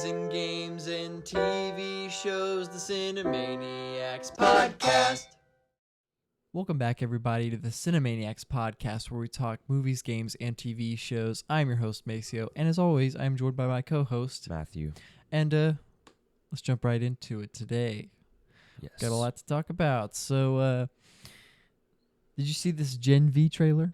movies and games and TV shows, the Cinemaniacs podcast. Welcome back, everybody, to the Cinemaniacs podcast, where we talk movies, games, and TV shows. I'm your host, Maceo, and as always, I'm joined by my co-host, Matthew. And let's jump right into it today. Yes. Got a lot to talk about. So, did you see this Gen V trailer?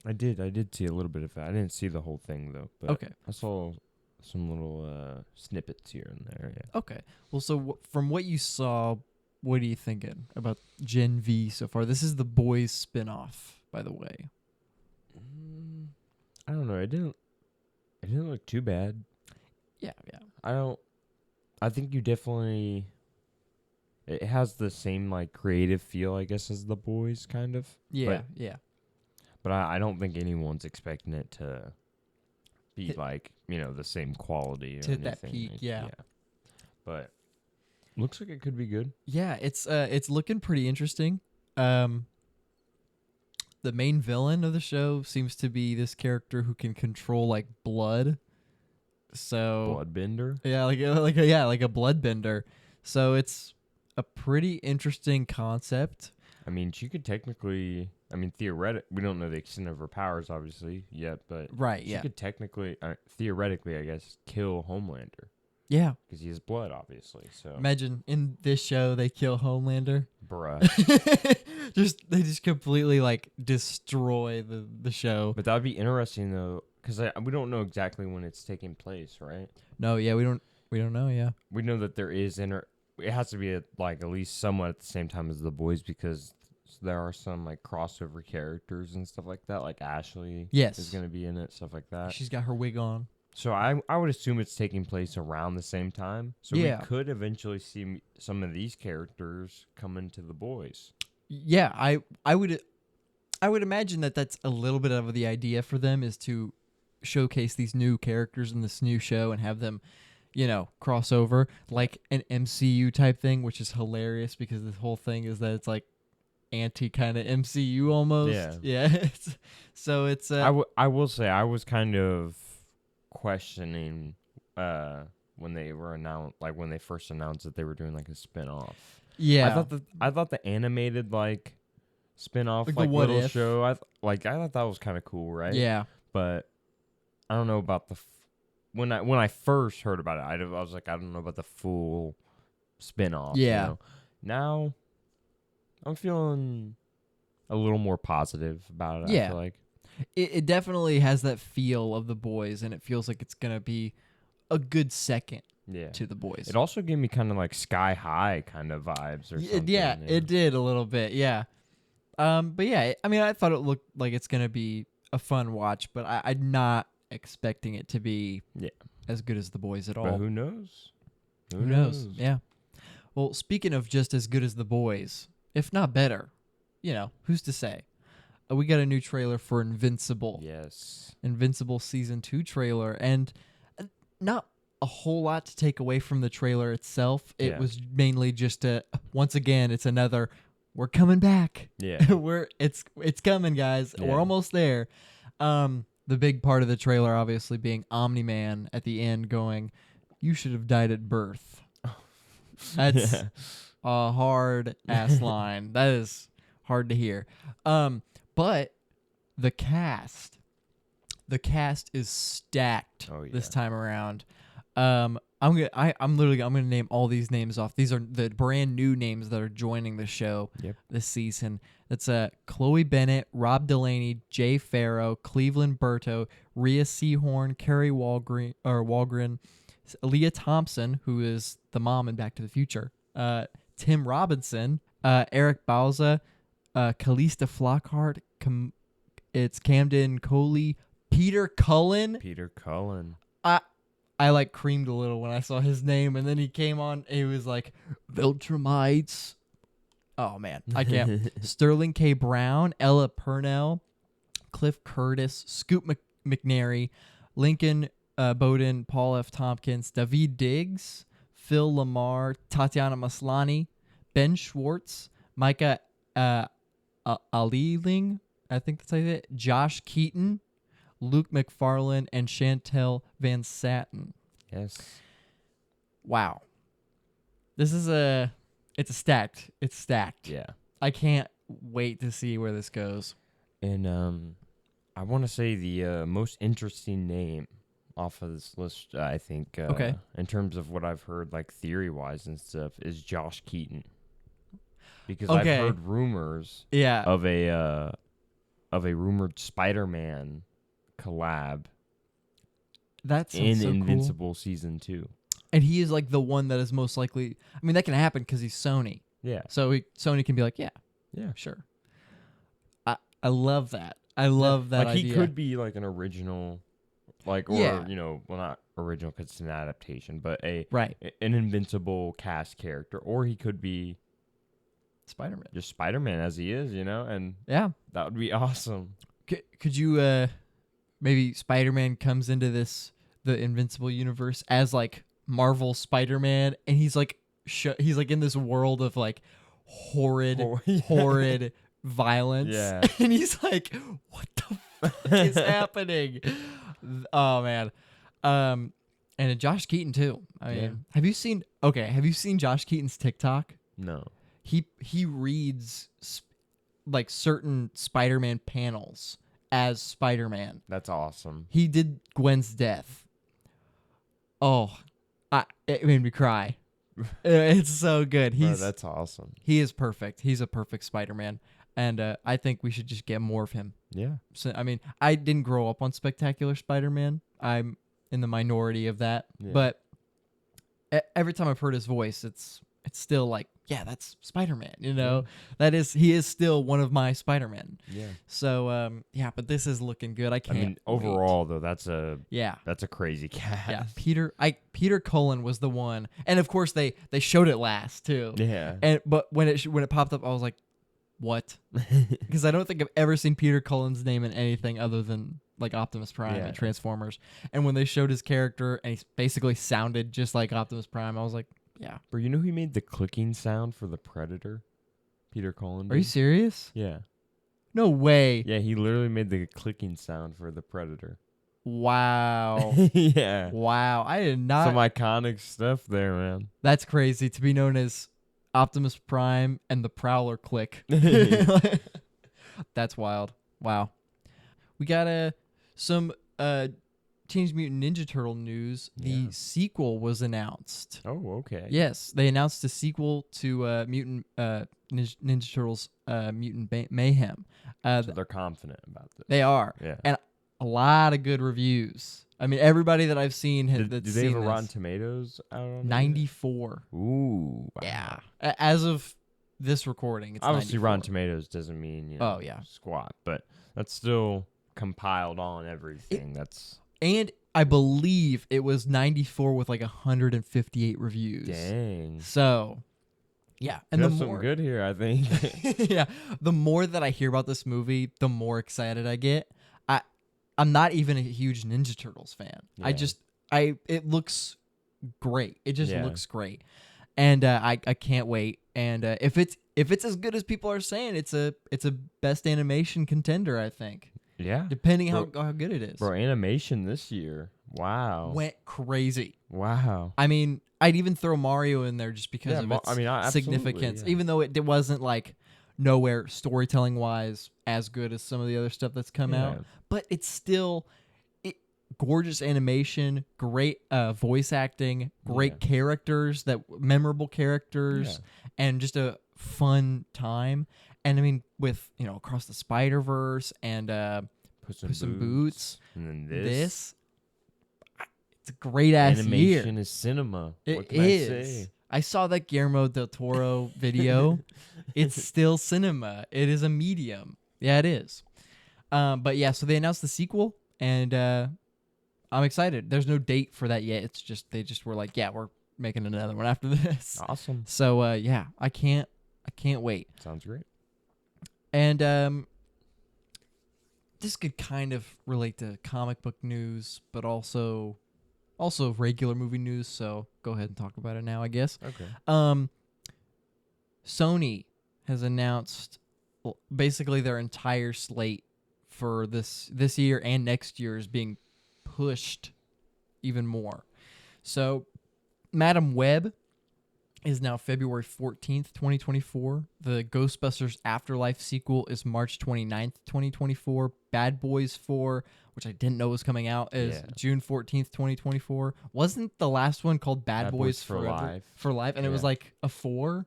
I did see a little bit of it. I didn't see the whole thing, though. But Okay. I saw some little snippets here and there, yeah. Okay. Well, so from what you saw, what are you thinking about Gen V so far? This is the Boys spinoff, by the way. I don't know. It didn't look too bad. Yeah. I think you definitely... It has the same, like, creative feel, I guess, as The Boys, kind of. Yeah. But I don't think anyone's expecting it to be, like, the same quality or to anything. that peak, yeah. But looks like it could be good. Yeah, it's looking pretty interesting. The main villain of the show seems to be this character who can control like blood. So Bloodbender? Yeah, like a bloodbender. So it's a pretty interesting concept. I mean, she could technically... theoretically, we don't know the extent of her powers, obviously, yet, but she could technically, theoretically, I guess, kill Homelander. Yeah. Because he has blood, obviously, so... Imagine, in this show, they kill Homelander. Bruh. They just completely, like, destroy the show. But that would be interesting, though, because we don't know exactly when it's taking place, right? No, yeah, we don't know, yeah. We know that there is it has to be, at least somewhat at the same time as The Boys, because... there are some like crossover characters and stuff like that, like Ashley is going to be in it, stuff like that. She's got her wig on. So I would assume it's taking place around the same time. So we could eventually see some of these characters come into The Boys. Yeah, I would imagine that that's a little bit of the idea for them, is to showcase these new characters in this new show and have them, cross over like an MCU type thing, which is hilarious because the whole thing is that it's like anti kind of MCU almost. Yeah. So it's I will say I was kind of questioning when they were announced, like when they first announced that they were doing like a spin-off. Yeah. I thought the animated like spin-off like little if. show, I thought that was kind of cool, right? Yeah. But I don't know about when I first heard about it, I was like, I don't know about the full spin-off. Yeah. Now I'm feeling a little more positive about it. Yeah. I feel like it definitely has that feel of The Boys, and it feels like it's gonna be a good second to The Boys. It also gave me kind of like Sky High kind of vibes or something. Yeah, it did a little bit. Yeah. But yeah, I thought it looked like it's gonna be a fun watch, but I'm not expecting it to be as good as The Boys at all. But who knows? Who knows? Yeah. Well, speaking of just as good as The Boys, if not better, who's to say? We got a new trailer for Invincible. Yes. Invincible Season 2 trailer. And not a whole lot to take away from the trailer itself. It was mainly just once again, it's another, we're coming back. Yeah. It's coming, guys. Yeah. We're almost there. The big part of the trailer obviously being Omni-Man at the end going, you should have died at birth. That's... a hard ass line. That is hard to hear. But the cast is stacked this time around. I'm gonna name all these names off. These are the brand new names that are joining the show this season. That's Chloe Bennett, Rob Delaney, Jay Farrow, Cleveland Berto, Rhea Seehorn, Carrie Walgren, Leah Thompson, who is the mom in Back to the Future. Tim Robinson, Eric Bauza, Callista Flockhart, it's Camden Coley, Peter Cullen. I like creamed a little when I saw his name, and then he came on, he was like, Viltrumites. Oh, man, I can't. Sterling K. Brown, Ella Purnell, Cliff Curtis, Scoop McNary, Lincoln Bowden, Paul F. Tompkins, David Diggs, Phil Lamar, Tatiana Maslany, Ben Schwartz, Micah Aliling, I think that's how you say it, Josh Keaton, Luke McFarlane, and Chantel Van Satten. Yes. Wow. This is it's stacked. It's stacked. Yeah. I can't wait to see where this goes. And I want to say the most interesting name off of this list, I think, okay, in terms of what I've heard, like theory-wise and stuff, is Josh Keaton. Because I've heard rumors of a rumored Spider-Man collab. That's in so Invincible cool. Season 2. And he is like the one that is most likely. I mean, that can happen because he's Sony. Yeah. So Sony can be like, yeah, sure. I love that. I love that idea. He could be like an original, like, or well, not original because it's an adaptation, but an Invincible cast character, or he could be Spider-Man, just Spider-Man as he is, and that would be awesome. Could you maybe Spider-Man comes into the Invincible universe as like Marvel Spider-Man, and he's like he's like in this world of like horrid violence, and he's like, what the fuck is happening? Oh man. And Josh Keaton too. I mean, have you seen Josh Keaton's TikTok? No. He reads like certain Spider-Man panels as Spider-Man. That's awesome. He did Gwen's death. Oh, it made me cry. It's so good. That's awesome. He is perfect. He's a perfect Spider-Man, and I think we should just get more of him. Yeah. So I mean, I didn't grow up on Spectacular Spider-Man. I'm in the minority of that, but every time I've heard his voice, it's still like, yeah, that's Spider-Man, he is still one of my Spider-Men. Yeah. So, but this is looking good. I can't overall though, that's a crazy cast. Yeah. Peter Cullen was the one. And of course they showed it last too. Yeah. But when it popped up, I was like, what? Because I don't think I've ever seen Peter Cullen's name in anything other than like Optimus Prime and Transformers. And when they showed his character and he basically sounded just like Optimus Prime, I was like, yeah. Bro, you know he made the clicking sound for the Predator? Peter Cullen did? Are you serious? Yeah. No way. Yeah, he literally made the clicking sound for the Predator. Wow. Yeah. Wow. I did not. Some iconic stuff there, man. That's crazy to be known as Optimus Prime and the Prowler click. That's wild. Wow. We got some Teenage Mutant Ninja Turtle news. The sequel was announced. Oh, okay. Yes, they announced a sequel to Ninja Turtles Mutant Mayhem. So they're confident about this. They are. Yeah. And a lot of good reviews. I mean, everybody that I've seen do they have a Rotten Tomatoes out on 94. Ooh. Wow. Yeah. As of this recording, it's obviously 94. Rotten Tomatoes doesn't mean squat, but that's still compiled on everything. And I believe it was 94 with like 158 reviews. Dang. So, yeah. And there's some good here, I think. Yeah. The more that I hear about this movie, the more excited I get. I'm not even a huge Ninja Turtles fan. Yeah. It looks great. It just looks great. And I can't wait. And if it's as good as people are saying, it's a best animation contender, I think. Yeah. Depending how good it is. Bro, animation this year. Wow. Went crazy. Wow. I mean, I'd even throw Mario in there just because of its significance. Even though it wasn't like nowhere storytelling wise as good as some of the other stuff that's come out. But it's still gorgeous animation, great voice acting, great characters, memorable characters, and just a fun time. And I mean, with Across the Spider-Verse and Puss in Boots, and then this it's a great ass year. Animation is cinema. What can I say? I saw that Guillermo del Toro video. It's still cinema. It is a medium. Yeah, it is. But yeah, so they announced the sequel, and I'm excited. There's no date for that yet. It's just they just were like, yeah, we're making another one after this. Awesome. So yeah, I can't wait. Sounds great. And this could kind of relate to comic book news, but also regular movie news. So go ahead and talk about it now, I guess. Okay. Sony has announced basically their entire slate for this year and next year is being pushed even more. So Madam Web is now February 14th, 2024. The Ghostbusters Afterlife sequel is March 29th, 2024. Bad Boys 4, which I didn't know was coming out, is June 14th, 2024. Wasn't the last one called Bad Boys for Life? For Life, and it was like a 4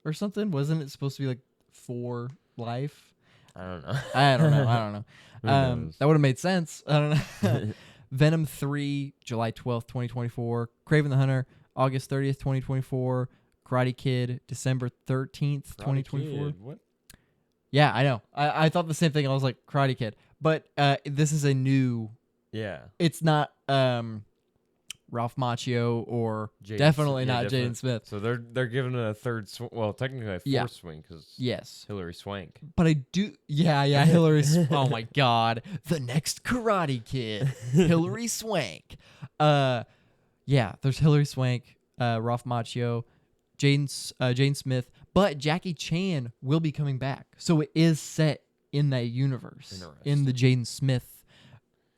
or something? Wasn't it supposed to be like 4 Life? I don't know. I don't know. That would have made sense. I don't know. Venom 3, July 12th, 2024. Kraven the Hunter, August 30th, 2024. Karate Kid, December 13th, 2024. What? Yeah, I know. I thought the same thing. I was like, Karate Kid. But this is a new... Yeah. It's not Ralph Macchio or definitely not Jaden Smith. So they're giving it a third swing. Well, technically a fourth swing because Hilary Swank. But I do... Yeah, Hilary Oh, my God. The next Karate Kid. Hilary Swank. Yeah, there's Hilary Swank, Ralph Macchio, Jane Smith, but Jackie Chan will be coming back. So it is set in that universe, in the Jaden Smith.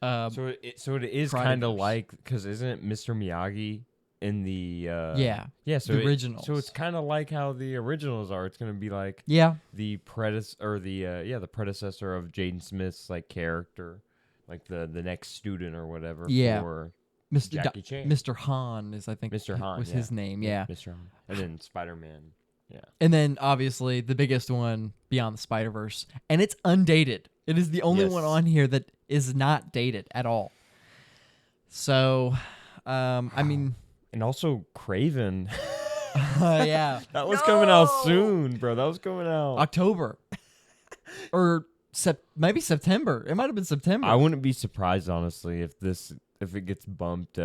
So it is kind of like, because isn't it Mr. Miyagi in the so the originals? So it's kind of like how the originals are. It's gonna be like the predecessor of Jaden Smith's like character, like the next student or whatever. For Jackie Chan. Mr. Han is, I think, Mr. Han was his name. Yeah, Mr. Han. And then Spider-Man. Yeah. And then obviously the biggest one, Beyond the Spider-Verse, and it's undated. It is the only one on here that is not dated at all. So, I mean, and also Kraven. Yeah, that was coming out soon, bro. That was coming out October or maybe September. It might have been September. I wouldn't be surprised, honestly, if it gets bumped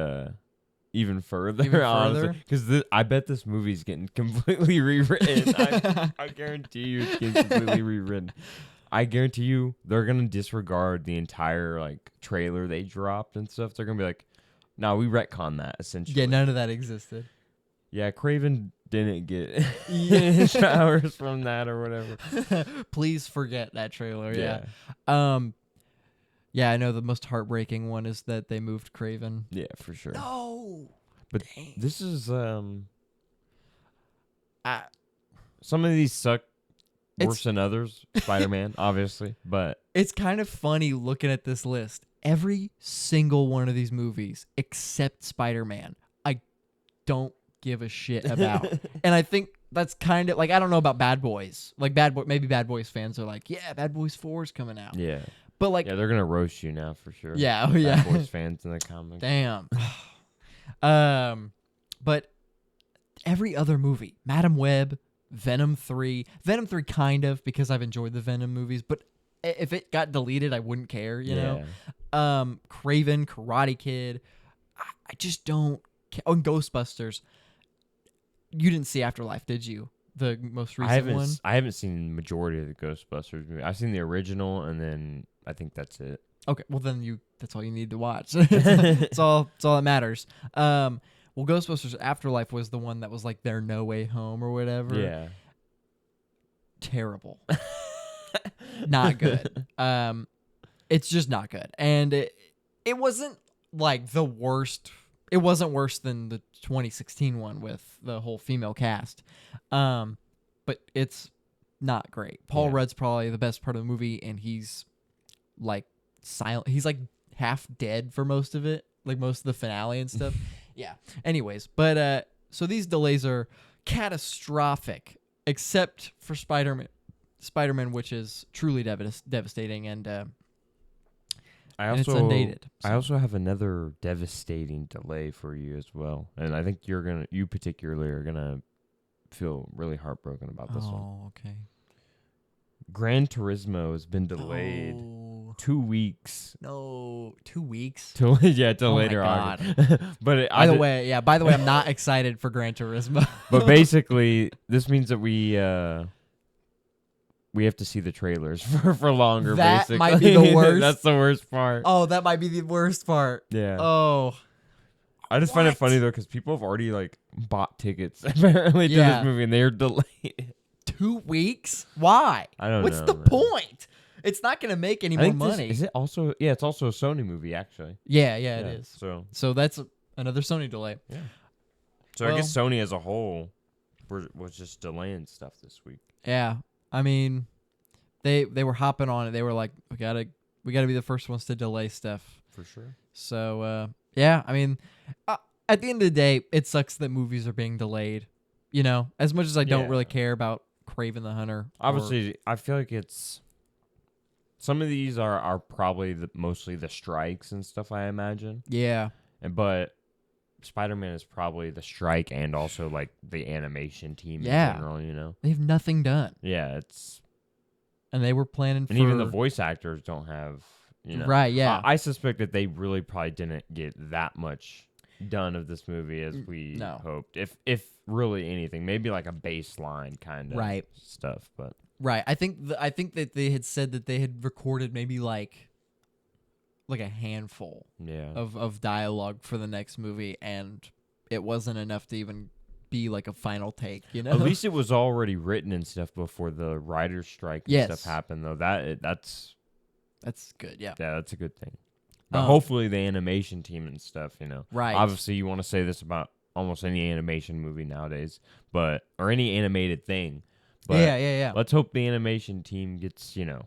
even further, honestly, because I bet this movie's getting completely rewritten. I guarantee you it's getting completely rewritten. I guarantee you they're gonna disregard the entire like trailer they dropped and stuff. They're gonna be like, "No, we retcon that essentially." Yeah, none of that existed. Yeah, Kraven didn't get powers from that or whatever. Please forget that trailer. Yeah. Yeah, I know the most heartbreaking one is that they moved Kraven. Yeah, for sure. No. But this is some of these suck worse than others. Spider-Man, obviously, but it's kind of funny looking at this list. Every single one of these movies except Spider-Man, I don't give a shit about. And I think that's kind of like, I don't know about Bad Boys. Like maybe Bad Boys fans are like, yeah, Bad Boys 4 is coming out. Yeah. But like, yeah, they're gonna roast you now for sure. Yeah, Bad Boys fans in the comics. Damn. But every other movie, Madam Web, Venom 3 kind of, because I've enjoyed the Venom movies, but if it got deleted, I wouldn't care, you know? Kraven, Karate Kid, I just don't care. Oh, and Ghostbusters. You didn't see Afterlife, did you? The most recent one? I haven't seen the majority of the Ghostbusters movie. I've seen the original, and then I think that's it. Okay, well then that's all you need to watch. It's all that matters. Well, Ghostbusters Afterlife was the one that was like their No Way Home or whatever. Yeah. Terrible. Not good. It's just not good. And it wasn't like the worst. It wasn't worse than the 2016 one with the whole female cast. But it's not great. Paul Rudd's probably the best part of the movie, and he's like silent. He's like half dead for most of it, like most of the finale and stuff. Yeah. Anyways, but so these delays are catastrophic, except for Spider-Man, which is truly devastating, and it's undated. So. I also have another devastating delay for you as well, and I think you particularly are gonna feel really heartbroken about this one. Oh, okay. Gran Turismo has been delayed 2 weeks. No, 2 weeks? Till later August. But by the way, I'm not excited for Gran Turismo. But basically, this means that we have to see the trailers for longer. That basically. might be the worst. That's the worst part. Oh, that might be the worst part. Yeah. Oh. I just find it funny though, because people have already like bought tickets apparently to this movie, and they're delayed. 2 weeks? Why? I don't know. What's the point? It's not going to make any more money. Is it also? Yeah, it's also a Sony movie, actually. Yeah, it is. So that's another Sony delay. Yeah. So I guess Sony as a whole was just delaying stuff this week. Yeah, I mean, they were hopping on it. They were like, we gotta be the first ones to delay stuff. For sure. So yeah, I mean, at the end of the day, it sucks that movies are being delayed. You know, as much as I don't really care about Kraven the Hunter. Obviously, I feel like some of these are probably mostly the strikes and stuff, I imagine. Yeah. But Spider-Man is probably the strike and also like the animation team in general, you know. They have nothing done. Yeah, and they were planning and even the voice actors don't have, you know. Right, yeah. I suspect that they really probably didn't get that much done of this movie as we hoped. If really anything, maybe like a baseline kind of stuff, but right. I think that they had said that they had recorded maybe like a handful of dialogue for the next movie, and it wasn't enough to even be like a final take, you know. At least it was already written and stuff before the writer's strike and stuff happened, though. That's good, yeah. Yeah, that's a good thing. But hopefully the animation team and stuff, you know. Right. Obviously, you want to say this about almost any animation movie nowadays, or any animated thing. But yeah. Let's hope the animation team gets, you know,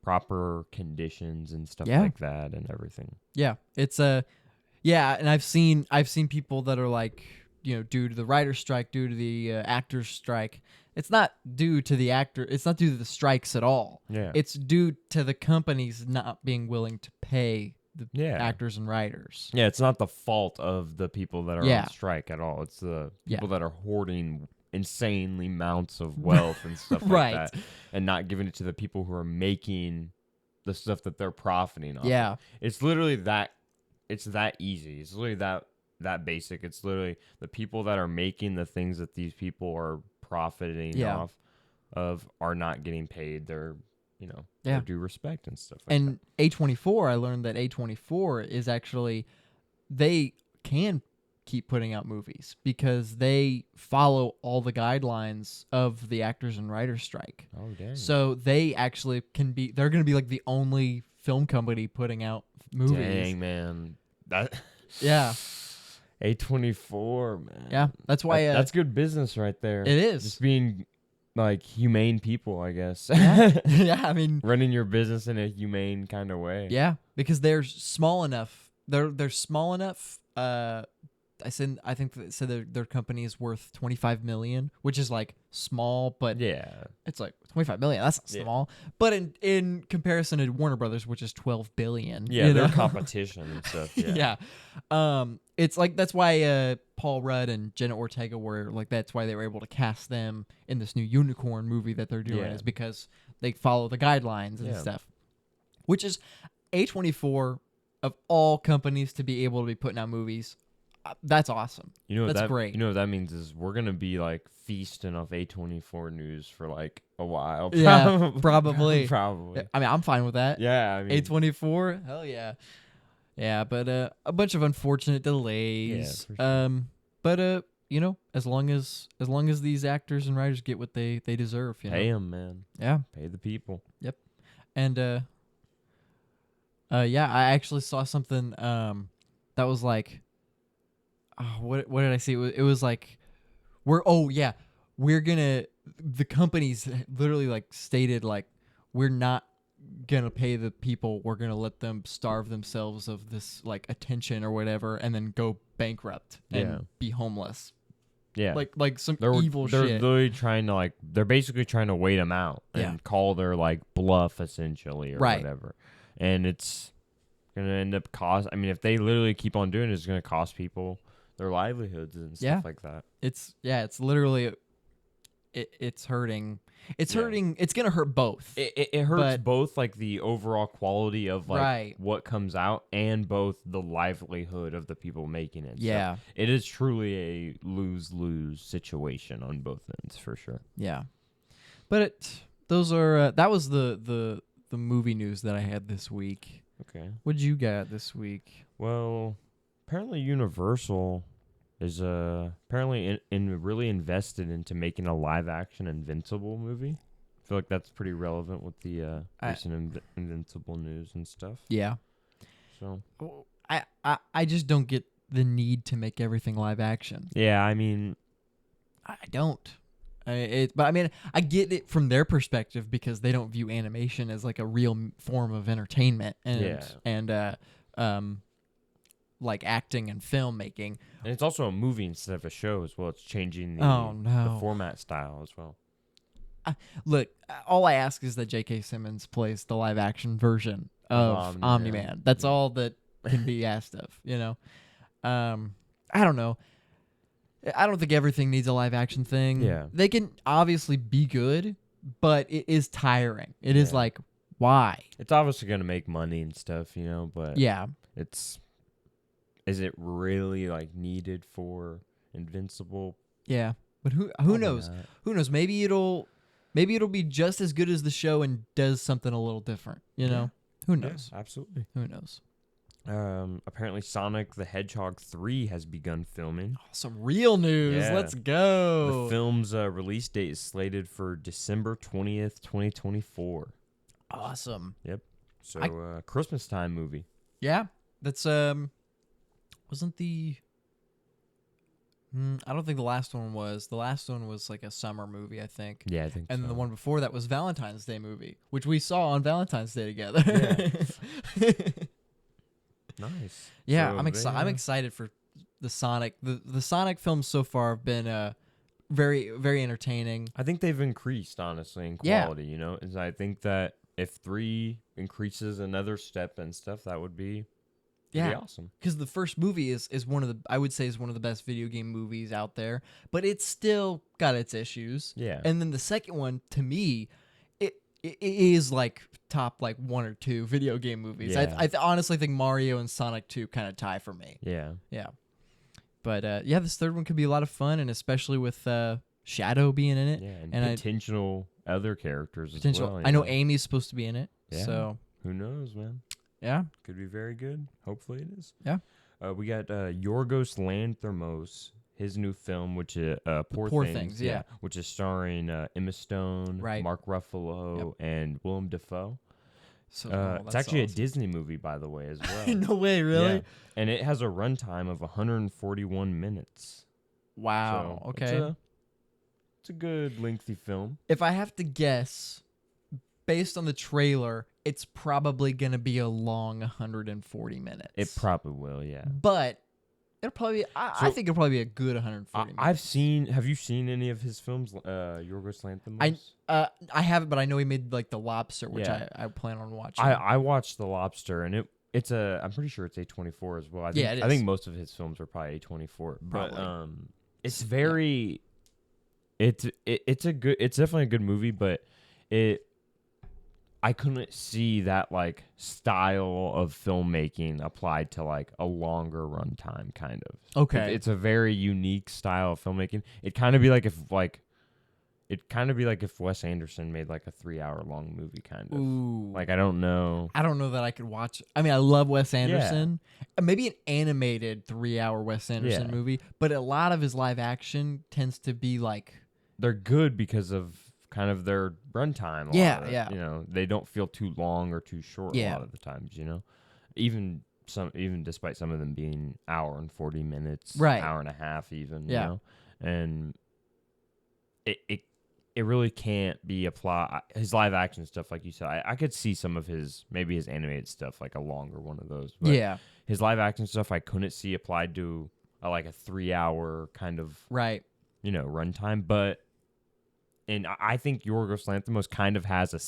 proper conditions and stuff like that and everything. Yeah, it's and I've seen people that are like, you know, due to the writer's strike, due to the actor's strike. It's not due to the actor. It's not due to the strikes at all. Yeah, it's due to the companies not being willing to pay the actors and writers. Yeah, it's not the fault of the people that are on strike at all. It's the people that are hoarding insanely amounts of wealth and stuff like that, and not giving it to the people who are making the stuff that they're profiting off. Yeah, it's literally that. It's that easy. It's literally that basic. It's literally the people that are making the things that these people are profiting off of are not getting paid their, you know, their due respect and stuff like and that. A24, I learned that A24 is actually, they can keep putting out movies because they follow all the guidelines of the actors and writers strike. Oh, dang. So they actually they're going to be like the only film company putting out movies. Dang, man. Yeah. A24, man. Yeah, that's why that's good business right there. It is. Just being like humane people, I guess. Yeah, I mean, running your business in a humane kind of way. Yeah, because they're small enough. They're small enough. I think they said their company is worth $25 million, which is like small, but it's like $25 million. That's not small, but in comparison to Warner Brothers, which is $12 billion. Yeah, their competition and stuff. Yeah. It's like that's why Paul Rudd and Jenna Ortega were like, that's why they were able to cast them in this new unicorn movie that they're doing, is because they follow the guidelines and stuff. Which is A24 of all companies to be able to be putting out movies. That's awesome. You know, that's great. You know what that means is we're gonna be like feasting off A24 news for like a while. Yeah, probably. Probably. I mean, I'm fine with that. Yeah, I mean, A24, hell yeah. Yeah, but a bunch of unfortunate delays. Yeah, for sure. But you know, as long as these actors and writers get what they deserve, you know? Pay them, man. Yeah, pay the people. Yep. And yeah, I actually saw something that was like, what did I see? It was like, the companies literally like stated like, we're not gonna pay the people, we're gonna let them starve themselves of this like attention or whatever, and then go bankrupt and be homeless. Yeah, like some evil shit. They're literally trying to they're basically trying to wait them out and call their like bluff essentially or whatever, and it's gonna end up I mean, if they literally keep on doing it, it's gonna cost people their livelihoods and stuff like that. It's literally it's hurting. It's hurting. It's gonna hurt both. It hurts both like the overall quality of like what comes out and both the livelihood of the people making it. Yeah, so it is truly a lose-lose situation on both ends for sure. Yeah, but those are that was the movie news that I had this week. Okay, what'd you got this week? Well, apparently Universal is apparently really invested into making a live-action Invincible movie. I feel like that's pretty relevant with the recent Invincible news and stuff. Yeah. So I just don't get the need to make everything live action. Yeah, I mean, I don't. But I mean, I get it from their perspective because they don't view animation as like a real form of entertainment and like acting and filmmaking. And it's also a movie instead of a show as well. It's changing the format style as well. Look, all I ask is that J.K. Simmons plays the live action version of Omni-Man. That's all that can be asked of, you know? I don't know. I don't think everything needs a live action thing. Yeah. They can obviously be good, but it is tiring. It is like, why? It's obviously going to make money and stuff, you know, but is it really like needed for Invincible? Yeah. But who knows? Not. Who knows? Maybe it'll be just as good as the show and does something a little different, you know? Who knows? Yeah, absolutely. Who knows? Apparently Sonic the Hedgehog 3 has begun filming. Oh, some real news. Yeah. Let's go. The film's release date is slated for December 20th, 2024. Awesome. Yep. So, Christmas time movie. Yeah. That's, wasn't the... I don't think the last one was. The last one was like a summer movie, I think. Yeah, I think and so. The one before that was Valentine's Day movie, which we saw on Valentine's Day together. Yeah. Nice. Yeah, so I'm excited for the Sonic. The Sonic films so far have been very, very entertaining. I think they've increased, honestly, in quality, you know? And I think that if 3 increases another step and stuff, that would be... Yeah, awesome. Because the first movie is one of the, I would say, is one of the best video game movies out there, but it's still got its issues. Yeah. And then the second one, to me, it is like top like 1 or 2 video game movies. Yeah. I honestly think Mario and Sonic 2 kind of tie for me. Yeah. Yeah. But this third one could be a lot of fun, and especially with Shadow being in it. Yeah, and potential other characters as well. I know Amy's supposed to be in it. Yeah. So who knows, man? Yeah. Could be very good. Hopefully it is. Yeah. We got Yorgos Lanthimos, his new film, which is Poor Things, yeah. Which is starring Emma Stone, Mark Ruffalo, and Willem Dafoe. So it's actually awesome. A Disney movie, by the way, as well. No way, really? Yeah. And it has a runtime of 141 minutes. Wow. So okay. It's a good, lengthy film. If I have to guess, based on the trailer, it's probably going to be a long 140 minutes. It probably will, yeah. But it'll probably I think it'll probably be a good 140 minutes. Have you seen any of his films, Yorgos Lanthimos? I haven't, but I know he made like The Lobster, which I plan on watching. I watched The Lobster, and it's I'm pretty sure it's A24 as well. I think most of his films are probably A24. But it's very it's definitely a good movie, but I couldn't see that like style of filmmaking applied to like a longer runtime kind of. Okay. It's a very unique style of filmmaking. It'd kind of be like if Wes Anderson made like a 3-hour long movie kind of. Ooh. Like I don't know that I could watch. I mean, I love Wes Anderson. Yeah. Maybe an animated 3-hour Wes Anderson movie, but a lot of his live action tends to be like they're good because of kind of their runtime. Yeah. You know, they don't feel too long or too short a lot of the times, you know. Even despite some of them being hour and 40 minutes, hour and a half even, you know. And it really can't be applied. His live action stuff, like you said, I could see some of his animated stuff, like a longer one of those. But his live action stuff I couldn't see applied to like a 3-hour kind of runtime. But and I think Yorgos Lanthimos kind of has a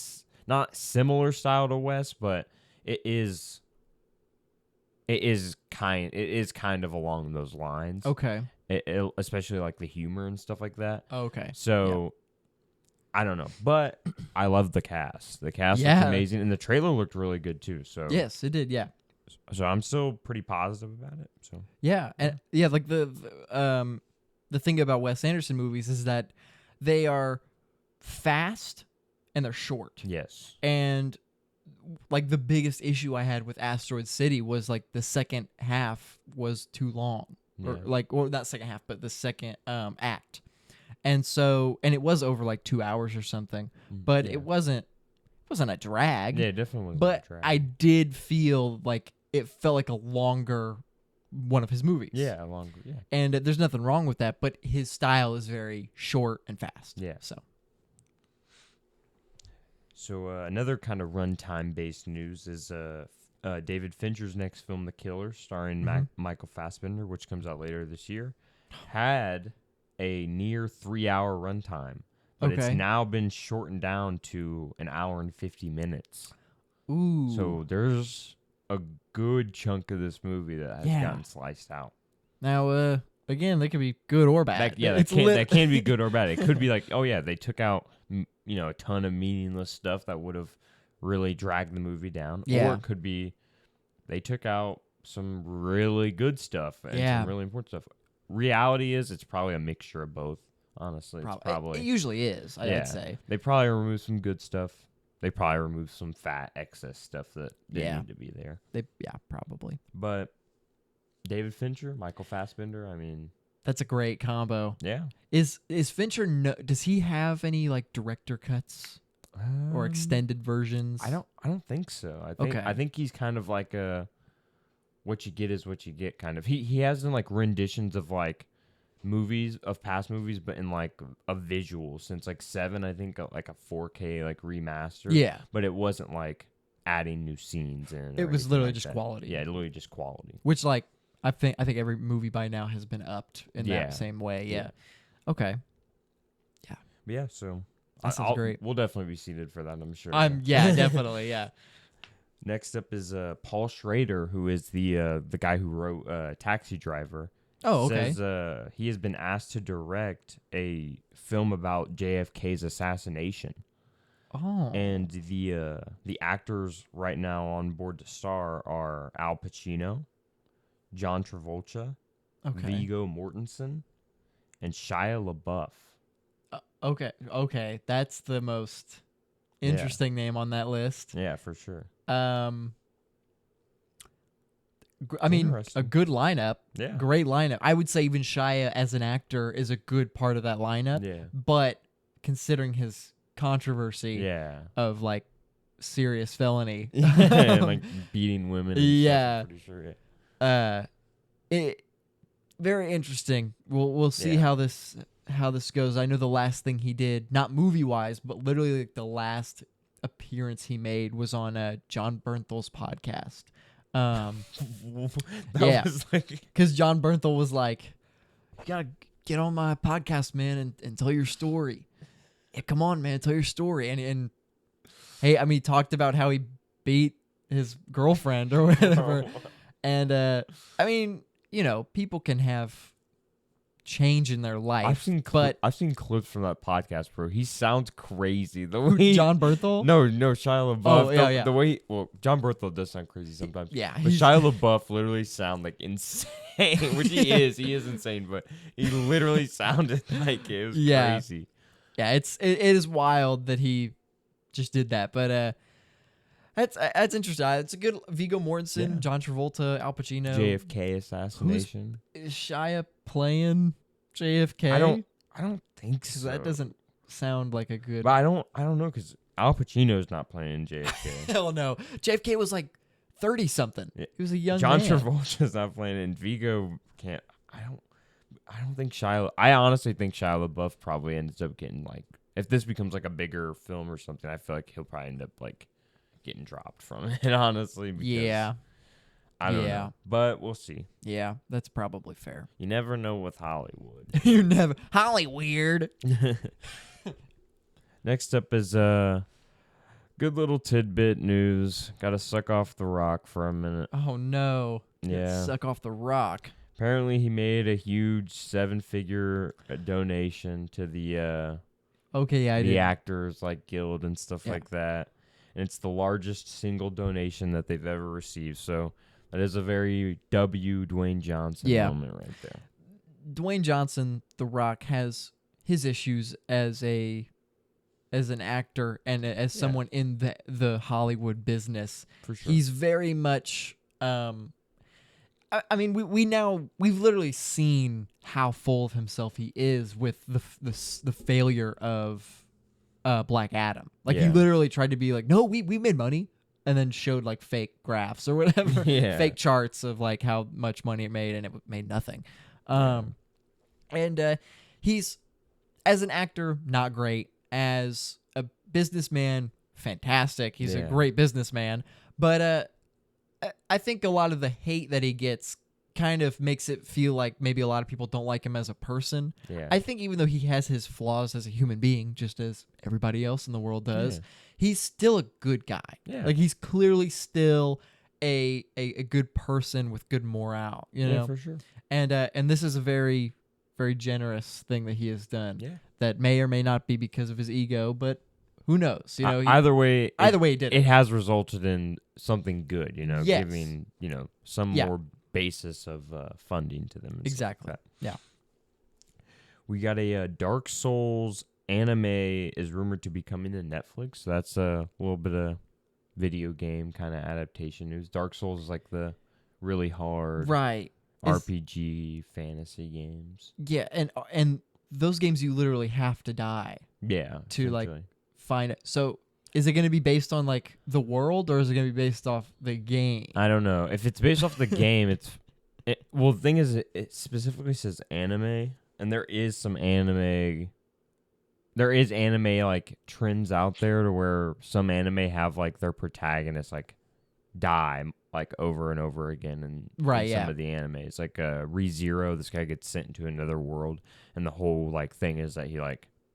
not similar style to Wes, but it is kind of along those lines. Okay. Especially like the humor and stuff like that. Okay. So I don't know, but I love the cast. The cast looked amazing, and the trailer looked really good too. So yes, it did. Yeah. So I'm still pretty positive about it. So and like the thing about Wes Anderson movies is that they are fast and they're short. Yes. And like the biggest issue I had with Asteroid City was like the second half was too long. Yeah. Or not second half, but the second act. And it was over like 2 hours or something. But it wasn't a drag. Yeah, it definitely wasn't a drag. But I did feel like it felt like a longer one of his movies. Yeah, and there's nothing wrong with that. But his style is very short and fast. Yeah. So another kind of runtime based news is David Fincher's next film, The Killer, starring Michael Fassbender, which comes out later this year, had a near 3-hour runtime, but it's now been shortened down to an hour and 50 minutes. Ooh. So there's a good chunk of this movie that has gotten sliced out. Now, again, they could be good or bad. That can be good or bad. It could be like, oh yeah, they took out a ton of meaningless stuff that would have really dragged the movie down. Yeah. Or it could be they took out some really good stuff and some really important stuff. Reality is it's probably a mixture of both, honestly. It's probably it usually is, I'd say. They probably removed some good stuff. They probably removed some fat excess stuff that didn't need to be there. Probably. But David Fincher, Michael Fassbender, I mean, that's a great combo. Yeah. Is Fincher does he have any like director cuts or extended versions? I don't think so. I think he's kind of like a what you get is what you get kind of. He has in like renditions of like movies of past movies, but in like a visual since like 7, I think like a 4K like remaster. Yeah. But it wasn't like adding new scenes in. It was literally just quality. Yeah, literally just quality. Which like I think every movie by now has been upped in that same way. Yeah. Okay. Yeah. Yeah. So that sounds great. We'll definitely be seated for that, I'm sure. Definitely. Yeah. Next up is Paul Schrader, who is the guy who wrote Taxi Driver. Oh, okay. Says he has been asked to direct a film about JFK's assassination. Oh. And the actors right now on board to star are Al Pacino, John Travolta, Viggo Mortensen, and Shia LaBeouf. Okay, that's the most interesting name on that list. Yeah, for sure. I mean, a good lineup. Yeah. Great lineup. I would say even Shia as an actor is a good part of that lineup. Yeah. But considering his controversy of like serious felony. And like beating women and stuff, I'm pretty sure. It very interesting. We'll see how this goes. I know the last thing he did, not movie wise, but literally like the last appearance he made was on John Bernthal's podcast. Because John Bernthal was like, "You gotta get on my podcast, man, and tell your story. Yeah, come on, man, tell your story." And hey, I mean, he talked about how he beat his girlfriend or whatever. And I mean, people can have change in their life. I've seen clips from that podcast, bro. He sounds crazy. The way John Bernthal? No, Shia LaBeouf. Oh, yeah. The way John Bernthal does sound crazy sometimes. Yeah. But Shia LaBeouf literally sound like insane, which he is. He is insane, but he literally sounded like it was crazy. Yeah, it is wild that he just did that, but that's interesting. It's a good Viggo Mortensen, John Travolta, Al Pacino. JFK assassination. Is Shia playing JFK? I don't think so. That doesn't sound like a good. But I don't know because Al Pacino's not playing JFK. Hell no. JFK was like 30 something. Yeah. He was a young John man. Travolta's not playing, and Viggo can't. I don't think Shia. I honestly think Shia LaBeouf probably ends up getting like, if this becomes like a bigger film or something, I feel like he'll probably end up like getting dropped from it, honestly. Because I don't know. But we'll see. Yeah, that's probably fair. You never know with Hollywood. You never. Hollyweird. Next up is good little tidbit news. Gotta suck off the rock for a minute. Oh, no. Yeah. Suck off the rock. Apparently, he made a huge 7-figure donation to the the Actors like Guild and stuff like that. And it's the largest single donation that they've ever received. So that is a very Dwayne Johnson moment right there. Dwayne Johnson, The Rock, has his issues as an actor and as someone in the Hollywood business. For sure. He's very much. I mean, we've literally seen how full of himself he is with the failure of Black Adam. Like he literally tried to be like, no, we made money. and then showed like fake graphs or whatever, fake charts of like how much money it made, and it made nothing. And he's, as an actor, not great. As a businessman, fantastic. He's a great businessman. But I think a lot of the hate that he gets kind of makes it feel like maybe a lot of people don't like him as a person. Yeah. I think even though he has his flaws as a human being, just as everybody else in the world does, he's still a good guy. Yeah. Like, he's clearly still a good person with good morale, you know? Yeah, for sure. And this is a very, very generous thing that he has done. Yeah. That may or may not be because of his ego, but who knows? You know, either way, he did it has resulted in something good, you know, giving, you know, some more basis of funding to them. Exactly. Like yeah. We got a Dark Souls anime is rumored to be coming to Netflix. So that's a little bit of video game kind of adaptation news. Dark Souls is like the really hard RPG fantasy games. Yeah, and those games you literally have to die. Yeah. To like find it. So is it going to be based on like the world, or is it going to be based off the game? I don't know. If it's based off the game, well, the thing is, it specifically says anime, and there is some anime. There is anime like trends out there to where some anime have like their protagonists like die like over and over again, and some of the animes, like ReZero, this guy gets sent into another world, and the whole like thing is that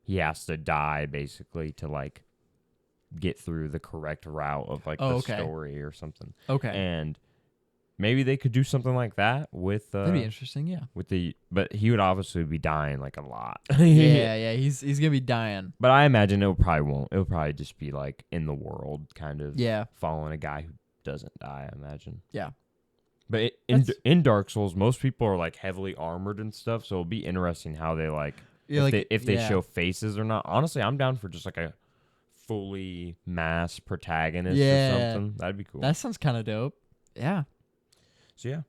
he has to die basically to like get through the correct route of like the story or something. Okay. And maybe they could do something like that with that'd be interesting, yeah. But he would obviously be dying like a lot. yeah, he's gonna be dying. But I imagine it probably won't. It'll probably just be like in the world, kind of following a guy who doesn't die, I imagine. Yeah. But in Dark Souls, most people are like heavily armored and stuff, so it'll be interesting how they if they show faces or not. Honestly, I'm down for just like a fully masked protagonist or something. That'd be cool. That sounds kind of dope. Yeah. So yeah.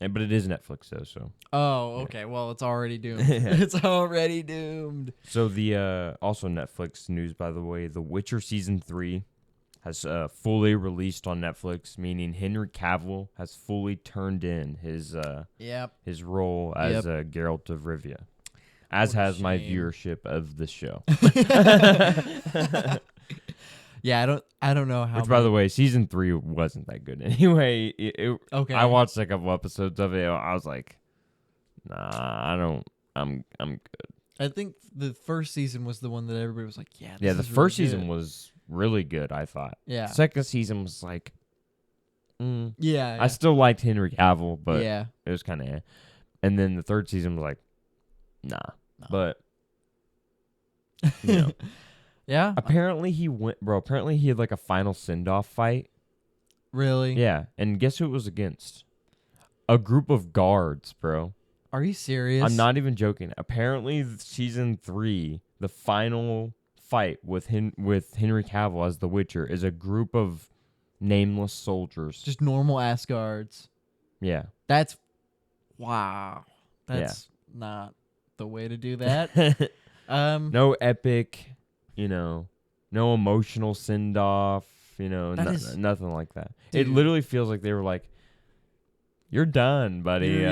But it is Netflix though, so. Oh, okay. Well, it's already doomed. It's already doomed. So the also Netflix news, by the way, The Witcher Season 3 has fully released on Netflix, meaning Henry Cavill has fully turned in his role as Geralt of Rivia. As has my viewership of the show. Yeah, I don't know how. Which, by the way, season 3 wasn't that good anyway. I watched a couple episodes of it. I was like, nah, I'm good. I think the first season was the one that everybody was like, yeah. Yeah, the first season was really good, I thought. Yeah. Second season was like, yeah. I still liked Henry Cavill, but it was kind of. And then the third season was like, nah. But, you know. Yeah. Apparently he had like a final send-off fight. Really? Yeah. And guess who it was against? A group of guards, bro. Are you serious? I'm not even joking. Apparently season 3, the final fight with Henry Cavill as the Witcher is a group of nameless soldiers. Just normal ass guards. Yeah. That's not the way to do that. No epic, no emotional send off, nothing like that. Dude. It literally feels like they were like, "You're done, buddy.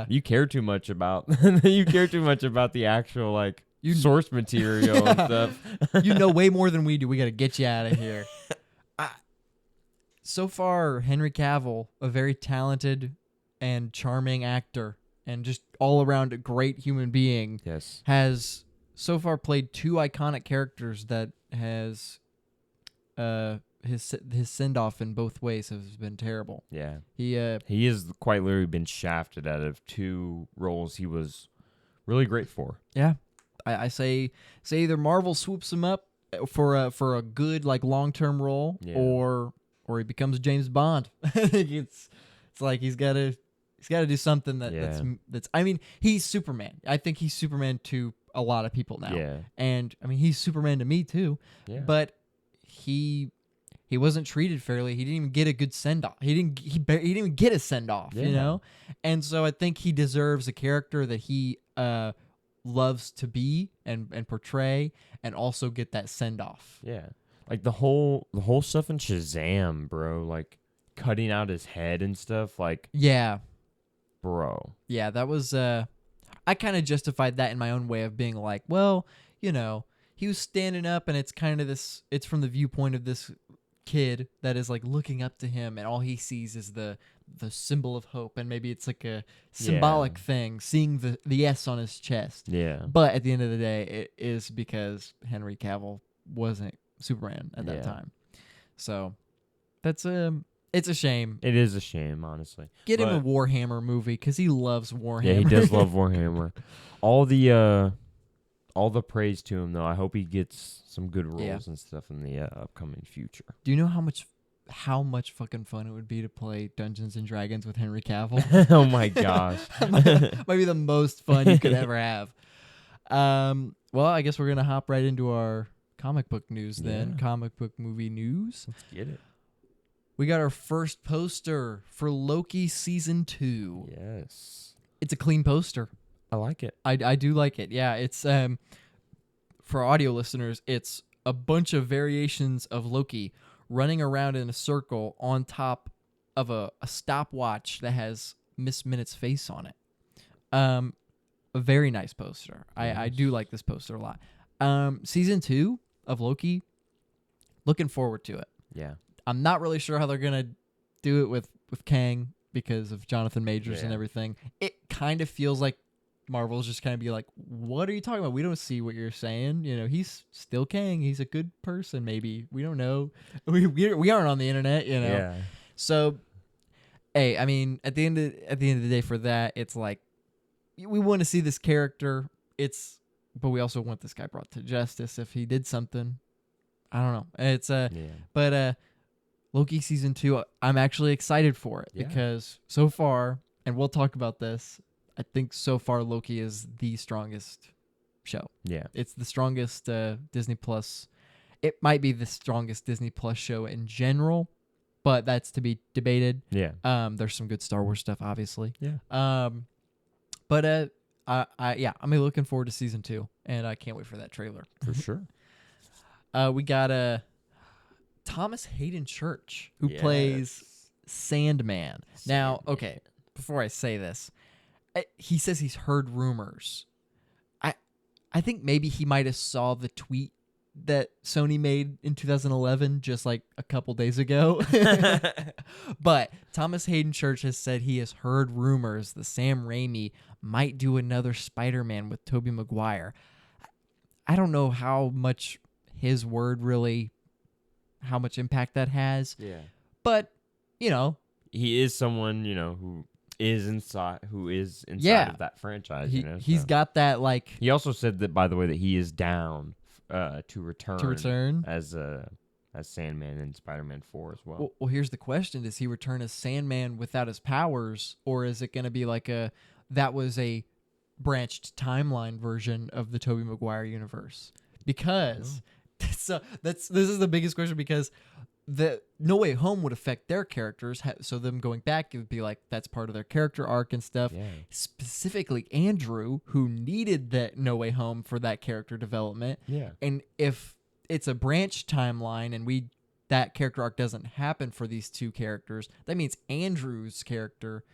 You care too much about the actual source material and stuff. You know way more than we do. We got to get you out of here." So far, Henry Cavill, a very talented and charming actor, and just all around a great human being, has so far played 2 iconic characters that has his send off in both ways has been terrible. Yeah, he has quite literally been shafted out of 2 roles he was really great for. Yeah, I say either Marvel swoops him up for a good long-term role, or he becomes James Bond. I think it's like he's got to do something that's. I mean, he's Superman. I think he's Superman to a lot of people now. Yeah. And I mean, he's Superman to me too. Yeah. But he wasn't treated fairly. He didn't even get a good send off. He didn't even get a send off. Yeah. And so I think he deserves a character that he loves to be and portray, and also get that send off. Yeah. Like the whole stuff in Shazam, bro. Like cutting out his head and stuff. Like yeah, bro. Yeah, that was. I kind of justified that in my own way of being like, well, he was standing up, and it's kind of this. It's from the viewpoint of this kid that is like looking up to him, and all he sees is the symbol of hope, and maybe it's like a symbolic thing, seeing the S on his chest. Yeah. But at the end of the day, it is because Henry Cavill wasn't Superman at that time. So that's it's a shame. It is a shame, honestly. Get him a Warhammer movie because he loves Warhammer. Yeah, he does love Warhammer. All the praise to him, though. I hope he gets some good roles and stuff in the upcoming future. Do you know how much fucking fun it would be to play Dungeons and Dragons with Henry Cavill? Oh my gosh. might be the most fun you could ever have. Well, I guess we're going to hop right into our comic book news then. Comic book movie news. Let's get it. We got our first poster for Loki Season 2. Yes. It's a clean poster. I like it. I do like it. Yeah, it's for audio listeners, it's a bunch of variations of Loki running around in a circle on top of a stopwatch that has Miss Minute's face on it. A very nice poster. Nice. I do like this poster a lot. Season 2 of Loki, looking forward to it. Yeah. I'm not really sure how they're going to do it with Kang because of Jonathan Majors and everything. It kind of feels like Marvel's just kind of be like, what are you talking about? We don't see what you're saying. He's still Kang. He's a good person, maybe. We don't know. We aren't on the internet, Yeah. So, hey, I mean, at the end of the day for that, it's like, we want to see this character. But we also want this guy brought to justice if he did something. I don't know. It's but Loki Season 2, I'm actually excited for it because so far, and we'll talk about this, I think so far Loki is the strongest show. Yeah. It's the strongest Disney Plus. It might be the strongest Disney Plus show in general, but that's to be debated. Yeah. There's some good Star Wars stuff, obviously. Yeah. But I'm looking forward to Season 2, and I can't wait for that trailer. For sure. We got Thomas Hayden Church, who plays Sandman. Now, okay, before I say this, he says he's heard rumors. I think maybe he might have saw the tweet that Sony made in 2011 just like a couple days ago. But Thomas Hayden Church has said he has heard rumors that Sam Raimi might do another Spider-Man with Tobey Maguire. I don't know how much his word really, how much impact that has. Yeah. But, he is someone, who is inside of that franchise. He's got that, like... He also said that, by the way, that he is down to return as Sandman in Spider-Man 4 as well. Well, here's the question. Does he return as Sandman without his powers, or is it going to be like that was a branched timeline version of the Tobey Maguire universe? Because... So this is the biggest question, because the No Way Home would affect their characters, so them going back, it would be like that's part of their character arc and stuff. Yeah. Specifically Andrew, who needed that No Way Home for that character development. Yeah. And if it's a branch timeline and that character arc doesn't happen for these two characters, that means Andrew's character,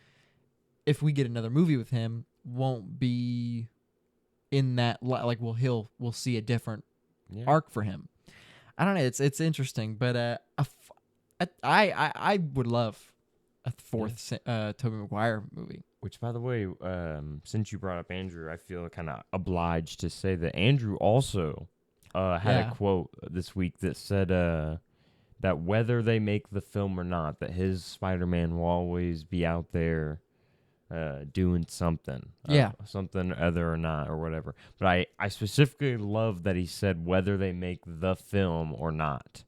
if we get another movie with him, won't be in that, like we'll see a different arc for him. I don't know. It's interesting, but I would love a fourth Tobey Maguire movie. Which, by the way, since you brought up Andrew, I feel kind of obliged to say that Andrew also had a quote this week that said that whether they make the film or not, that his Spider-Man will always be out there doing something. Something other or not or whatever. But I specifically love that he said whether they make the film or not.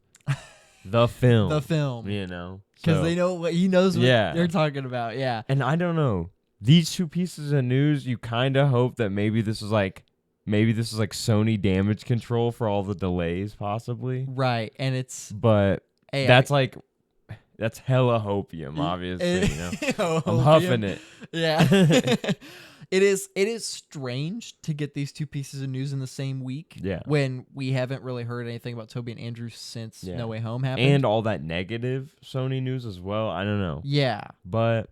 The film. The film. Because they know he knows what they're talking about. Yeah. And I don't know. These two pieces of news, you kind of hope that maybe this is like Sony damage control for all the delays, possibly. Right. And but that's hella hopium, obviously. I'm huffing it. Yeah. It is strange to get these two pieces of news in the same week. Yeah. When we haven't really heard anything about Tobey and Andrew since No Way Home happened. And all that negative Sony news as well. I don't know. Yeah. But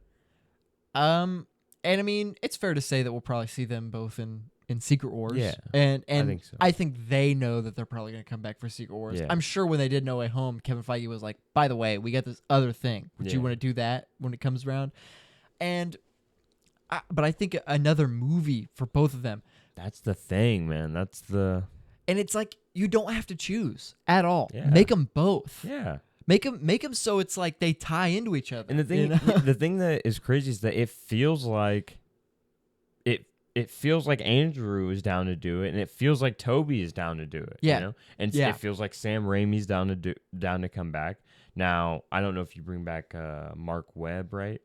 and I mean, it's fair to say that we'll probably see them both in Secret Wars. Yeah. And I think so. I think they know that they're probably going to come back for Secret Wars. Yeah. I'm sure when they did No Way Home, Kevin Feige was like, by the way, we got this other thing. Would you want to do that when it comes around? But I think another movie for both of them. That's the thing, man. And it's like, you don't have to choose at all. Yeah. Make them both. Yeah. Make them so it's like they tie into each other. And the thing that is crazy is that it feels like Andrew is down to do it, and it feels like Tobey is down to do it. Yeah. You know? And it feels like Sam Raimi's down to come back. Now, I don't know if you bring back Mark Webb, right?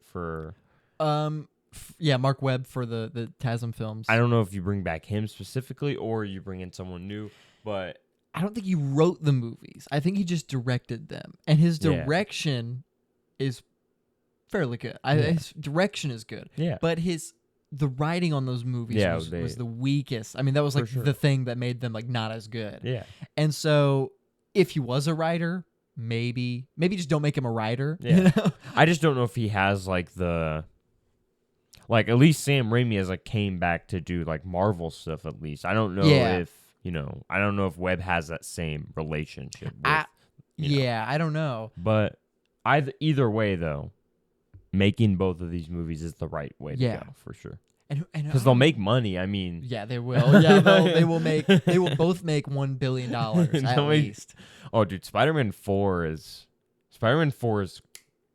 Mark Webb for the TASM films. I don't know if you bring back him specifically or you bring in someone new, but I don't think he wrote the movies. I think he just directed them, and his direction is fairly good. His direction is good. Yeah. But the writing on those movies was the weakest. I mean, that was like the thing that made them like not as good. Yeah. And so if he was a writer, maybe just don't make him a writer. Yeah. You know? I just don't know if he has like at least Sam Raimi has like came back to do like Marvel stuff at least. I don't know if, I don't know if Webb has that same relationship with, I don't know. But either way though, making both of these movies is the right way to go for sure. Because they'll make money. I mean, yeah, they will. Yeah, they will both make $1 billion at least. Oh, dude, Spider-Man 4 is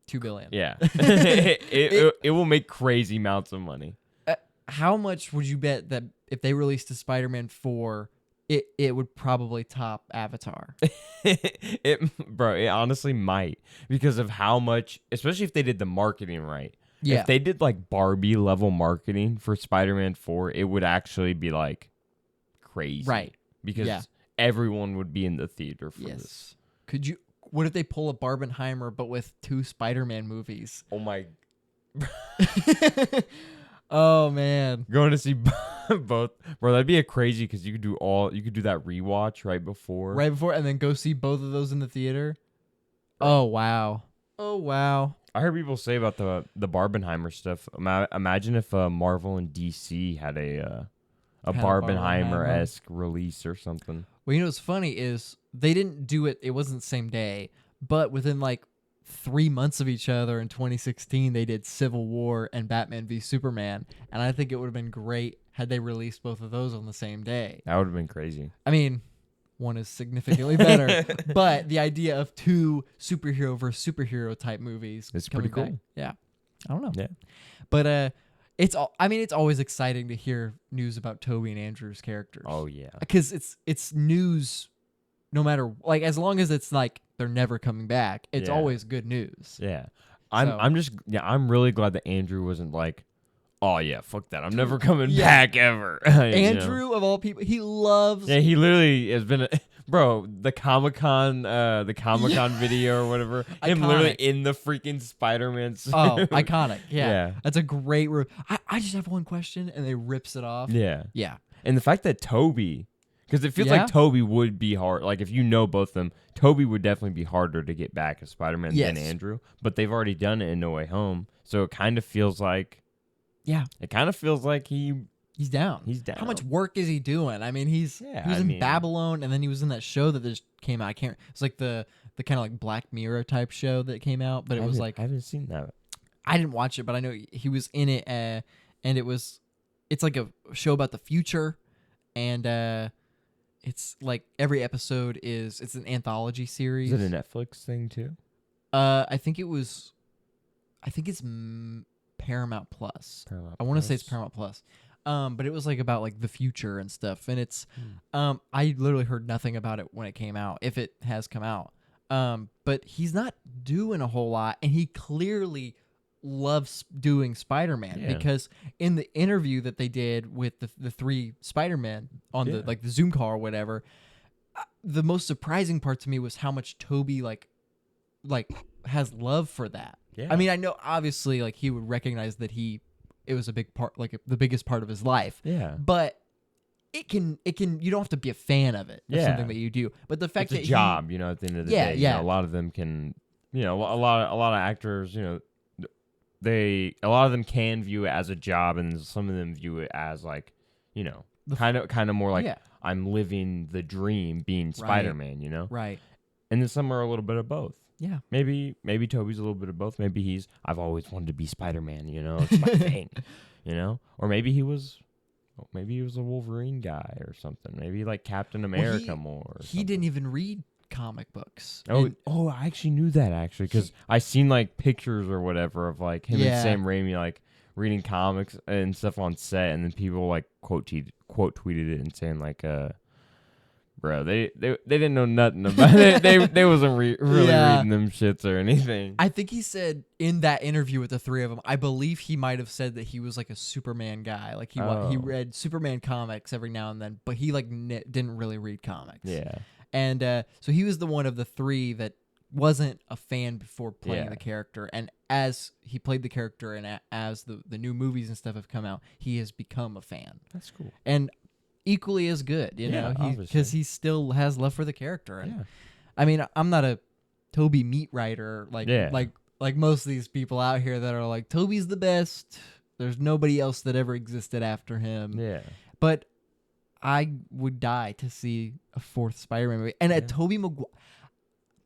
2 billion. Yeah, it will make crazy amounts of money. How much would you bet that if they released a Spider-Man 4, it would probably top Avatar? It honestly might, because of how much, especially if they did the marketing right. Yeah. If they did like Barbie level marketing for Spider-Man 4, it would actually be like crazy. Right. Because everyone would be in the theater for this. What if they pull a Barbenheimer but with 2 Spider-Man movies? Oh my. Oh man. Going to see both. Bro, that'd be a crazy, because you could do that rewatch right before. Right before, and then go see both of those in the theater. Oh wow. I heard people say about the Barbenheimer stuff. Imagine if Marvel and DC had a Barbenheimer-esque release or something. Well, what's funny is they didn't do it. It wasn't the same day, but within like 3 months of each other in 2016, they did Civil War and Batman v Superman, and I think it would have been great had they released both of those on the same day. That would have been crazy. I mean, one is significantly better, but the idea of 2 superhero versus superhero type movies is pretty cool. Back, yeah, I don't know. Yeah, but it's always exciting to hear news about Tobey and Andrew's characters. Oh yeah, because it's news. No matter, like, as long as it's like they're never coming back, it's always good news. Yeah, I'm really glad that Andrew wasn't like, oh yeah, fuck that, I'm never coming back ever. Andrew of all people, he loves. Yeah, he literally has been bro, the Comic-Con video or whatever. Him literally in the freaking Spider-Man suit. Oh, iconic. Yeah. That's a great I just have one question, and they rips it off. Yeah. Yeah. And the fact that Tobey, because it feels like Tobey would be hard. Like, if you know both of them, Tobey would definitely be harder to get back as Spider-Man than Andrew. But they've already done it in No Way Home. So it kind of feels like... Yeah. It kind of feels like he's down. He's down. How much work is he doing? I mean, he was in Babylon, and then he was in that show that just came out. It's like the kind of like Black Mirror type show that came out, but it was like... I haven't seen that. I didn't watch it, but I know he was in it, and it's like a show about the future, and... it's like every episode it's an anthology series. Is it a Netflix thing too? I think it's Paramount Plus. I want to say it's Paramount Plus. But it was like about like the future and stuff, and it's I literally heard nothing about it when it came out, if it has come out. But he's not doing a whole lot, and he clearly loves doing Spider-Man, because in the interview that they did with the 3 Spider-Men on the like the Zoom call or whatever, the most surprising part to me was how much Tobey like has love for that. I mean, I know obviously like he would recognize that he it was a big part, like the biggest part of his life. Yeah. But it can you don't have to be a fan of it. Of something that you do. But the fact it's a job, at the end of the day. A lot of them can, a lot of actors, a lot of them can view it as a job, and some of them view it as like, kind of more like I'm living the dream being Spider-Man, Right. And then some are a little bit of both. Yeah. Maybe Toby's a little bit of both. Maybe I've always wanted to be Spider-Man, it's my thing, Or maybe he was a Wolverine guy or something. Maybe like Captain America more. He didn't even read comic books. Oh, I actually knew that because I seen like pictures or whatever of like him and Sam Raimi like reading comics and stuff on set, and then people like quote tweeted it and saying like, bro, they didn't know nothing about it. They wasn't really reading them shits or anything. I think he said in that interview with the three of them, I believe he might have said that he was like a Superman guy. Like he read Superman comics every now and then, but he like didn't really read comics. Yeah. And so he was the one of the three that wasn't a fan before playing the character. And as he played the character and as the new movies and stuff have come out, he has become a fan. That's cool. And equally as good, because he still has love for the character. And I mean, I'm not a Toby meat writer like most of these people out here that are like, Toby's the best. There's nobody else that ever existed after him. Yeah. But I would die to see a fourth Spider-Man movie. And a Tobey Maguire,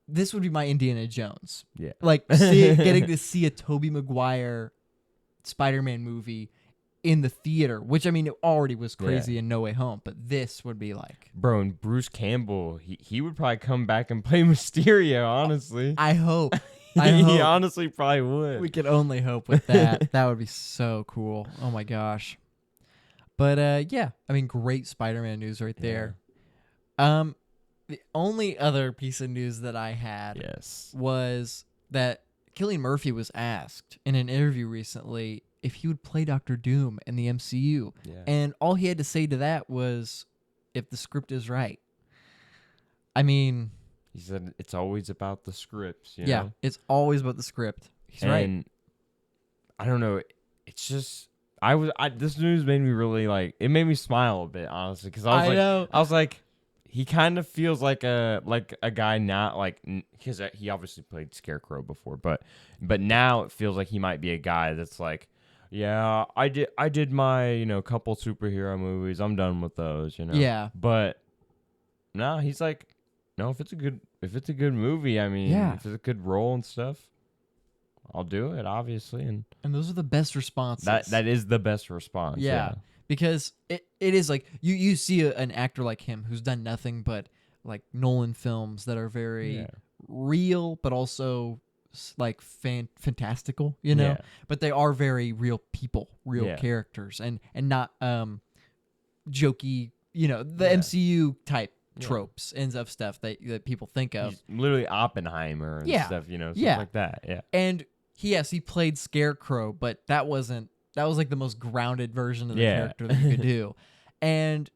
this would be my Indiana Jones. Yeah. Like getting to see a Tobey Maguire Spider-Man movie in the theater, which I mean, it already was crazy in No Way Home, but this would be like, bro. And Bruce Campbell, he would probably come back and play Mysterio. Honestly, I hope. He honestly probably would. We could only hope with that. That would be so cool. Oh my gosh. But I mean, great Spider-Man news right there. The only other piece of news that I had was that Cillian Murphy was asked in an interview recently if he would play Doctor Doom in the MCU. Yeah. And all he had to say to that was, if the script is right. I mean, he said it's always about the scripts. It's always about the script. He's right. I don't know. It's just this news made me really like. It made me smile a bit, honestly, because I was like, he kind of feels like a guy not like, because he obviously played Scarecrow before, but now it feels like he might be a guy that's like, yeah, I did my couple superhero movies. I'm done with those. Yeah. But no, he's like, no, if it's a good movie, I mean, if it's a good role and stuff, I'll do it, obviously. And those are the best responses. That is the best response. Yeah. Because it is like you see an actor like him who's done nothing but like Nolan films that are very real, but also like fantastical, but they are very real people, real characters, and not jokey, the MCU type tropes and of stuff that people think of. He's literally Oppenheimer and stuff, stuff like that. Yeah. And he played Scarecrow, but that was like the most grounded version of the character that you could do. And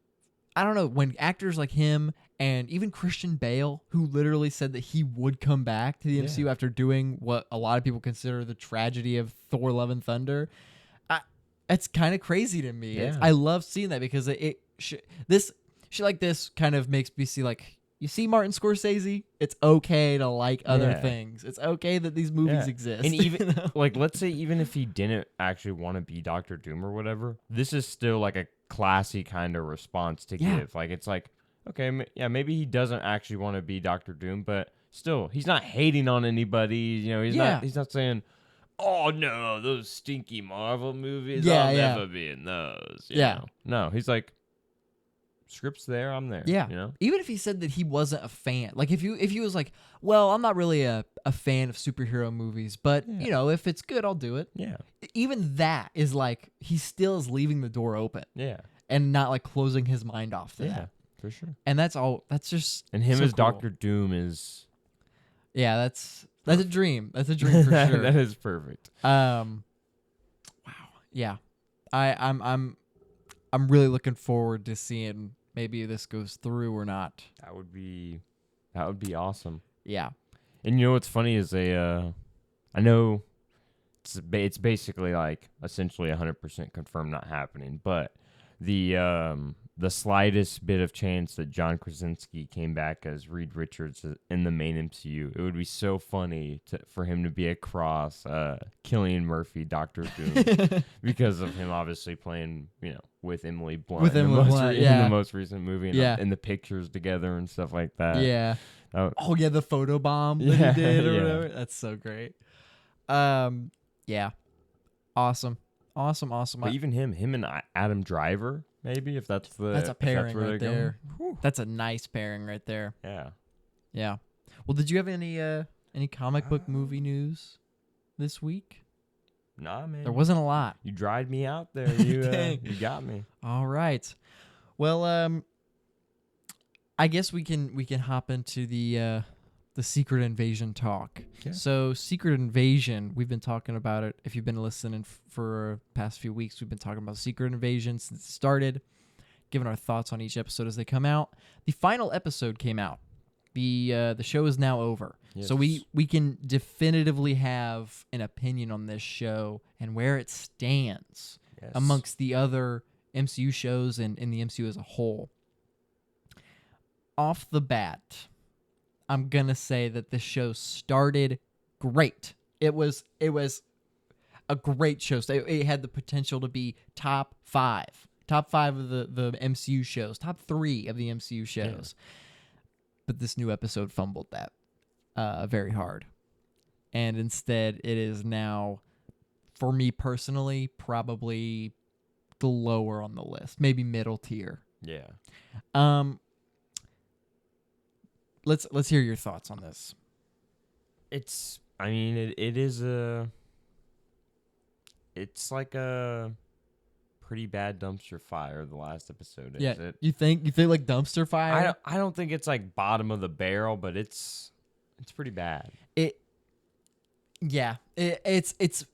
I don't know, when actors like him and even Christian Bale, who literally said that he would come back to the MCU after doing what a lot of people consider the tragedy of Thor: Love and Thunder, it's kind of crazy to me. Yeah. I love seeing that because this shit like this kind of makes me see, like, you see Martin Scorsese, it's okay to like other things. It's okay that these movies exist. And even like, let's say even if he didn't actually want to be Doctor Doom or whatever, this is still like a classy kind of response to give. Like, it's like, okay, maybe he doesn't actually want to be Doctor Doom, but still, he's not hating on anybody. He's not saying, oh no, those stinky Marvel movies, I'll never be in those. You know? No, he's like, script's there, I'm there. Yeah. Even if he said that he wasn't a fan, like if he was like, well, I'm not really a fan of superhero movies, but if it's good, I'll do it. Yeah. Even that is like, he still is leaving the door open. Yeah. And not like closing his mind off to that. For sure. And that's just and him so as cool. Doctor Doom is that's a dream. That's a dream for sure. That is perfect. Wow. Yeah. I'm really looking forward to seeing maybe this goes through or not. That would be awesome. Yeah. And what's funny is I know it's basically like essentially 100% confirmed not happening. But the slightest bit of chance that John Krasinski came back as Reed Richards in the main MCU, it would be so funny for him to be across Cillian Murphy, Doctor Doom, because of him obviously playing, with Emily Blunt in the most recent movie, and the pictures together and stuff like that. Yeah. The photobomb that he did or whatever. That's so great. Yeah. Awesome. But even him and Adam Driver, maybe, if that's a pairing right there. Going. That's a nice pairing right there. Yeah. Well, did you have any comic book movie news this week? Nah, man. There wasn't a lot. You dried me out there. You got me. All right. Well, I guess we can hop into the Secret Invasion talk. Yeah. So Secret Invasion, we've been talking about it. If you've been listening for past few weeks, we've been talking about Secret Invasion since it started, giving our thoughts on each episode as they come out. The final episode came out. The show is now over. Yes. So we can definitively have an opinion on this show and where it stands amongst the other MCU shows and in the MCU as a whole. Off the bat, I'm going to say that this show started great. It was a great show. So it had the potential to be top 5 of the MCU shows, top 3 of the MCU shows. Yeah. But this new episode fumbled that very hard. And instead, it is now, for me personally, probably the lower on the list, maybe middle tier. Yeah. Let's hear your thoughts on this. It's like a pretty bad dumpster fire, the last episode, is it? You think like dumpster fire? I don't think it's like bottom of the barrel, but it's pretty bad. It's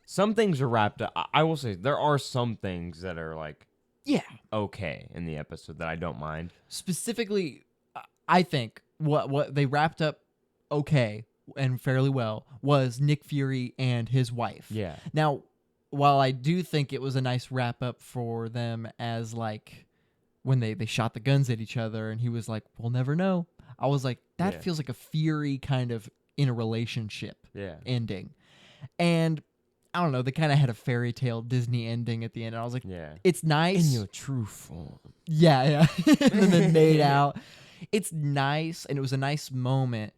some things are wrapped up. I will say there are some things that are like okay in the episode that I don't mind. Specifically, I think what they wrapped up okay and fairly well was Nick Fury and his wife. Yeah. Now, while I do think it was a nice wrap up for them, as like when they shot the guns at each other and he was like, "We'll never know." I was like, that feels like a Fury kind of in a relationship ending. And I don't know, they kind of had a fairy tale Disney ending at the end. And I was like, it's nice. In your true form. Yeah. And then they made out. It's nice, and it was a nice moment,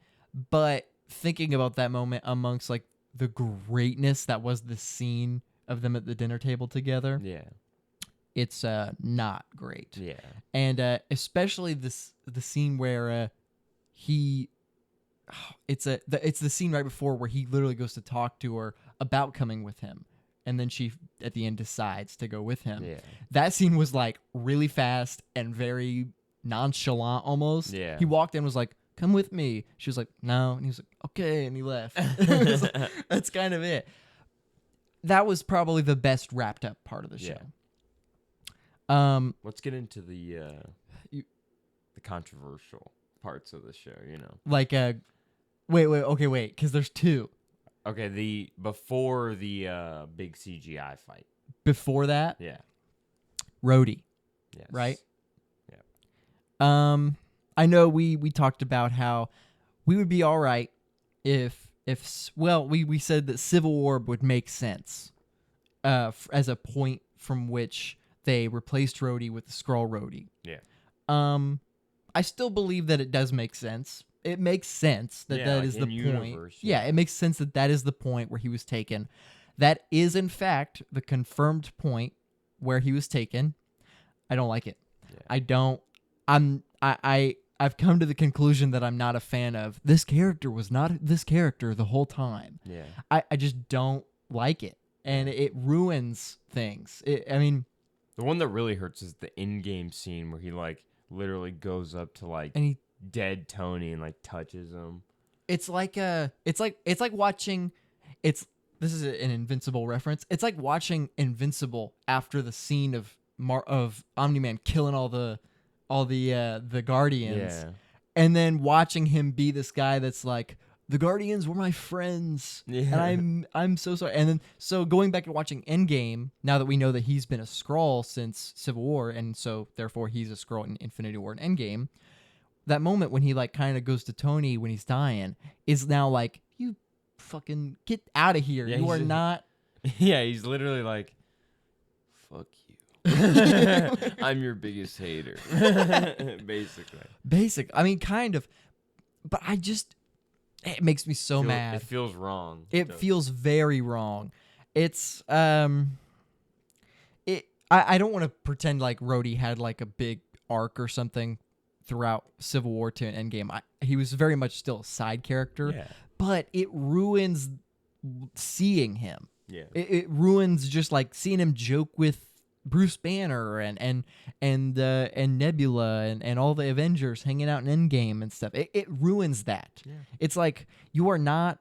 but thinking about that moment amongst like the greatness that was the scene of them at the dinner table together, it's not great. Yeah. And especially the scene where it's the scene right before where he literally goes to talk to her about coming with him, and then she at the end decides to go with him. Yeah. That scene was like really fast and very nonchalant almost. Yeah. He walked in and was like, "Come with me." She was like, "No." And he was like, "Okay." And he left. That's kind of it. That was probably the best wrapped up part of the show. Let's get into the controversial parts of the show, Like wait, because there's 2. Okay, before the big CGI fight. Before that? Yeah. Rhodey. Yes. Right? I know we talked about how we would be all right if we said that Civil War would make sense as a point from which they replaced Rhodey with the Skrull Rhodey. Yeah. I still believe that it does make sense. It makes sense that is the point. Yeah, it makes sense that is the point where he was taken. That is, in fact, the confirmed point where he was taken. I don't like it. Yeah. I don't. I've come to the conclusion that I'm not a fan of. This character was not this character the whole time. Yeah. I just don't like it, and it ruins things. The one that really hurts is the in-game scene where he like literally goes up to like dead Tony and like touches him. It's like watching. This is an Invincible reference. It's like watching Invincible after the scene of Omni-Man killing all the Guardians, and then watching him be this guy that's like, the Guardians were my friends, Yeah. and I'm so sorry. And then so going back and watching Endgame, now that we know that he's been a Skrull since Civil War, and so therefore he's a Skrull in Infinity War and Endgame. That moment when he like kind of goes to Tony when he's dying is now like, you fucking get out of here. Yeah, You are not. Yeah, he's literally like, fuck you. I'm your biggest hater. Basically. I mean, kind of. But it makes me so mad. It feels wrong. It feels very wrong. It's I don't want to pretend like Rhodey had like a big arc or something throughout Civil War to Endgame. He was very much still a side character, but it ruins seeing him. Yeah. It ruins just like seeing him joke with Bruce Banner and Nebula and all the Avengers hanging out in Endgame and stuff. It ruins that. Yeah. It's like you're not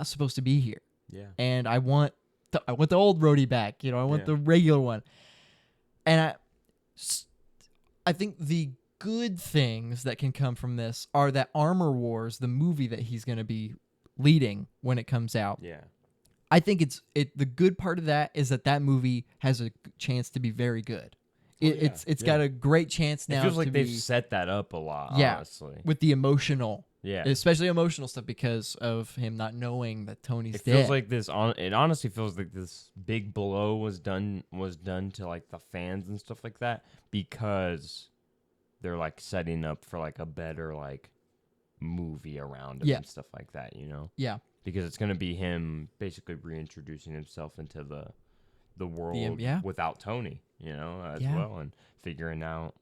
supposed to be here. Yeah. And I want the old Rhodey back. I want the regular one. And I think the good things that can come from this are that Armor Wars, the movie that he's going to be leading when it comes out. Yeah. I think the good part of that is that movie has a chance to be very good. It's got a great chance now. It feels like they've set that up a lot, honestly. With the emotional. Yeah. Especially emotional stuff because of him not knowing that Tony's dead. It feels like it honestly feels like this big blow was done to like the fans and stuff like that because they're like setting up for like a better like movie around him and stuff like that, Yeah. Because it's going to be him basically reintroducing himself into the world without Tony, as well, and figuring out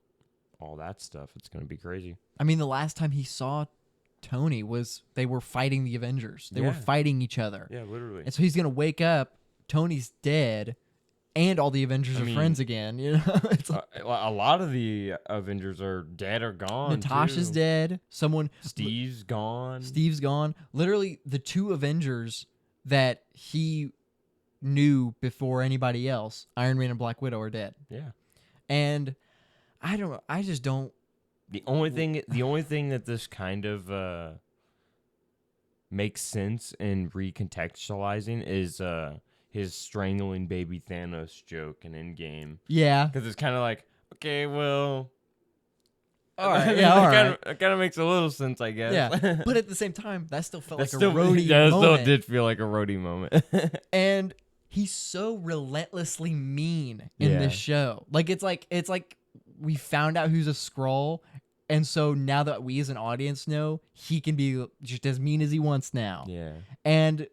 all that stuff. It's going to be crazy. I mean, the last time he saw Tony they were fighting the Avengers. They were fighting each other. Yeah, literally. And so he's going to wake up, Tony's dead, and all the Avengers are friends again. It's like, a lot of the Avengers are dead or gone. Natasha's dead. Steve's gone. Literally, the two Avengers that he knew before anybody else, Iron Man and Black Widow, are dead. Yeah. And I don't know. I just don't. The only thing that this kind of makes sense in recontextualizing is his strangling baby Thanos joke in Endgame. Yeah. Because it's kind of like, okay, well... All right, all right. It kind of makes a little sense, I guess. Yeah, but at the same time, that still felt like a Rhodey moment. Still did feel like a Rhodey moment. And he's so relentlessly mean in this show. Like, it's like we found out who's a Skrull, and so now that we as an audience know, he can be just as mean as he wants now. Yeah. And...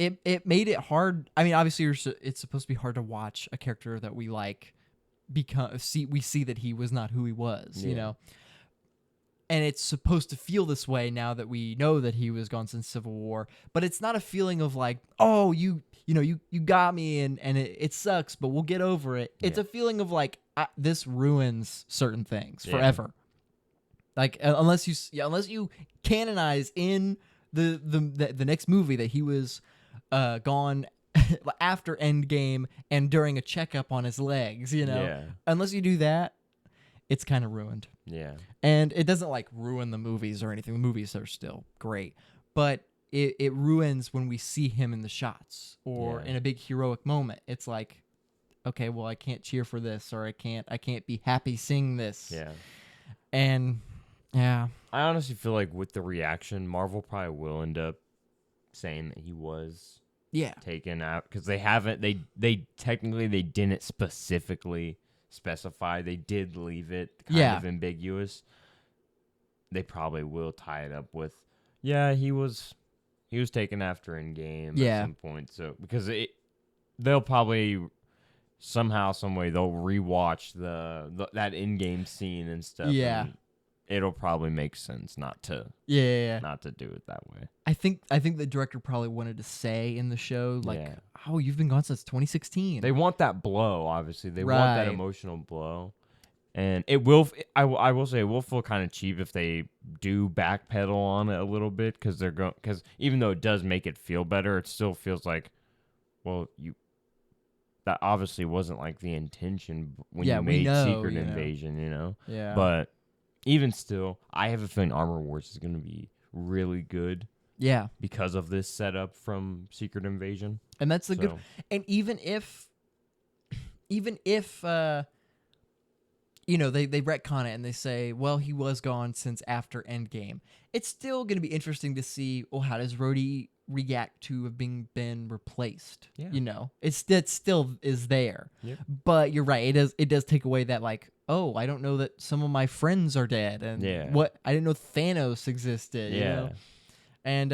It made it hard. I mean, obviously, it's supposed to be hard to watch a character that we like we see that he was not who he was, And it's supposed to feel this way now that we know that he was gone since Civil War. But it's not a feeling of like, oh, you got me and it sucks, but we'll get over it. It's a feeling of like this ruins certain things forever. Like unless you canonize in the next movie that he was gone after Endgame and during a checkup on his legs, Unless you do that, it's kind of ruined. Yeah. And it doesn't like ruin the movies or anything. The movies are still great, but it ruins when we see him in the shots or in a big heroic moment. It's like, okay, well, I can't cheer for this, or I can't be happy seeing this. Yeah. And yeah, I honestly feel like with the reaction, Marvel probably will end up saying that he was taken out because they technically didn't specifically specify. They did leave it kind of ambiguous. They probably will tie it up with he was taken after Endgame at some point. So because they'll probably somehow, some way they'll rewatch that Endgame scene and stuff. Yeah. And it'll probably make sense not to do it that way. I think the director probably wanted to say in the show like, "Oh, you've been gone since 2016." They want that blow, obviously. They want that emotional blow, and it will. I will say it will feel kind of cheap if they do backpedal on it a little bit because even though it does make it feel better, it still feels like, well, that obviously wasn't like the intention when you made Secret Invasion, Yeah. But even still, I have a feeling Armor Wars is going to be really good. Yeah. Because of this setup from Secret Invasion. And that's the good. And even if they retcon it and they say, well, he was gone since after Endgame, it's still going to be interesting to see, well, how does Rhodey react to have been replaced? Yeah. It still is there. Yep. But you're right. It does take away that, like, oh, I don't know that some of my friends are dead, and I didn't know Thanos existed. Yeah. You know? And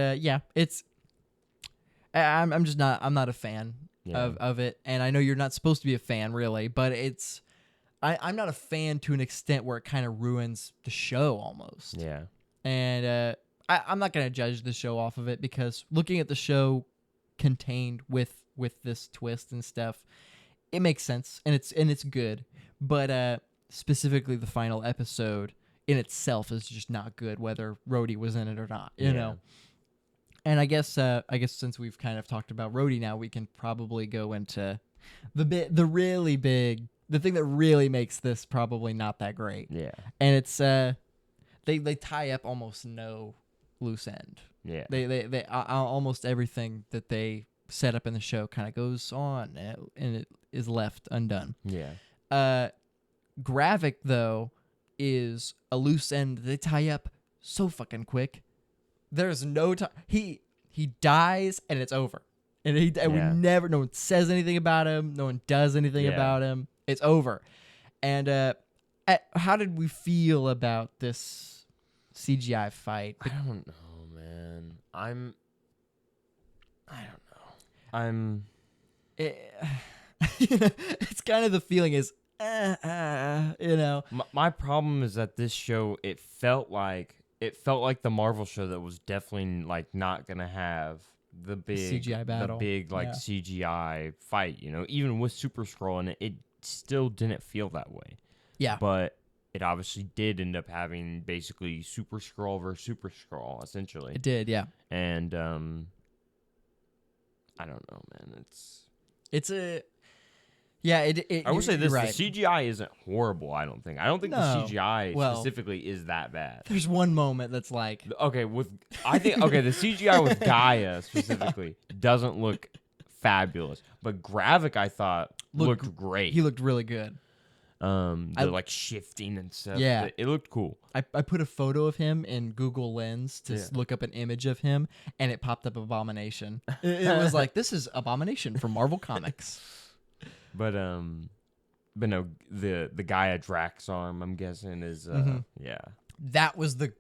I'm not a fan of it, and I know you're not supposed to be a fan really, but I'm not a fan to an extent where it kind of ruins the show almost. Yeah. And I'm not gonna judge the show off of it, because looking at the show contained with this twist and stuff, it makes sense and it's good, but specifically the final episode in itself is just not good, whether Rhodey was in it or not, you know. And I guess since we've kind of talked about Rhodey now, we can probably go into the thing that really makes this probably not that great. Yeah. And it's they tie up almost no loose end. Yeah. They almost everything that they set up in the show kind of goes on and it is left undone. Yeah. Gravik, though, is a loose end they tie up so fucking quick. There's no time. He dies and it's over. And no one says anything about him. No one does anything about him. It's over. And how did we feel about this CGI fight? I don't know, man. I don't know. It's kind of the feeling is, My problem is that this show, it felt like the Marvel show that was definitely like not gonna have the big CGI battle, CGI fight. Even with Super Skrull in it, it still didn't feel that way. Yeah, but it obviously did end up having basically Super Skrull versus Super Skrull, essentially. It did, yeah. And I don't know, man. It's a. Yeah, I will say this: right. the CGI isn't horrible. I don't think the CGI specifically is that bad. There's one moment that's like the CGI with Gaia specifically doesn't look fabulous, but Gravik I thought looked great. He looked really good. Like shifting and stuff. Yeah, it looked cool. I put a photo of him in Google Lens to look up an image of him, and it popped up Abomination. It was like, this is Abomination from Marvel Comics. But no, the Gaia Drax arm, I'm guessing, is That was the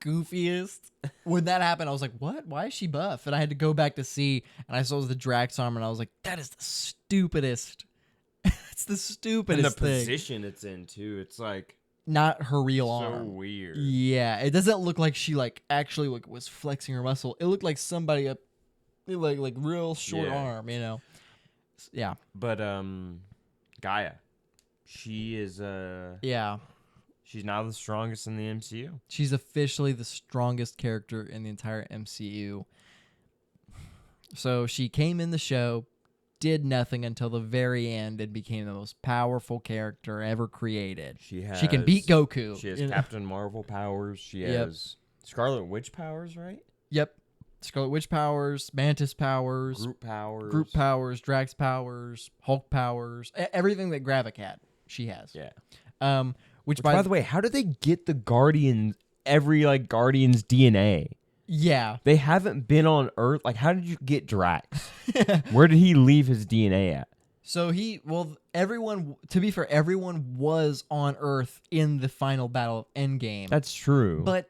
goofiest. When that happened, I was like, what? Why is she buff? And I had to go back to see, and I saw the Drax arm, and I was like, that is the stupidest. It's the stupidest and the thing. Position it's in too. It's like not her real arm. So weird. Yeah, it doesn't look like she actually was flexing her muscle. It looked like somebody up like real short arm, Yeah. But Gaia, she is she's now the strongest in the MCU. She's officially the strongest character in the entire MCU. So she came in the show, did nothing until the very end, and became the most powerful character ever created. She can beat Goku. She has Captain Marvel powers. She has Scarlet Witch powers, right? Yep. Scarlet Witch powers, Mantis powers, Group powers, Drax powers, Hulk powers, everything that Gravik had, she has. Yeah. Which by the way, how did they get the Guardians, Guardians DNA? Yeah. They haven't been on Earth. Like, how did you get Drax? Where did he leave his DNA at? So everyone was on Earth in the final battle of Endgame. That's true. But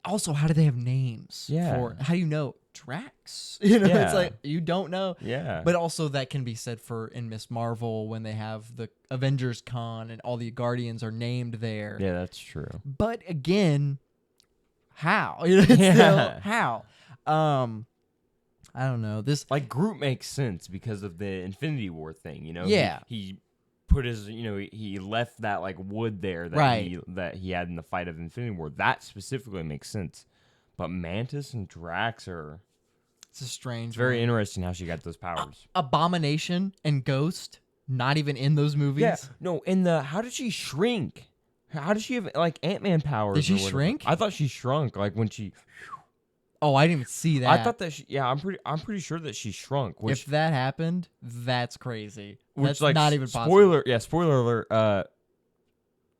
also, how do they have names? Yeah. How do you know Drax? It's like, you don't know. Yeah. But also that can be said in Miss Marvel when they have the Avengers Con and all the Guardians are named there. Yeah, that's true. But again, how? How? I don't know. This Groot makes sense because of the Infinity War thing, Yeah. He put his, he left that wood there that he had in the fight of Infinity War. That specifically makes sense. But Mantis and Drax it's a strange. It's very interesting how she got those powers. Abomination and Ghost, not even in those movies. Yeah. No, how did she shrink? How does she have like Ant-Man powers? Did she shrink? I thought she shrunk like when she. Oh, I didn't even see that. I thought that I'm pretty sure that she shrunk. If that happened, that's crazy. Which, that's not even possible. Spoiler alert.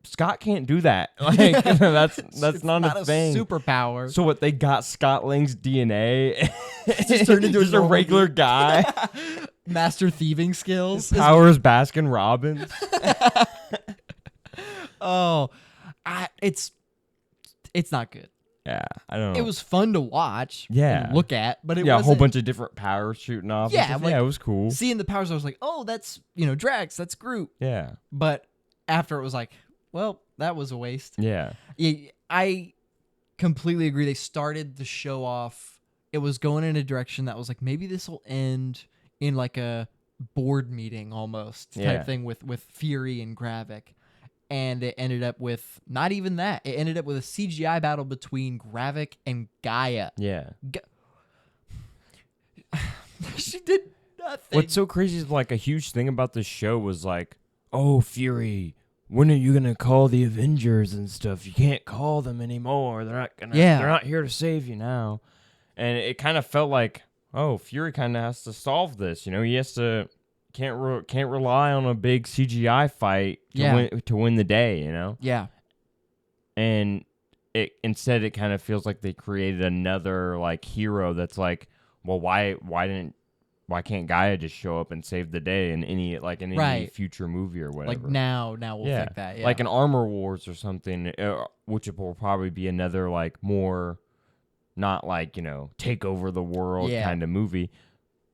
Scott can't do that. Like that's not a thing. Superpower. So what? They got Scott Lang's DNA. Just turned into just a regular guy. Master thieving skills. His powers Baskin Robbins. Oh, it's not good. Yeah, I don't know. It was fun to watch. Yeah. And look at, but it a wasn't, whole bunch of different powers shooting off. Yeah, like, it was cool. Seeing the powers, I was like, oh, that's Drax, that's Groot. Yeah. But after it was like, well, that was a waste. Yeah. I completely agree. They started the show off. It was going in a direction that was like, maybe this will end in like a board meeting almost type thing with Fury and Gravik. And it ended up with not even that. It ended up with a CGI battle between Gravik and Gaia. Yeah. She did nothing. What's so crazy is like a huge thing about this show was like, oh, Fury, when are you gonna call the Avengers and stuff? You can't call them anymore. They're not gonna. Yeah. They're not here to save you now. And it kind of felt like, oh, Fury kind of has to solve this. He has to. Can't rely on a big CGI fight to win the day, Yeah. And instead it kind of feels like they created another like hero that's like, well, why can't Gaia just show up and save the day in any future movie or whatever? Like now we'll think that. Yeah. Like an Armor Wars or something, which will probably be another like more not like, take over the world kind of movie.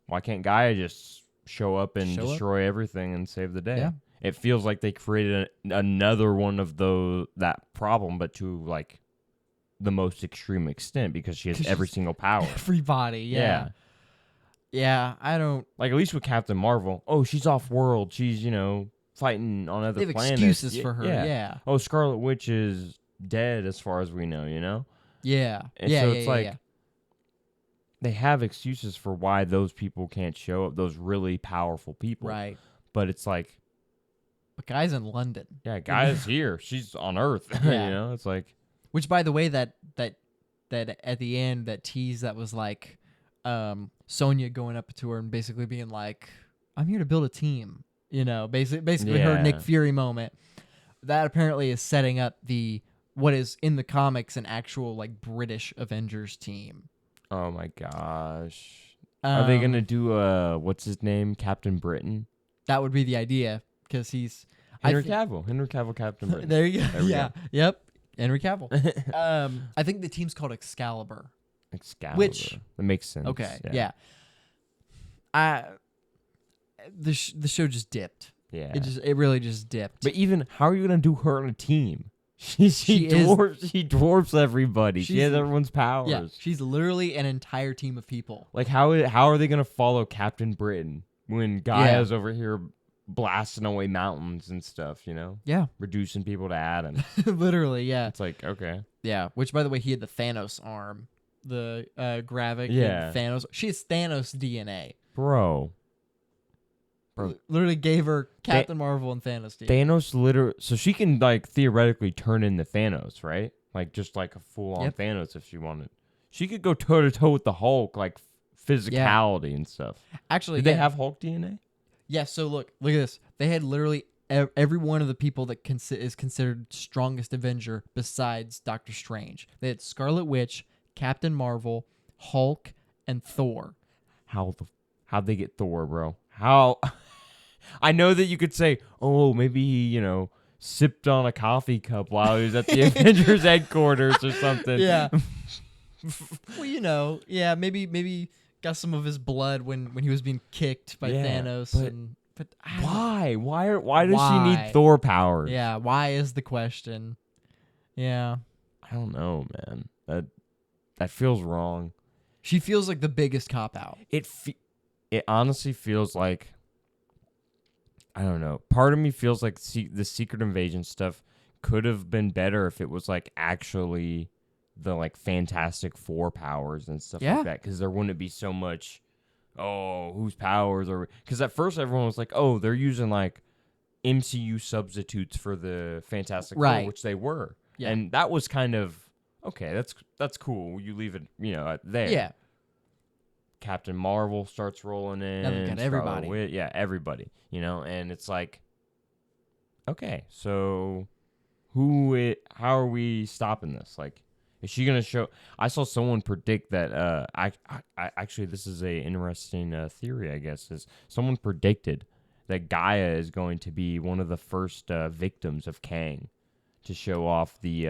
Why can't Gaia just show up and destroy everything and save the day? Yeah. It feels like they created another one of that problem, but to like the most extreme extent because she has every single power. Everybody, yeah. I don't like, at least with Captain Marvel. Oh, she's off world. She's fighting on other planets. Excuses for her. Yeah. Oh, Scarlet Witch is dead as far as we know. Yeah. And so it's like. They have excuses for why those people can't show up, those really powerful people. Right. But it's like... But Guy's in London. Yeah, Guy's here. She's on Earth. Yeah. It's like... Which, by the way, that at the end, that tease that was like Sonya going up to her and basically being like, I'm here to build a team. Basically her Nick Fury moment. That apparently is setting up what is in the comics an actual like British Avengers team. Oh my gosh. Are they going to do what's his name? Captain Britain? That would be the idea because he's Henry Cavill, Captain Britain. There you go. Yeah. Yep. Henry Cavill. I think the team's called Excalibur. Which that makes sense. Okay. Yeah. The show just dipped. Yeah. It really just dipped. But even how are you going to do her on a team? She dwarfs everybody. She has everyone's powers. Yeah, she's literally an entire team of people. Like how are they gonna follow Captain Britain when Gaia's over here blasting away mountains and stuff? Yeah, reducing people to atoms. Literally, yeah. It's like okay. Yeah, which by the way, he had the Thanos arm, the Gravik. Yeah, Thanos. She has Thanos DNA, bro. Literally gave her Captain Marvel and Thanos. Thanos literally, so she can like theoretically turn into Thanos, right? Like just like a full-on Thanos if she wanted. She could go toe to toe with the Hulk, like physicality and stuff. Actually, did they have Hulk DNA? Yeah. So look at this. They had literally every one of the people that is considered strongest Avenger besides Doctor Strange. They had Scarlet Witch, Captain Marvel, Hulk, and Thor. How'd they get Thor, bro? How? I know that you could say, oh, maybe he, sipped on a coffee cup while he was at the Avengers headquarters or something. Yeah. Well, yeah, maybe got some of his blood when he was being kicked by Thanos. But why? Why does she need Thor powers? Yeah, why is the question? Yeah. I don't know, man. That feels wrong. She feels like the biggest cop-out. It honestly feels like, I don't know. Part of me feels like the Secret Invasion stuff could have been better if it was like actually the like Fantastic Four powers and stuff like that. Because there wouldn't be so much, whose powers are... Because at first everyone was like, oh, they're using like MCU substitutes for the Fantastic Four, which they were. Yeah. And that was kind of, okay, that's cool. You leave it, there. Yeah. Captain Marvel starts rolling in. Now they've got everybody. Yeah, everybody. And it's like, okay, so how are we stopping this? Like, is she gonna show? I saw someone predict that. I actually, this is a interesting theory. I guess is someone predicted that Gaia is going to be one of the first victims of Kang to show off the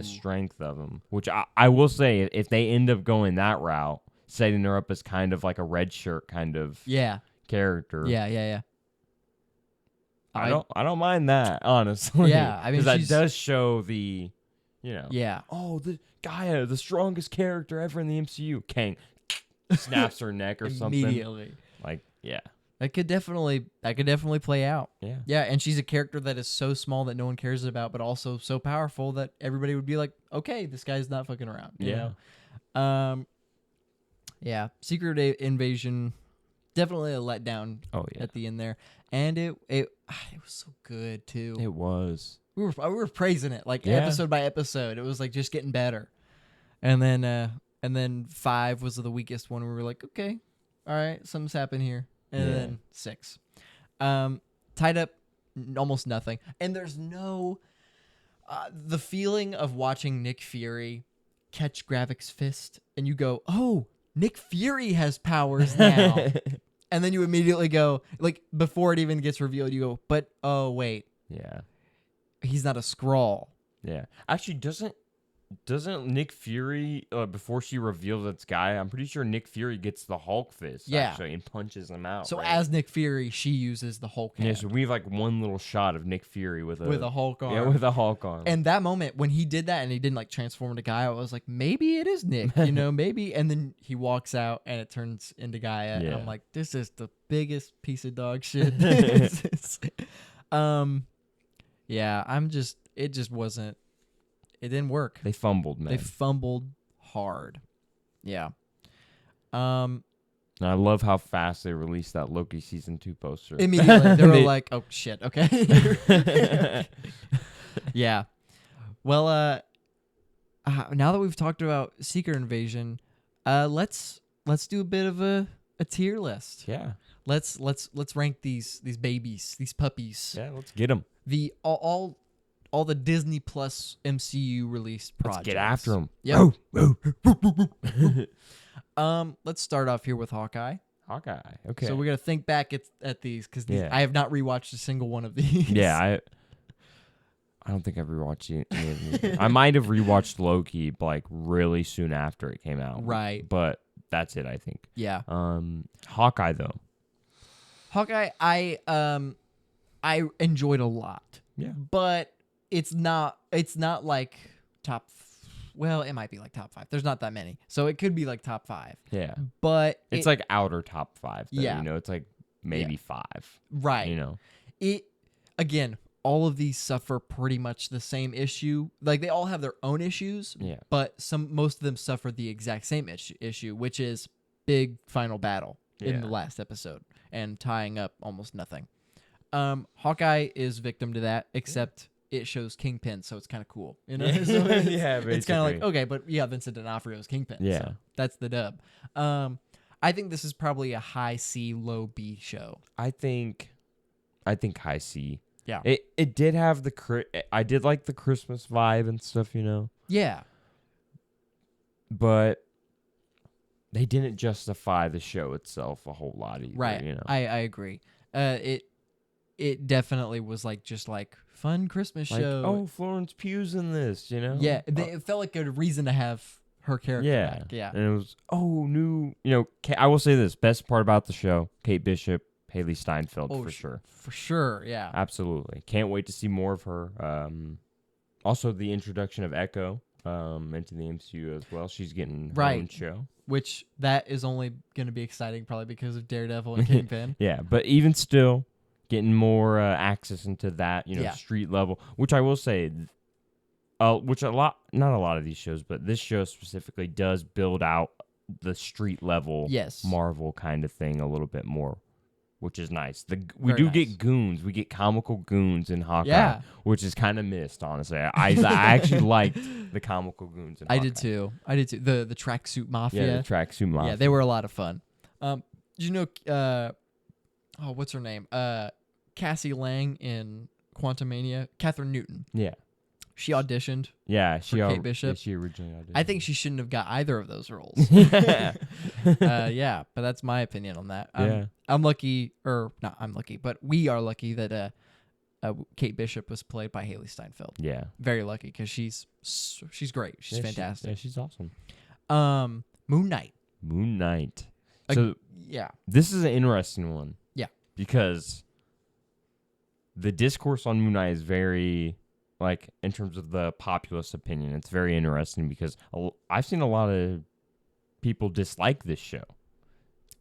strength of him. Which I will say, if they end up going that route, setting her up as kind of like a red shirt kind of character. Yeah. I don't mind that, honestly. Yeah, I mean, because that does show the, Yeah. Oh, the Gaia, the strongest character ever in the MCU. Kang snaps her neck or something. Immediately. Like, yeah. That could definitely play out. Yeah. Yeah, and she's a character that is so small that no one cares about, but also so powerful that everybody would be like, okay, this guy's not fucking around. You know? Yeah. Secret Invasion, definitely a letdown at the end there. And it was so good too. It was. We were praising it like episode by episode. It was like just getting better. And then 5 was the weakest one. We were like, okay, all right, something's happened here. And then 6. Tied up almost nothing. And there's no the feeling of watching Nick Fury catch Gravik's fist and you go, "Oh, Nick Fury has powers now." And then you immediately go, like, before it even gets revealed, you go, "But oh wait. Yeah. He's not a Skrull." Yeah. Actually, doesn't Nick Fury, before she reveals it's Guy, I'm pretty sure Nick Fury gets the Hulk fist, actually, and punches him out. So as Nick Fury, she uses the Hulk hand. Yeah, so we have like one little shot of Nick Fury with a Hulk arm. Yeah, with a Hulk arm. And that moment, when he did that and he didn't like transform into Gaia, I was like, maybe it is Nick, maybe. And then he walks out and it turns into Gaia. And I'm like, this is the biggest piece of dog shit. It just wasn't. It didn't work. They fumbled, man. They fumbled hard. Yeah. And I love how fast they released that Loki season 2 poster. Immediately. They were like, oh, shit. Okay. Yeah. Well, now that we've talked about Secret Invasion, let's do a bit of a tier list. Yeah. Let's rank these babies, these puppies. Yeah, let's get them. The all the Disney Plus MCU released projects. Let's get after them. Yeah. Let's start off here with Hawkeye. Okay. So we're gonna think back at these because I have not rewatched a single one of these. Yeah, I don't think I've rewatched any of these. I might have rewatched Loki like really soon after it came out. Right. But that's it, I think. Yeah. Hawkeye though. Hawkeye, I enjoyed a lot. Yeah. But it's not like top. Well, it might be like top 5. There's not that many, so it could be like top 5. Yeah. But it's like outer top 5. Though, yeah. It's like maybe 5. Right. It again. All of these suffer pretty much the same issue. Like they all have their own issues. Yeah. But most of them suffer the exact same issue, which is big final battle in the last episode and tying up almost nothing. Hawkeye is victim to that, except it shows Kingpin, so it's kind of cool. So it's kind of like, okay, but Vincent D'Onofrio's Kingpin. Yeah. So that's the dub. I think this is probably a high C, low B show. I think high C. Yeah. It did have I did like the Christmas vibe and stuff, Yeah. But they didn't justify the show itself a whole lot either. Right. I agree. It definitely was like just like fun Christmas show. Oh, Florence Pugh's in this, Yeah, it felt like a reason to have her character back. Yeah. And it was new. I will say this: best part about the show, Kate Bishop, Haley Steinfeld, for sure. For sure, yeah. Absolutely, can't wait to see more of her. Also, the introduction of Echo into the MCU as well. She's getting her own show. Which that is only going to be exciting probably because of Daredevil and Kingpin. Yeah, but even still, getting more access into that, street level. Which I will say, not a lot of these shows, but this show specifically does build out the street level Marvel kind of thing a little bit more. which is nice. We do get goons. We get comical goons in Hawkeye, which is kind of missed, honestly. I actually liked the comical goons in Hawkeye. I did too. The tracksuit mafia. Yeah, the tracksuit mafia. Yeah, they were a lot of fun. You know, what's her name? Cassie Lang in Quantumania. Catherine Newton. Yeah. She auditioned. Yeah, for Kate Bishop. Yeah, she originally auditioned. I think she shouldn't have got either of those roles. Yeah, but that's my opinion on that. I'm lucky, or not I'm lucky, but we are lucky that Kate Bishop was played by Haley Steinfeld. Yeah. Very lucky because she's great. She's fantastic. She's awesome. Moon Knight. Moon Knight. So yeah. This is an interesting one. Yeah. Because the discourse on Moon Knight is very, like, in terms of the populace opinion, it's very interesting because I've seen a lot of people dislike this show.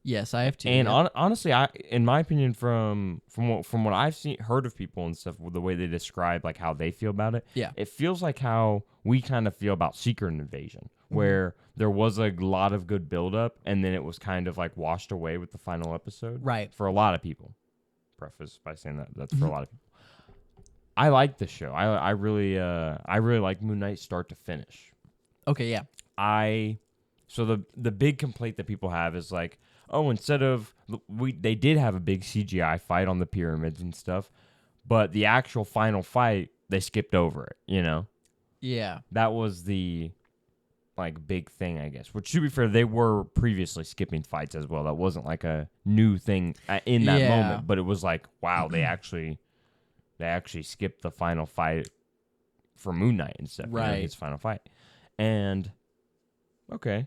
Yes, I have too. And honestly, in my opinion, from what I've heard of people and stuff, the way they describe like how they feel about it, it feels like how we kind of feel about Secret Invasion, where there was a lot of good buildup, and then it was kind of like washed away with the final episode. Right. For a lot of people. Preface by saying that's for a lot of people. I like the show. I really like Moon Knight start to finish. Okay, yeah. So the big complaint that people have is like, oh, instead of they did have a big CGI fight on the pyramids and stuff, but the actual final fight they skipped over it, you know? Yeah. That was the like big thing, I guess. Which, to be fair, they were previously skipping fights as well. That wasn't like a new thing in that moment, but it was like, wow, they actually skipped the final fight for Moon Knight instead, right? His final fight, and okay,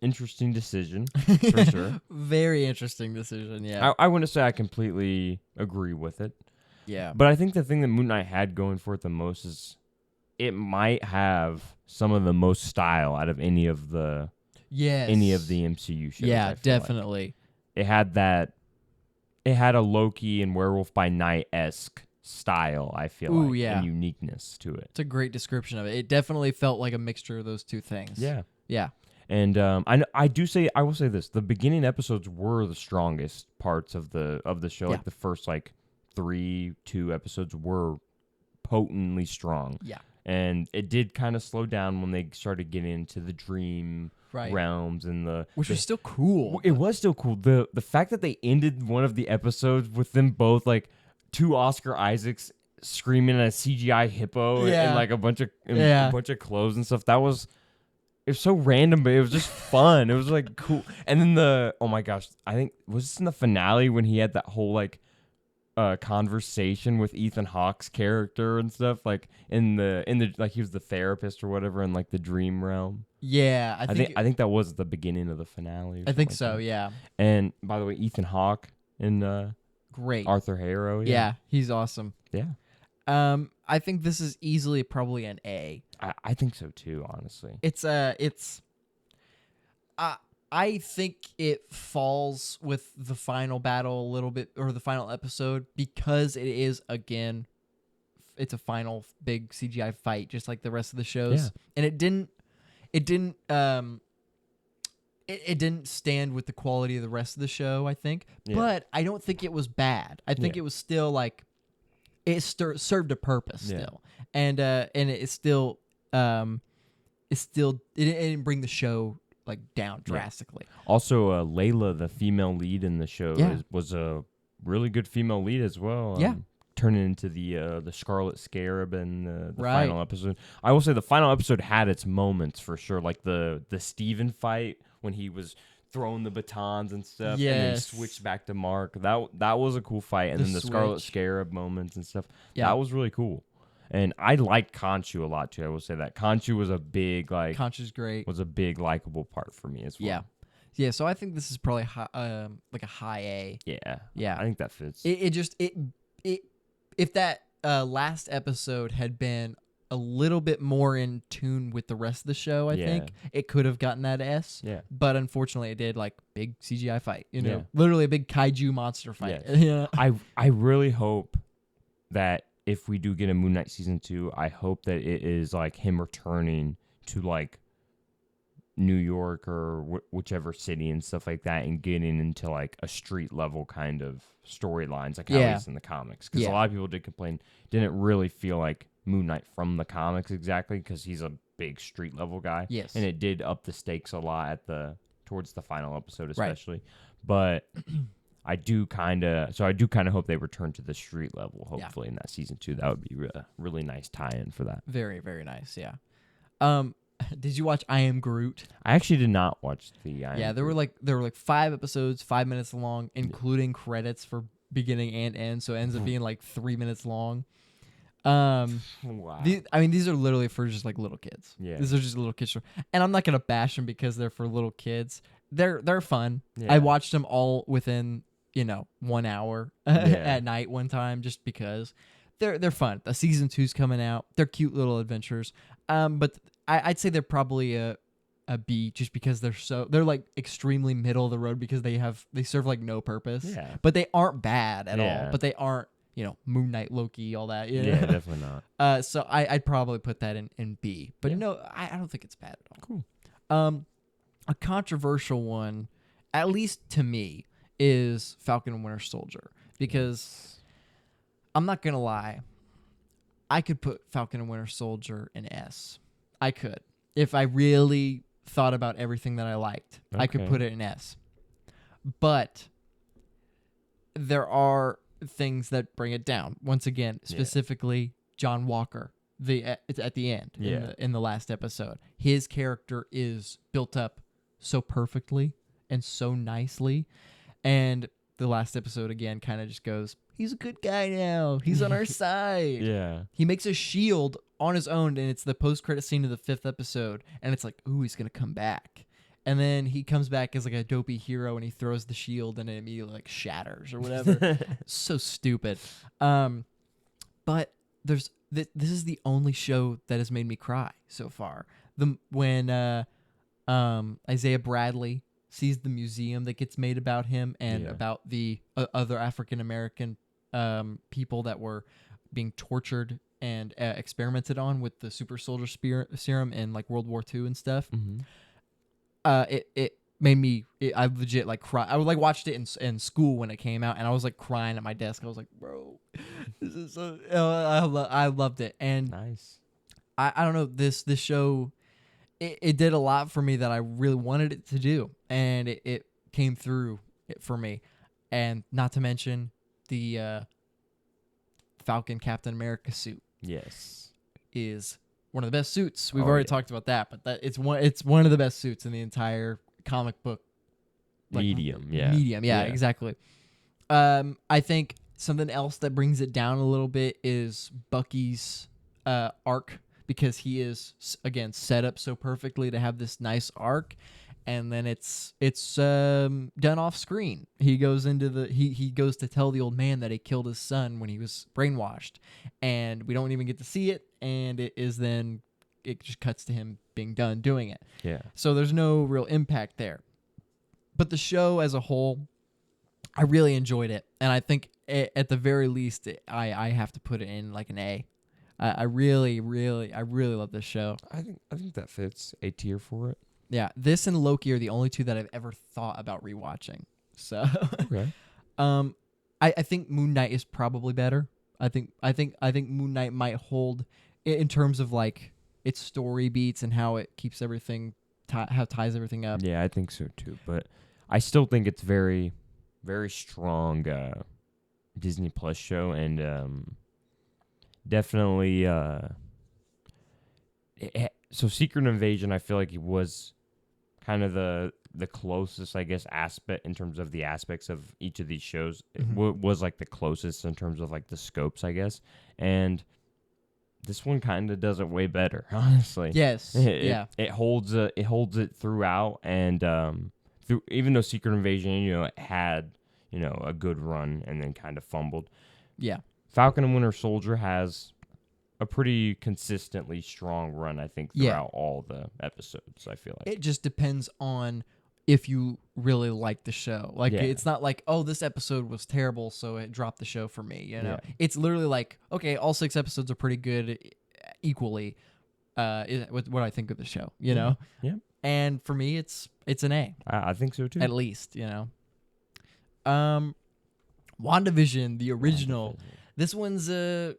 interesting decision for sure. Very interesting decision. Yeah, I wouldn't say I completely agree with it. Yeah, but I think the thing that Moon Knight had going for it the most is it might have some of the most style out of any of the MCU shows. Yeah, definitely. Like. It had a Loki and Werewolf by Night-esque style, I feel like, and uniqueness to it. It's a great description of it. It definitely felt like a mixture of those two things. Yeah. Yeah. And I will say this, the beginning episodes were the strongest parts of the show. Yeah. Like the first like 2 episodes were potently strong. Yeah. And it did kind of slow down when they started getting into the dream realms and which was still cool. It was still cool. The fact that they ended one of the episodes with them both like two Oscar Isaacs screaming at a CGI hippo and like a bunch of clothes and stuff. It was so random, but it was just fun. It was like cool. And then oh my gosh, I think was this in the finale when he had that whole like conversation with Ethan Hawke's character and stuff, like in the like he was the therapist or whatever in like the dream realm. Yeah, I think that was the beginning of the finale. I think like so. That. Yeah. And by the way, Ethan Hawke and great Arthur Harrow. Yeah, he's awesome. Yeah. I think this is easily probably an A. I think so too. Honestly, I think it falls with the final battle a little bit, or the final episode, because it is, again, it's a final big CGI fight, just like the rest of the shows. Yeah. And it didn't stand with the quality of the rest of the show, I think. Yeah. But I don't think it was bad. I think it was still like, it served a purpose still. And it still, it didn't bring the show like down drastically. Also, Layla, the female lead in the show, was a really good female lead as well. Turning into the Scarlet Scarab in the final episode. I will say the final episode had its moments for sure, like the Steven fight when he was throwing the batons and stuff, and then switched back to Mark. That was a cool fight, and then the Scarlet Scarab moments and stuff. Yeah. That was really cool. And I liked Khonshu a lot too. I will say that Khonshu was a big Khonshu's great. Was a big likable part for me as well. Yeah. So I think this is probably like a high A. Yeah. I think that fits. If that last episode had been a little bit more in tune with the rest of the show, I think it could have gotten that S. Yeah. But unfortunately, it did like big CGI fight. Literally a big kaiju monster fight. Yeah. I really hope that. If we do get a Moon Knight season 2, I hope that it is like him returning to like New York or whichever city and stuff like that, and getting into like a street level kind of storylines, like how it is in the comics. Because a lot of people did complain, didn't really feel like Moon Knight from the comics exactly, because he's a big street level guy. Yes, and it did up the stakes a lot towards the final episode, especially. Right. But I do kind of hope they return to the street level. Hopefully in that season 2, that would be a really nice tie-in for that. Very, very nice. Yeah. Did you watch I Am Groot? I actually did not watch the I Am Yeah, there were like 5 episodes, 5 minutes long, including credits for beginning and end, so it ends up being like 3 minutes long. Wow. These are literally for just like little kids. Yeah. These are just little kids. And I'm not going to bash them because they're for little kids. They're fun. Yeah. I watched them all within, 1 hour at night one time, just because they're fun. The season 2's coming out. They're cute little adventures. But I'd say they're probably a B, just because they're like extremely middle of the road, because they serve like no purpose. Yeah. But they aren't bad at all. But they aren't, Moon Knight, Loki, all that. Yeah, definitely not. So I'd probably put that in B. But I don't think it's bad at all. Cool. A controversial one, at least to me, is Falcon and Winter Soldier, because I'm not gonna lie, I could put Falcon and Winter Soldier in S. I could. If I really thought about everything that I liked, I could put it in S. But there are things that bring it down. Once again, specifically John Walker, it's at the end in the last episode. His character is built up so perfectly and so nicely, and the last episode again kind of just goes, he's a good guy now. He's on our side. Yeah. He makes a shield on his own, and it's the post-credit scene of the 5th episode, and it's like, ooh, he's going to come back. And then he comes back as like a dopey hero, and he throws the shield, and it immediately like shatters or whatever. So stupid. But this is the only show that has made me cry so far. When Isaiah Bradley sees the museum that gets made about him and about the other African American people that were being tortured and experimented on with the super soldier serum in like World War II and stuff. Mm-hmm. It made me. I legit like cry. I like watched it in school when it came out, and I was like crying at my desk. I was like, bro, this is so. I loved it, and nice. I don't know, this show. It did a lot for me that I really wanted it to do, and it came through for me. And not to mention the Falcon Captain America suit. Yes, is one of the best suits. We've already talked about that, but it's one of the best suits in the entire comic book medium. Yeah, exactly. I think something else that brings it down a little bit is Bucky's arc, because he is again set up so perfectly to have this nice arc, and then it's done off screen. He goes he goes to tell the old man that he killed his son when he was brainwashed, and we don't even get to see it, and it just cuts to him being done doing it. Yeah. So there's no real impact there. But the show as a whole, I really enjoyed it, and I think at the very least I have to put it in like an A. I really love this show. I think that fits A tier for it. Yeah, this and Loki are the only 2 that I've ever thought about rewatching. So, okay. I think Moon Knight is probably better. I think Moon Knight might hold in terms of like its story beats and how it keeps everything, how it ties everything up. Yeah, I think so too. But I still think it's very, very strong Disney Plus show, and definitely. So Secret Invasion, I feel like it was kind of the closest, I guess, aspect in terms of the aspects of each of these shows. Mm-hmm. It was like the closest in terms of like the scopes, I guess. And this one kind of does it way better, honestly. Yes. It holds it throughout, and even though Secret Invasion, it had a good run and then kind of fumbled. Yeah. Falcon and Winter Soldier has a pretty consistently strong run, I think, throughout all the episodes, I feel like. It just depends on if you really like the show. Like, it's not like, oh, this episode was terrible, so it dropped the show for me, Yeah. It's literally like, okay, all 6 episodes are pretty good equally with what I think of the show, you know? Yeah. And for me, it's an A. I think so too. At least, WandaVision, the original. This one's not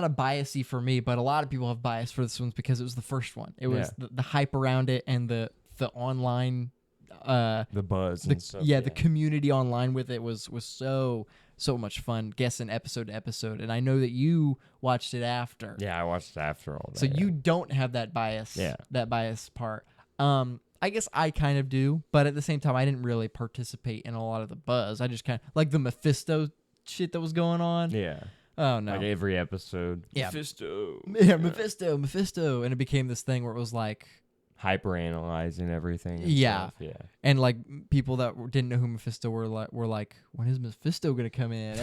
a biasy for me, but a lot of people have bias for this one because it was the first one. It was the hype around it and the online the buzz and stuff. The community online with it was so much fun guessing episode to episode. And I know that you watched it after. Yeah, I watched it after all that. So you don't have that bias. Yeah. That bias part. I guess I kind of do, but at the same time, I didn't really participate in a lot of the buzz. I just kind of like the Mephisto shit that was going on. Yeah. Oh no. Like every episode. Yeah. Mephisto. Yeah, Mephisto, and it became this thing where it was like hyper analyzing everything. And stuff. Yeah. And like people that didn't know who Mephisto were like, when is Mephisto gonna come in?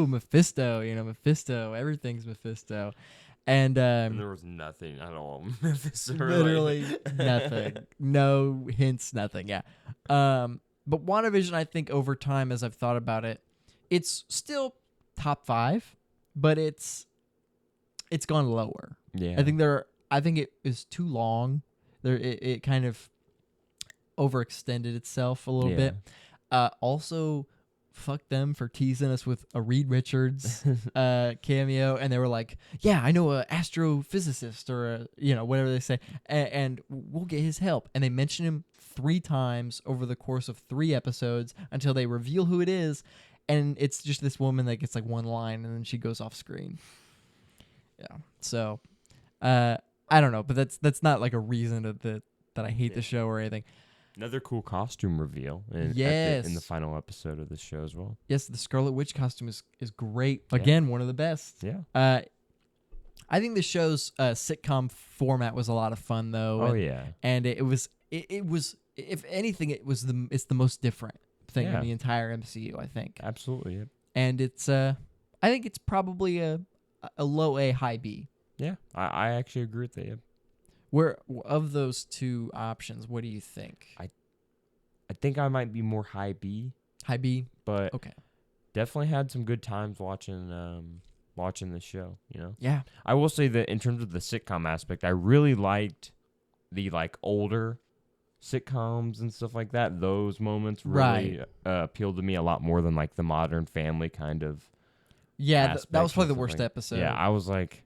Mephisto, Mephisto, everything's Mephisto. And there was nothing at all. Literally nothing. No hints, nothing. Yeah. But WandaVision, I think over time, as I've thought about it, it's still top 5, but it's gone lower. Yeah. I think it is too long. It kind of overextended itself a little bit. Also, fuck them for teasing us with a Reed Richards cameo, and they were like, "Yeah, I know a astrophysicist or whatever they say, and we'll get his help." And they mention him 3 times over the course of 3 episodes until they reveal who it is, and it's just this woman that gets like one line, and then she goes off screen. Yeah, so I don't know, but that's not like a reason that I hate the show or anything. Another cool costume reveal in the final episode of the show as well. Yes, the Scarlet Witch costume is great. Again, one of the best. Yeah. I think the show's sitcom format was a lot of fun though. And it was if anything it's the most different thing in the entire MCU, I think. Absolutely. Yeah. And it's I think it's probably a low A, high B. Yeah, I actually agree with that. Yeah. Where of those 2 options, what do you think? I think I might be more high B. High B, but okay. Definitely had some good times watching the show. Yeah. I will say that in terms of the sitcom aspect, I really liked the older sitcoms and stuff like that. Those moments really appealed to me a lot more than the Modern Family kind of. Yeah, that was probably the worst episode. Yeah, I was like,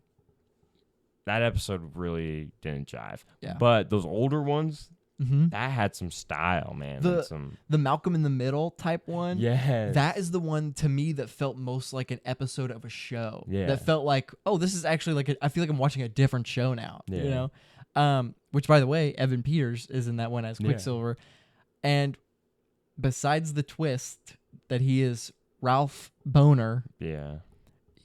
that episode really didn't jive. Yeah. But those older ones, that had some style, man. The Malcolm in the Middle type one. Yes. That is the one to me that felt most like an episode of a show. Yeah. That felt like, oh, this is actually I feel like I'm watching a different show now. Yeah. Which, by the way, Evan Peters is in that one as Quicksilver. Yeah. And besides the twist that he is Ralph Boner. Yeah.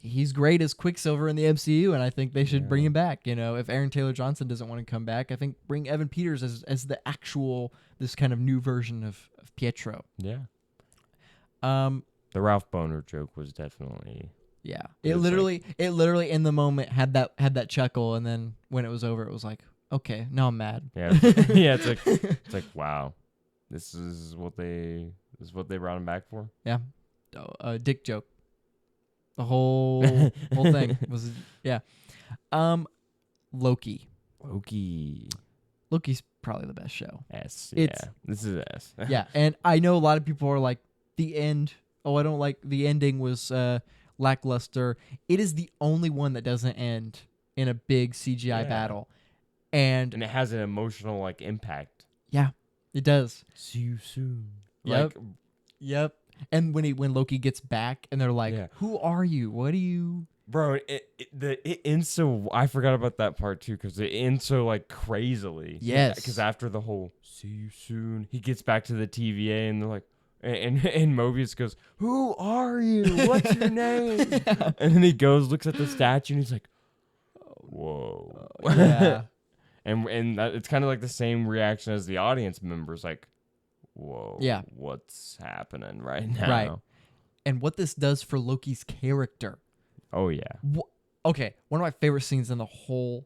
He's great as Quicksilver in the MCU, and I think they should bring him back. If Aaron Taylor Johnson doesn't want to come back, I think bring Evan Peters as the actual, this kind of new version of Pietro. Yeah. The Ralph Boner joke was definitely. Yeah. It literally in the moment had that chuckle, and then when it was over, it was like, okay, now I'm mad. Yeah. Yeah. It's like wow, this is what they brought him back for. Yeah. Dick joke. The whole thing was Loki. Loki's probably the best show. S. Yeah. This is S. Yeah, and I know a lot of people are like, the end. Oh, I don't like the ending was lackluster. It is the only one that doesn't end in a big CGI battle, and it has an emotional impact. Yeah, it does. See you soon. Yep. And when Loki gets back and they're like, who are you? What do you... Bro, it ends so... I forgot about that part too, because it ends so crazily. Yes. Because after the whole see you soon, he gets back to the TVA and they're like... And Mobius goes, who are you? What's your name? And then he goes, looks at the statue and he's like, whoa. Yeah. and it's kind of like the same reaction as the audience members, like... Whoa. Yeah. What's happening right now? Right. And what this does for Loki's character. Oh, yeah. Okay. One of my favorite scenes in the whole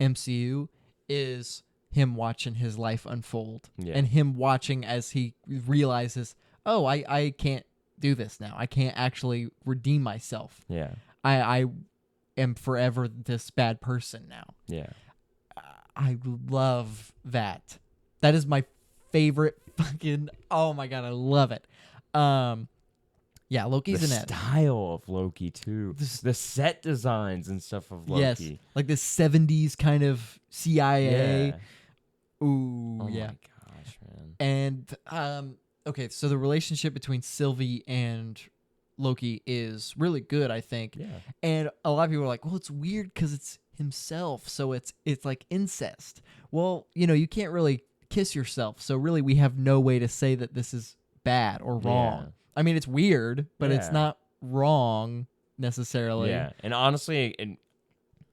MCU is him watching his life unfold. Yeah. And him watching as he realizes, oh, I can't do this now. I can't actually redeem myself. Yeah. I am forever this bad person now. Yeah. I love that. That is my favorite fucking. Oh my god, I love it. Yeah, Loki's an S. The style of Loki too. The set designs and stuff of Loki. Yes, like the 70s kind of CIA. Yeah. Ooh, Oh yeah. my gosh, man. And okay, so the relationship between Sylvie and Loki is really good, I think. Yeah. And a lot of people are like, well, it's weird because it's himself, so it's like incest. Well, you can't really kiss yourself, so really we have no way to say that this is bad or wrong. Yeah. I mean, it's weird, but it's not wrong necessarily. Yeah, and honestly,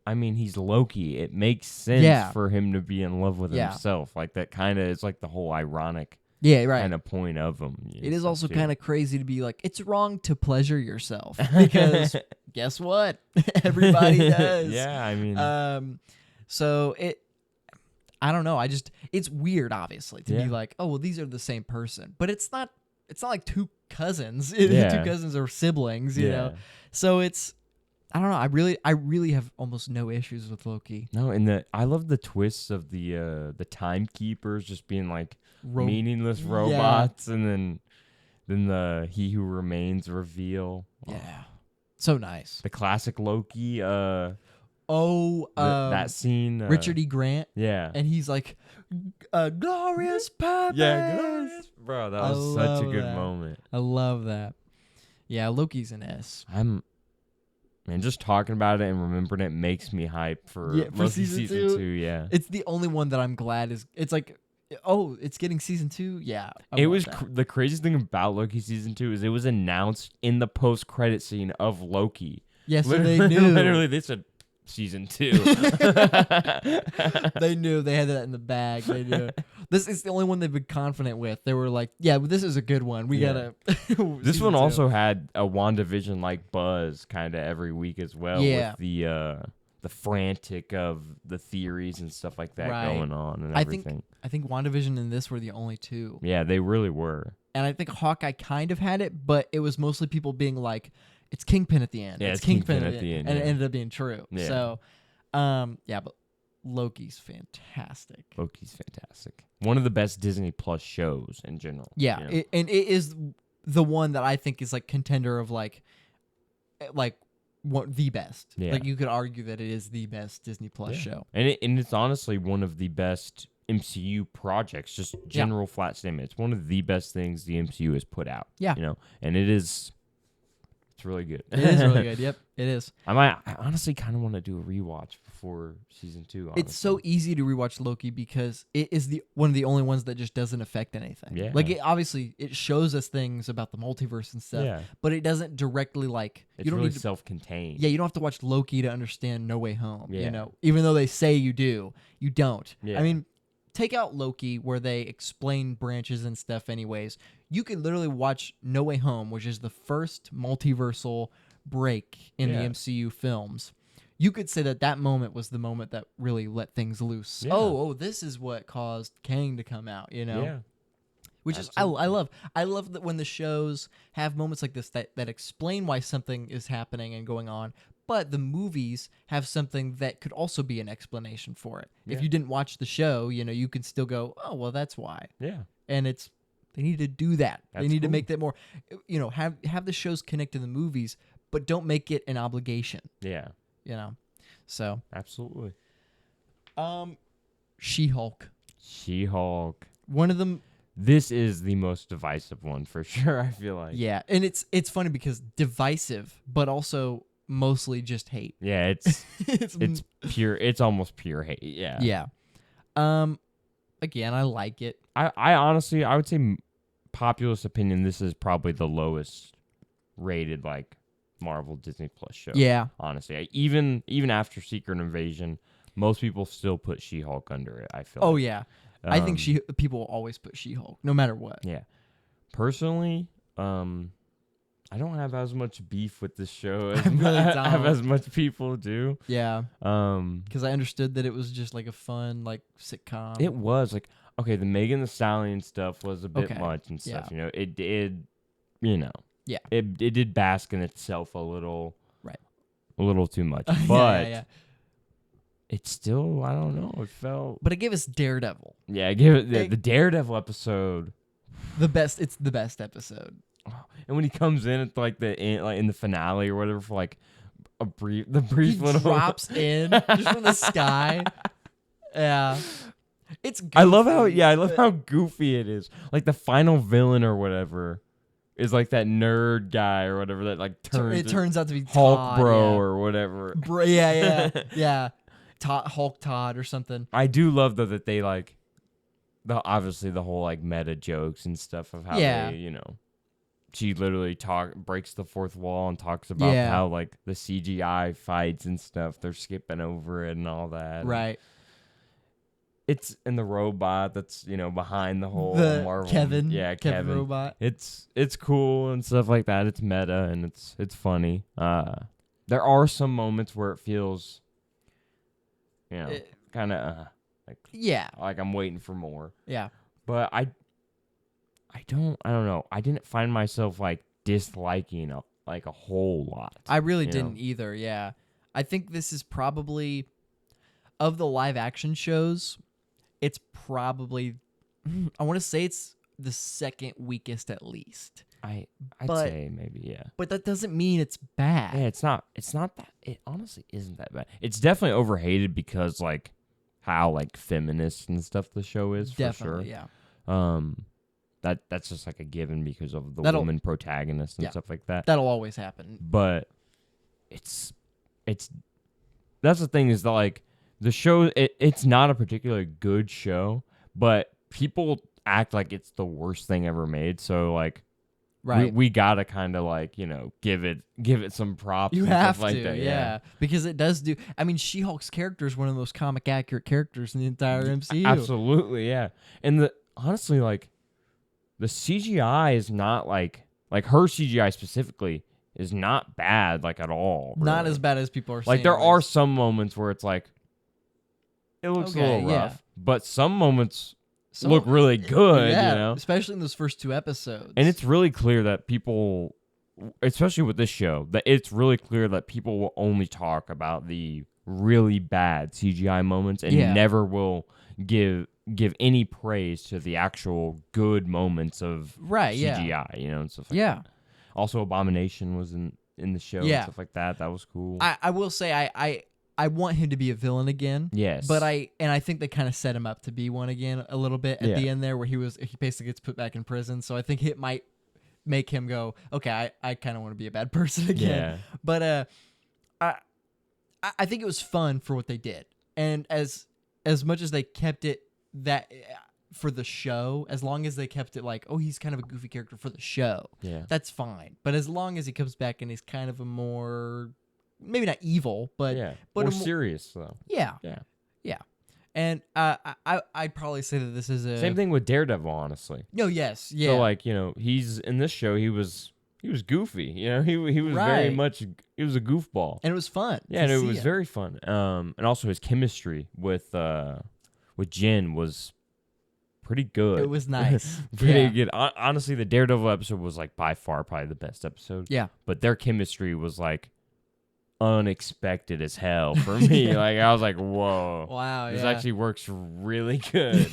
I mean, he's Loki. It makes sense for him to be in love with himself. Like that kind of is like the whole ironic kind of point of him. It is also kind of crazy to be like, it's wrong to pleasure yourself because guess what? Everybody does. Yeah, I mean. So I don't know. It's weird, obviously, to be like, oh, well, these are the same person, but it's not like two cousins. Two cousins are siblings, you know? So I don't know. I really have almost no issues with Loki. No, and I love the twists of the timekeepers just being like meaningless robots, and then the He Who Remains reveal. Yeah. So nice. The classic Loki, that scene. Richard E. Grant. Yeah. And he's like, glorious purpose. Yeah, glorious. Bro, that was such a good moment. I love that. Yeah, Loki's an S. Man, just talking about it and remembering it makes me hype for season 2. Yeah. It's the only one that I'm glad it's like, oh, it's getting season 2? Yeah. It was the craziest thing about Loki season 2 is it was announced in the post-credit scene of Loki. Yes, so they knew. Literally, they said season 2. They knew. They had that in the bag. They knew. This is the only one they've been confident with. They were like, yeah, but this is a good one. We gotta. This one also had a WandaVision like buzz kind of every week as well. Yeah. With the frantic of the theories and stuff like that going on and everything. I think WandaVision and this were the only two. Yeah, they really were. And I think Hawkeye kind of had it, but it was mostly people being like, it's Kingpin at the end. Yeah, it's Kingpin at the end. And it ended up being true. Yeah. So, but Loki's fantastic. One of the best Disney Plus shows in general. Yeah, it is the one that I think is like contender of like what the best. Yeah. Like you could argue that it is the best Disney Plus show. And it's honestly one of the best MCU projects, just general flat statement. It's one of the best things the MCU has put out. Yeah. And it's really good. It is really good. Yep, it is. I honestly kind of want to do a rewatch before season 2. Honestly. It's so easy to rewatch Loki because it is one of the only ones that just doesn't affect anything. Yeah. Like obviously it shows us things about the multiverse and stuff, but it doesn't directly It's you don't really need self-contained. Yeah, you don't have to watch Loki to understand No Way Home. Yeah. Even though they say you do, you don't. Yeah. I mean, take out Loki where they explain branches and stuff anyways. You could literally watch No Way Home, which is the first multiversal break in the MCU films. You could say that moment was the moment that really let things loose. Yeah. Oh, this is what caused Kang to come out, Yeah. Which absolutely. Is I love that when the shows have moments like this that explain why something is happening and going on, but the movies have something that could also be an explanation for it. Yeah. If you didn't watch the show, you can still go, oh, well, that's why. Yeah. And they need to do that. They need to make that more, have the shows connect to the movies, but don't make it an obligation. Yeah. So. Absolutely. She-Hulk. One of them. This is the most divisive one for sure, I feel like. Yeah. And it's funny because divisive, but also mostly just hate. Yeah, it's pure. It's almost pure hate. Yeah. Yeah. Again, I like it. I honestly, I would say, populist opinion, this is probably the lowest rated like Marvel Disney Plus show. Yeah. Honestly, even after Secret Invasion, most people still put She-Hulk under it. I feel. Oh yeah. I think people will always put She-Hulk no matter what. Yeah. Personally, I don't have as much beef with this show as much people do. Yeah. Because I understood that it was just like a fun like sitcom. It was like, okay, the Megan Thee Stallion stuff was a bit much and stuff. Yeah. It did, Yeah. It did bask in itself a little. Right. A little too much, but. Yeah. It's still, I don't know. It felt, but it gave us Daredevil. Yeah, give it the Daredevil episode. The best. It's the best episode. And when he comes in at like in the finale or whatever for like the brief he little drops in just from the sky. Yeah, it's. Goofy, I love how goofy it is. Like the final villain or whatever is like that nerd guy or whatever that like turns out to be Hulk Todd, bro or whatever. Yeah. Hulk Todd or something. I do love though that they like obviously the whole like meta jokes and stuff of how they, she literally breaks the fourth wall and talks about how like the CGI fights and stuff, they're skipping over it and all that. Right. It's in the robot that's, behind the whole Marvel. Kevin. Yeah, Kevin robot. It's cool and stuff like that. It's meta and it's funny. There are some moments where it feels kind of like I'm waiting for more. Yeah. But I don't know. I didn't find myself like disliking a whole lot. I really didn't either. Yeah. I think this is probably of the live action shows, it's probably I want to say it's the second weakest at least. I'd say maybe, yeah. But that doesn't mean it's bad. Yeah, it's not that it honestly isn't that bad. It's definitely overhated because like how like feminist and stuff the show is for sure. Yeah. That's just like a given because of the woman protagonist and stuff like that. That'll always happen. But it's that's the thing is that like the show it's not a particularly good show, but people act like it's the worst thing ever made. So like we gotta kind of like give it some props. You and have stuff like to, that. yeah, because it does do. I mean, She-Hulk's character is one of the most comic accurate characters in the entire MCU. Absolutely, yeah. And honestly, like the CGI is not like her CGI specifically is not bad like at all. Really. Not as bad as people are saying. Like there are some moments where it's like it looks a little rough, but some moments look really good, especially in those first two episodes. And it's really clear that people, especially with this show, that it's really clear that people will only talk about the really bad CGI moments and never will give any praise to the actual good moments of CGI, and stuff like that. Also, Abomination was in the show and stuff like that. That was cool. I will say I want him to be a villain again. Yes. But I think they kind of set him up to be one again a little bit at the end there where he basically gets put back in prison. So I think it might make him go, okay, I kind of want to be a bad person again. Yeah. But I think it was fun for what they did. And as much as they kept it that for the show, as long as they kept it like, oh, he's kind of a goofy character for the show. Yeah. That's fine. But as long as he comes back and he's kind of a more, maybe not evil, but more serious though. Yeah. And I'd probably say that this is a same thing with Daredevil, honestly. No, yes, yeah. So like he's in this show. He was goofy. He was very much. He was a goofball, and it was fun. Yeah, and it was very fun. And also his chemistry with Jen was pretty good. It was nice. Pretty good. Honestly, the Daredevil episode was like by far probably the best episode. Yeah, but their chemistry was like unexpected as hell for me. Like I was like, whoa, wow, this actually works really good.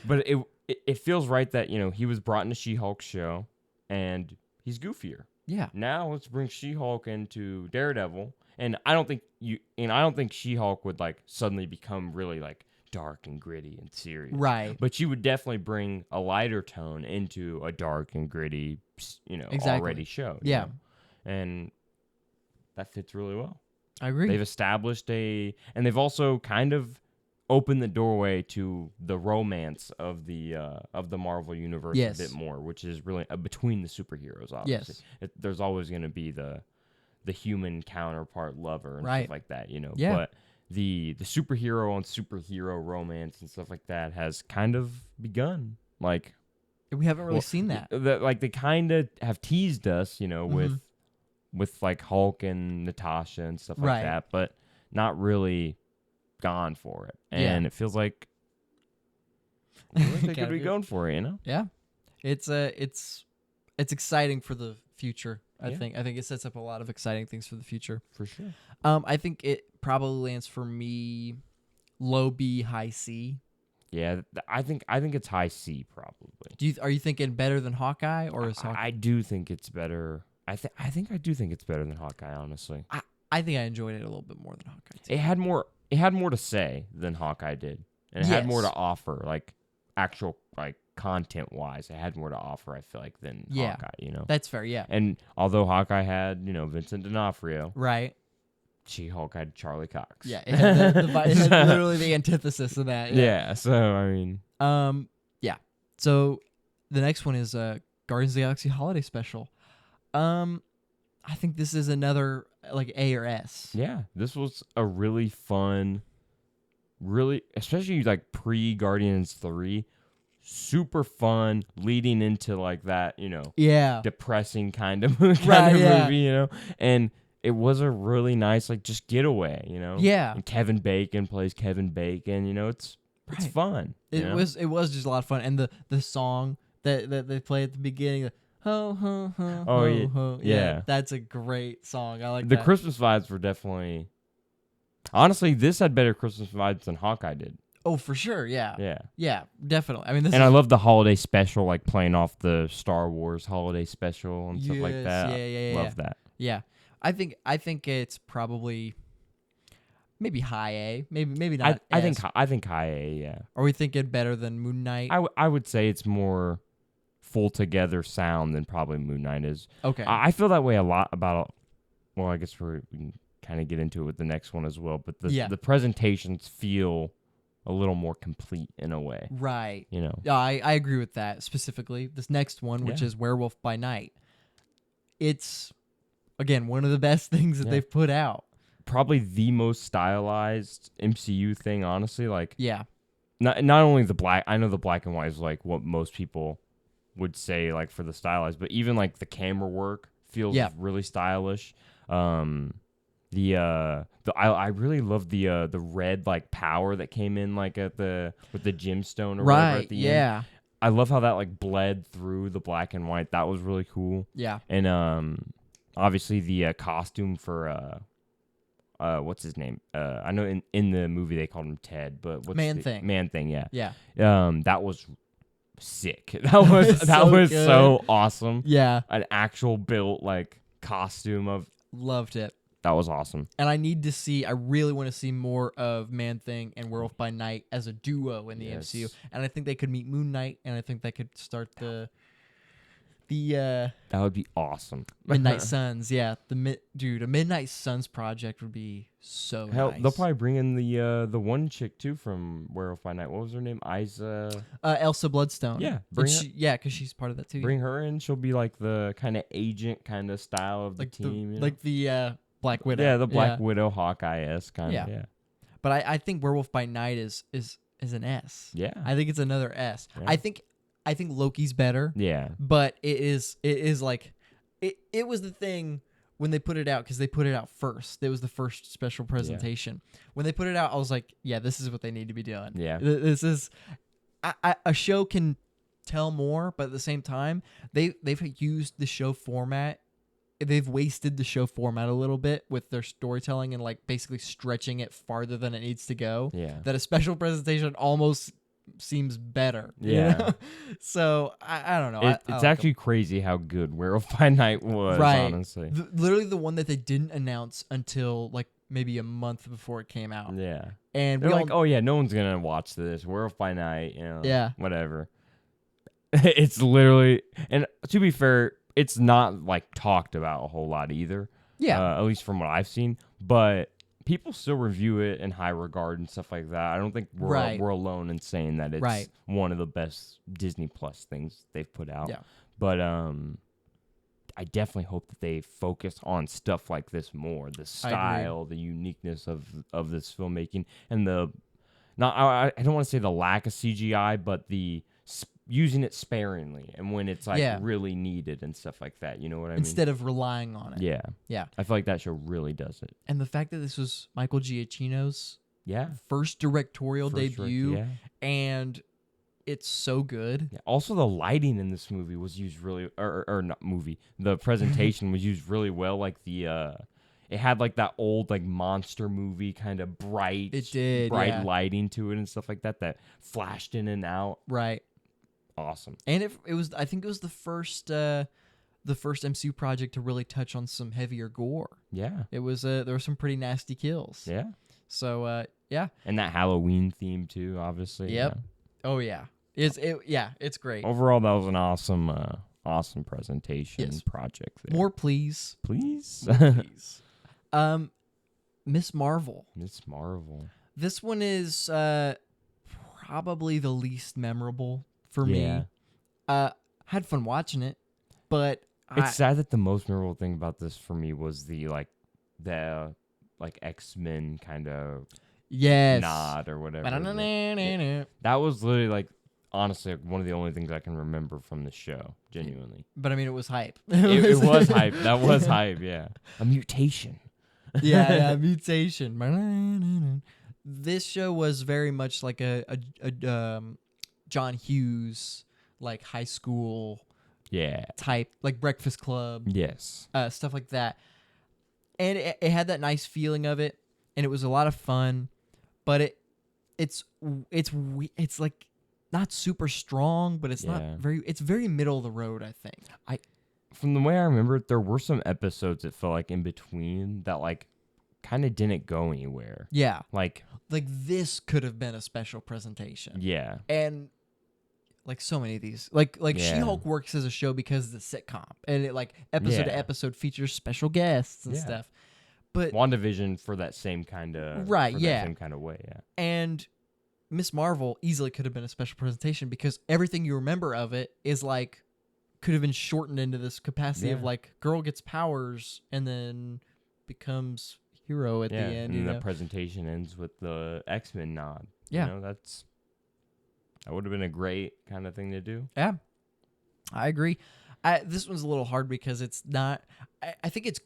But it feels right that he was brought into She-Hulk's show and he's goofier. Yeah. Now let's bring She-Hulk into Daredevil, and I don't think She-Hulk would like suddenly become really like dark and gritty and serious. Right. But she would definitely bring a lighter tone into a dark and gritty, already show. Yeah. And that fits really well. I agree. They've established and they've also kind of opened the doorway to the romance of the Marvel universe a bit more, which is really between the superheroes. Obviously, there's always going to be the human counterpart lover and stuff like that, Yeah. But the superhero on superhero romance and stuff like that has kind of begun. Like we haven't really seen that. Like they kind of have teased us, with like Hulk and Natasha and stuff like that, but not really gone for it. And it feels like they could be going for it, Yeah. It's exciting for the future I think it sets up a lot of exciting things for the future. For sure. I think it probably lands for me low B, high C. Yeah, I think it's high C probably. Are you thinking better than Hawkeye, or is Hawkeye? I do think it's better. I think I do think it's better than Hawkeye, honestly. I think I enjoyed it a little bit more than Hawkeye too. It had more to say than Hawkeye did. And it had more to offer, like actual like content wise. It had more to offer, I feel like, than Hawkeye, you know. That's fair, yeah. And although Hawkeye had, Vincent D'Onofrio, right. She-Hulk had Charlie Cox. Yeah, it had, it had literally the antithesis of that. Yeah, so I mean, yeah. So the next one is Guardians of the Galaxy Holiday Special. I think this is another like A or S. Yeah, this was a really fun, especially like pre-Guardians 3, super fun leading into like that, depressing kind of movie, and it was a really nice like just getaway, Yeah. And Kevin Bacon plays Kevin Bacon, it's fun. It was just a lot of fun, and the song that they play at the beginning. Ho ho ho ho ho. Yeah, that's a great song. I like the that. Christmas vibes were definitely. Honestly, this had better Christmas vibes than Hawkeye did. Oh, for sure. Yeah. Yeah. Yeah, definitely. I mean, I love the holiday special, like playing off the Star Wars holiday special and stuff like that. Yeah. Love that. Yeah, I think it's probably maybe high A, maybe not. I think high A. Yeah. Are we thinking better than Moon Knight? I would say it's more full together sound than probably Moon Knight is. Okay. I feel that way a lot about. Well, I guess we can kind of get into it with the next one as well. But the presentations feel a little more complete in a way. Right. Yeah, I agree with that. Specifically, this next one, which is Werewolf by Night. It's, again, one of the best things that they've put out. Probably the most stylized MCU thing, honestly. Like, not only the black. I know the black and white is like what most people would say, like for the stylized, but even like the camera work feels really stylish. I really love the red like power that came in like with the gemstone or whatever at the end. I love how that like bled through the black and white. That was really cool. Yeah. And obviously the costume for what's his name? I know in the movie they called him Ted, but what's Man-Thing. Man-Thing, yeah. Yeah. That was sick. That was so awesome. Yeah. An actual built like costume of. Loved it. That was awesome. And I really want to see more of Man-Thing and Werewolf by Night as a duo in the MCU. And I think they could meet Moon Knight, and I think they could start the that would be awesome. Midnight Suns, yeah. A Midnight Suns project would be so nice. They'll probably bring in the one chick too from Werewolf by Night. What was her name? Elsa Bloodstone. Yeah, because she's part of that too. Bring her in. She'll be like the kind of agent kind of style of the team. Like the Black Widow. Yeah, the Black Widow Hawkeye-esque kind of. Yeah. But I think Werewolf by Night is an S. Yeah. I think it's another S. Yeah. I think Loki's better. Yeah. But it is like it was the thing when they put it out, because they put it out first. It was the first special presentation. Yeah. When they put it out, I was like, yeah, this is what they need to be doing. Yeah. This is a show can tell more, but at the same time, they've used the show format. They've wasted the show format a little bit with their storytelling and like basically stretching it farther than it needs to go. Yeah. That a special presentation almost seems better. Yeah. So I don't know. It's actually crazy how good Werewolf by Night was, honestly. Literally the one that they didn't announce until like maybe a month before it came out. Yeah. And they're like, oh yeah, no one's going to watch this. Werewolf by Night, whatever. It's literally, and to be fair, it's not like talked about a whole lot either. Yeah. At least from what I've seen. But people still review it in high regard and stuff like that. I don't think we're alone in saying that it's one of the best Disney Plus things they've put out. Yeah. But I definitely hope that they focus on stuff like this more. The style, the uniqueness of this filmmaking, and I don't want to say the lack of CGI, but the using it sparingly and when it's like really needed and stuff like that. You know what I mean? Instead of relying on it. Yeah. Yeah. I feel like that show really does it. And the fact that this was Michael Giacchino's first directorial debut and it's so good. Yeah. Also, the lighting in this movie was used really, or not movie. The presentation was used really well. Like it had like that old like monster movie kind of bright lighting to it and stuff like that that flashed in and out. Right. Awesome. And it was, I think it was the first MCU project to really touch on some heavier gore. Yeah. It was there were some pretty nasty kills. Yeah. So yeah. And that Halloween theme too, obviously. Yep. Yeah. Oh yeah. It's great. Overall, that was an awesome presentation project there. More please. Please. Please. Miss Marvel. Miss Marvel. This one is probably the least memorable for me. Had fun watching it, but it's sad that the most memorable thing about this for me was the X-Men kind of nod or whatever. That was literally like honestly one of the only things I can remember from the show, genuinely. But I mean, it was hype. It was hype. That was hype. Yeah, a mutation. Yeah, mutation. This show was very much like a John Hughes like high school type, like Breakfast Club. Yes. Stuff like that. And it had that nice feeling of it, and it was a lot of fun, but it's like not super strong, but it's it's very middle of the road, I think. From the way I remember it, there were some episodes that felt like in between that like kind of didn't go anywhere. Yeah. Like this could have been a special presentation. Yeah. And like so many of these, like She-Hulk works as a show because it's a sitcom, and it like episode to episode features special guests and stuff. But WandaVision for that same kind of same kind of way, yeah. And Miss Marvel easily could have been a special presentation because everything you remember of it is like could have been shortened into this capacity of like girl gets powers and then becomes hero at the end. And the presentation ends with the X-Men nod. Yeah, that would have been a great kind of thing to do. Yeah, I agree. This one's a little hard because it's not. I think it's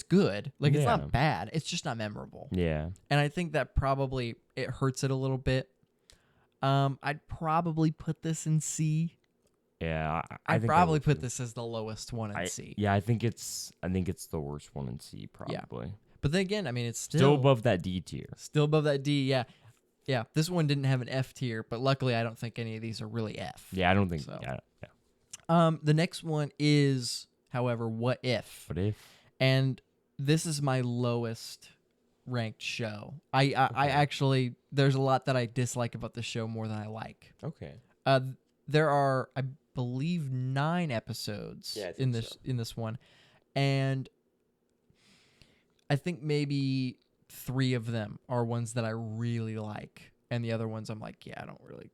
good. Like it's not bad. It's just not memorable. Yeah, and I think that probably it hurts it a little bit. I'd probably put this in C. Yeah, I'd probably put this as the lowest one in C. Yeah, I think it's the worst one in C probably. Yeah. But then again, I mean, it's still above that D tier. Still above that D, yeah. Yeah, this one didn't have an F tier, but luckily I don't think any of these are really F. Yeah, I don't think so. Yeah. The next one is, however, What If? What If? And this is my lowest ranked show. I actually, there's a lot that I dislike about the show more than I like. Okay. There are, I believe, 9 episodes in this one, and I think maybe 3 of them are ones that I really like, and the other ones I'm like, I don't really.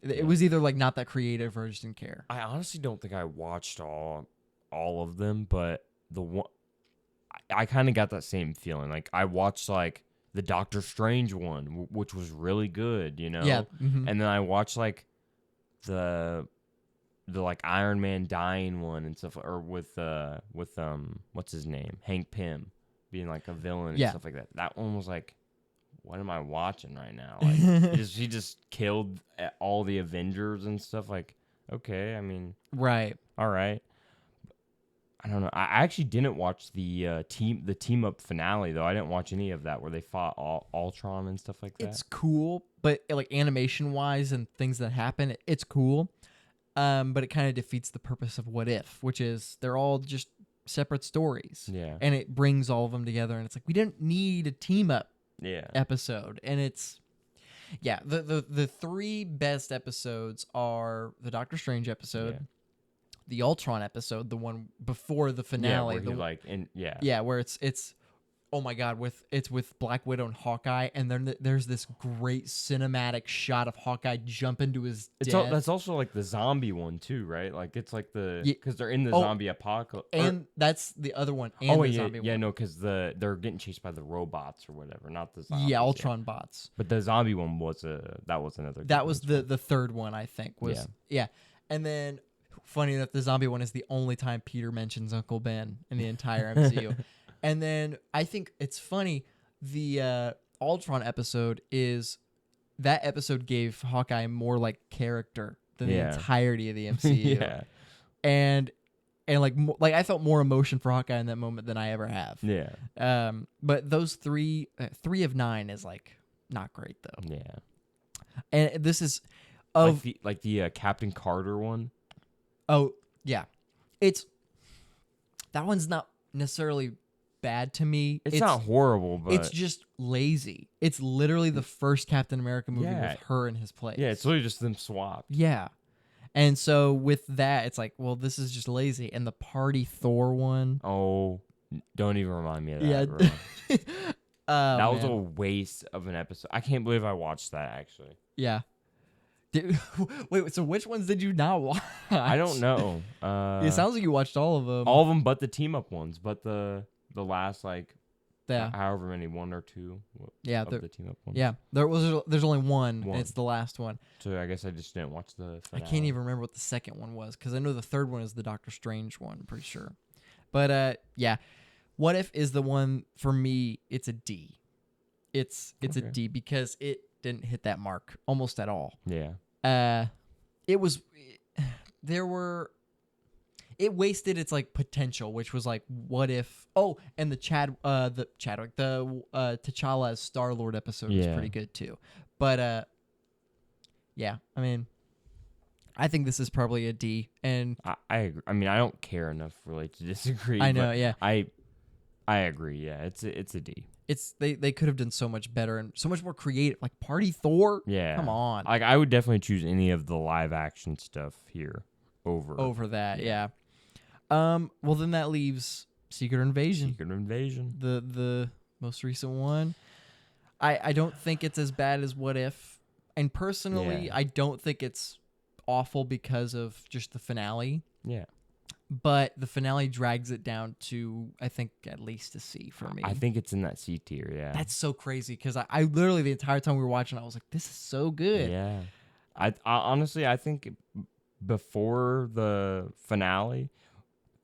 It was either like not that creative or I just didn't care. I honestly don't think I watched all of them, but the one I kind of got that same feeling. Like I watched like the Doctor Strange one, which was really good, you know. Yeah. Mm-hmm. And then I watched like the like Iron Man dying one and stuff, or with what's his name, Hank Pym being like a villain and stuff like that. That one was like, what am I watching right now? Like he just killed all the Avengers and stuff. Like, okay, I mean, right, all right. I don't know. I actually didn't watch the team up finale though. I didn't watch any of that where they fought Ultron and stuff like that. It's cool, but like animation wise and things that happen, it's cool. But it kind of defeats the purpose of What If, which is they're all just separate stories. Yeah. And it brings all of them together, and it's like we didn't need a team up episode. And it's the 3 best episodes are the Doctor Strange episode, the Ultron episode, the one before the finale, where it's oh my god, it's with Black Widow and Hawkeye, and then there's this great cinematic shot of Hawkeye jump into his death. That's also like the zombie one too, right? Like it's like because they're in the zombie apocalypse, and that's the other one. And the zombie one. No, because they're getting chased by the robots or whatever, not the zombies. Yeah, Ultron bots. But the zombie one was another. That was the third one, I think. And then funny enough, the zombie one is the only time Peter mentions Uncle Ben in the entire MCU. And then I think it's funny, the Ultron episode gave Hawkeye more like character than the entirety of the MCU. Yeah. And like I felt more emotion for Hawkeye in that moment than I ever have. Yeah. But those 3 of 9 is like not great though. Yeah. And this is of like the Captain Carter one. Oh yeah, that one's not necessarily bad to me. It's not horrible, but it's just lazy. It's literally the first Captain America movie with her in his place. Yeah, it's literally just them swapped. Yeah. And so with that, it's like, well, this is just lazy. And the Party Thor one. Oh, don't even remind me of that. Yeah. That was a waste of an episode. I can't believe I watched that, actually. Yeah. Wait, so which ones did you not watch? I don't know. It sounds like you watched all of them. All of them but the team-up ones. But the last, like, however many, 1 or 2 of the team-up ones. Yeah, there's only one, and it's the last one. So I guess I just didn't watch the finale. I can't even remember what the second one was, because I know the third one is the Doctor Strange one, I'm pretty sure. But, yeah, What If is the one, for me, it's a D. It's a D because it didn't hit that mark almost at all. Yeah. It wasted its like potential, which was like, what if? Oh, and the T'Challa as Star-Lord episode was pretty good too. But yeah, I mean, I think this is probably a D. And I agree. I mean, I don't care enough really to disagree. I know, yeah. I agree. Yeah, it's a D. They could have done so much better and so much more creative. Like Party Thor. Yeah. Come on. Like I would definitely choose any of the live action stuff here over that. Yeah. Well, then that leaves Secret Invasion. The most recent one. I don't think it's as bad as What If. And personally, I don't think it's awful because of just the finale. Yeah. But the finale drags it down to, I think, at least a C for me. I think it's in that C tier, yeah. That's so crazy because I literally, the entire time we were watching, I was like, this is so good. Yeah. I honestly, I think before the finale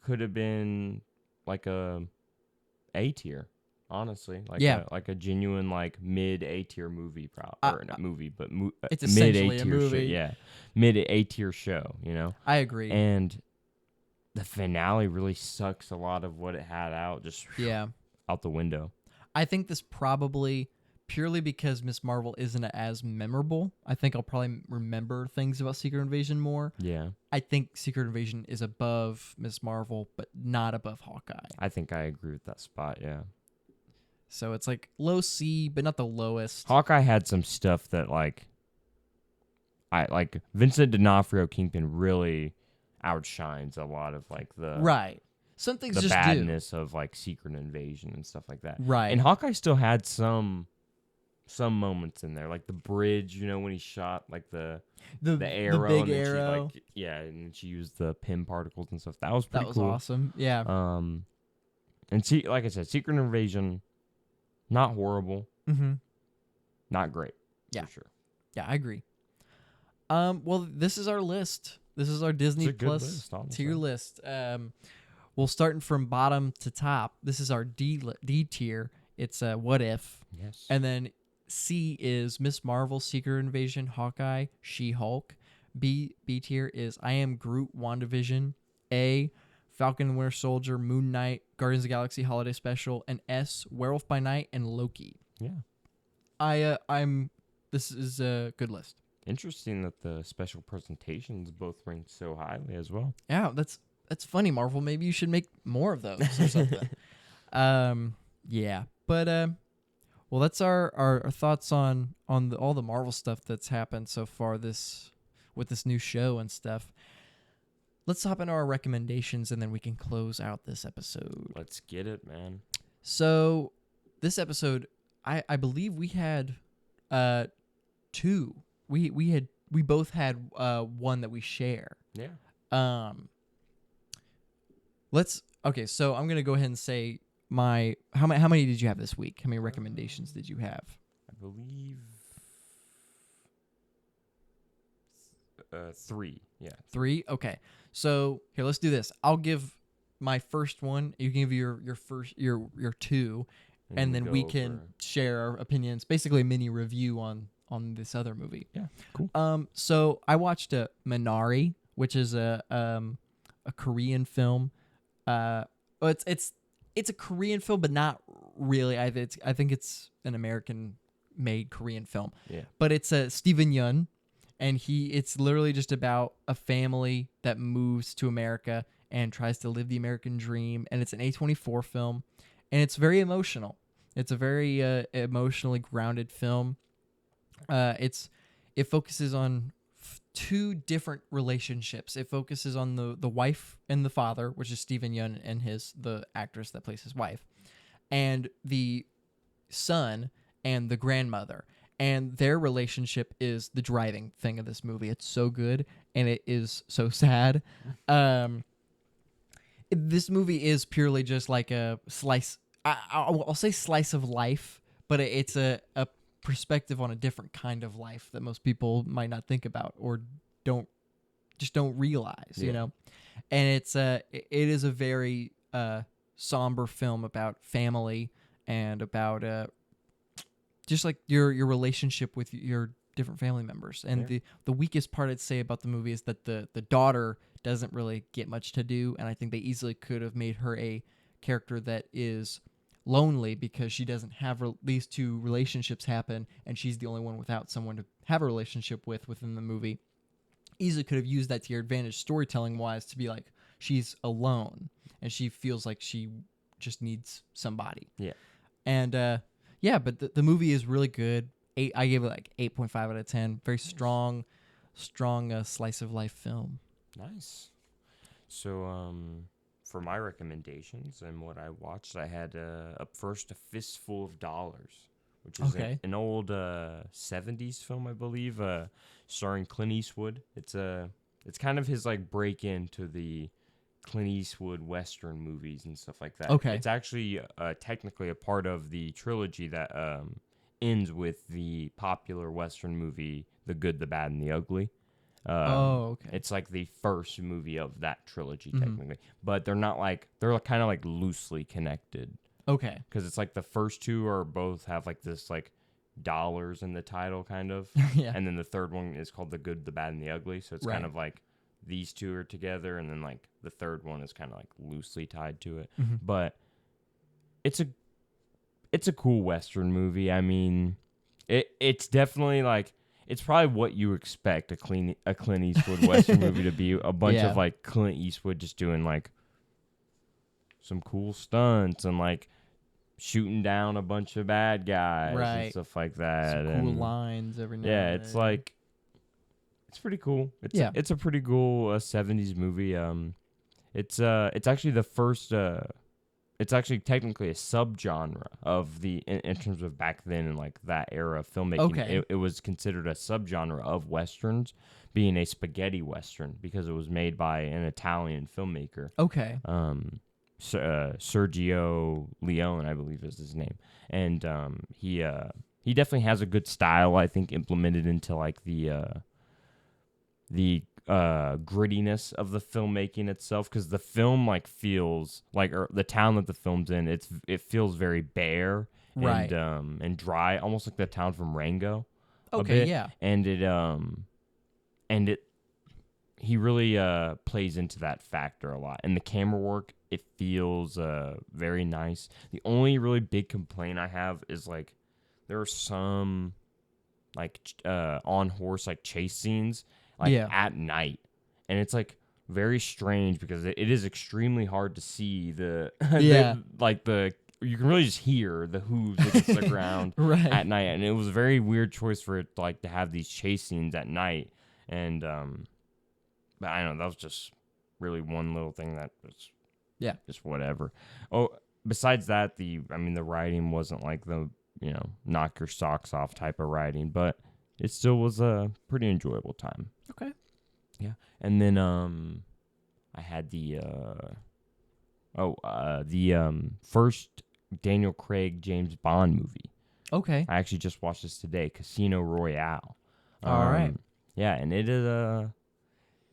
could have been like a tier, honestly. Like a genuine, like mid A tier movie, or not movie, but it's essentially mid A tier a movie. show. Yeah. Mid A tier show, you know? I agree. And the finale really sucks a lot of what it had out out the window. I think this probably purely because Ms. Marvel isn't as memorable. I think I'll probably remember things about Secret Invasion more. Yeah. I think Secret Invasion is above Ms. Marvel, but not above Hawkeye. I think I agree with that spot, yeah. So it's like low C, but not the lowest. Hawkeye had some stuff that like Vincent D'Onofrio Kingpin really outshines a lot of like the some things the just badness of like Secret Invasion and stuff like that. Right. And Hawkeye still had some moments in there, like the bridge, you know, when he shot like the arrow, the big and then arrow. and she used the PIM particles and stuff. That was pretty cool. Awesome. Yeah. And like I said, Secret Invasion, not horrible. Mm-hmm. Not great. Yeah. For sure. Yeah, I agree. Well, this is our list. This is our Disney Plus tier list. We'll start from bottom to top. This is our D tier. It's What If. Yes. And then C is Miss Marvel, Secret Invasion, Hawkeye, She-Hulk. B tier is I Am Groot, WandaVision. A, Falcon and Winter Soldier, Moon Knight, Guardians of the Galaxy Holiday Special. And S, Werewolf by Night and Loki. Yeah. This is a good list. Interesting that the special presentations both ranked so highly as well. Yeah, that's funny, Marvel. Maybe you should make more of those or something. Yeah. But well, that's our thoughts on all the Marvel stuff that's happened so far with this new show and stuff. Let's hop into our recommendations and then we can close out this episode. Let's get it, man. So this episode, I believe we had 2. We both had one that we share. Yeah. So I'm gonna go ahead and say how many did you have this week? How many recommendations did you have? I believe 3. Yeah. 3? Okay. So here, let's do this. I'll give my first one. You can give your first your 2, and then we can share our opinions. Basically, a mini review on on this other movie. Yeah, cool. So I watched Minari, which is a Korean film. It's a Korean film, but not really. I think it's an American-made Korean film. Yeah. But it's Steven Yeun, and it's literally just about a family that moves to America and tries to live the American dream. And it's an A24 film, and it's very emotional. It's a very emotionally grounded film. It focuses on two different relationships. It focuses on the wife and the father, which is Steven Yeun and the actress that plays his wife, and the son and the grandmother. And their relationship is the driving thing of this movie. It's so good, and it is so sad. This movie is purely just like a slice. I'll say slice of life, but it's a perspective on a different kind of life that most people might not think about or don't realize, you know. And it is a very somber film about family and about just like your relationship with your different family members. And the weakest part I'd say about the movie is that the daughter doesn't really get much to do, and I think they easily could have made her a character that is lonely because she doesn't have these two relationships happen, and she's the only one without someone to have a relationship with within the movie. Easily could have used that to your advantage storytelling wise to be like she's alone and she feels like she just needs somebody. Yeah. And but the movie is really good. I gave it like 8.5 out of 10. Very strong slice of life film. Nice. So for my recommendations and what I watched, I had up first A Fistful of Dollars, which is an old 70s film, I believe, starring Clint Eastwood. It's kind of his like break into the Clint Eastwood Western movies and stuff like that. Okay. It's actually technically a part of the trilogy that ends with the popular Western movie The Good, the Bad, and the Ugly. Okay. It's like the first movie of that trilogy, technically. But they're kind of like loosely connected. Okay. Because it's like the first two are both have like this like dollars in the title, kind of. Yeah. And then the third one is called The Good, the Bad, and the Ugly. So it's kind of like these two are together, and then like the third one is kind of like loosely tied to it. Mm-hmm. But it's a cool Western movie. I mean, it's definitely like, it's probably what you expect a Clint Eastwood Western movie to be. A bunch of like Clint Eastwood just doing like some cool stunts and like shooting down a bunch of bad guys and stuff like that. Some cool lines every now and then. It's like, it's pretty cool. It's a pretty cool 70s movie. It's actually the first. It's actually technically a subgenre of in terms of back then and like that era of filmmaking. Okay. It was considered a subgenre of westerns, being a spaghetti western because it was made by an Italian filmmaker. Okay. Sergio Leone, I believe is his name, and he definitely has a good style, I think, implemented into like the grittiness of the filmmaking itself, because the film like feels like, or the town that the film's in, it feels very bare and dry, almost like the town from Rango. Okay, yeah. And he really plays into that factor a lot, and the camera work, it feels very nice. The only really big complaint I have is like there are some like on horse like chase scenes at night, and it's like very strange because it is extremely hard to see the you can really just hear the hooves against the ground at night, and it was a very weird choice for it like to have these chase scenes at night. And but I don't know, that was just really one little thing that was just whatever. Oh, besides that, the writing wasn't like the knock your socks off type of writing, but it still was a pretty enjoyable time. Okay. Yeah. And then I had the first Daniel Craig James Bond movie. Okay. I actually just watched this today, Casino Royale. All right. Yeah, and it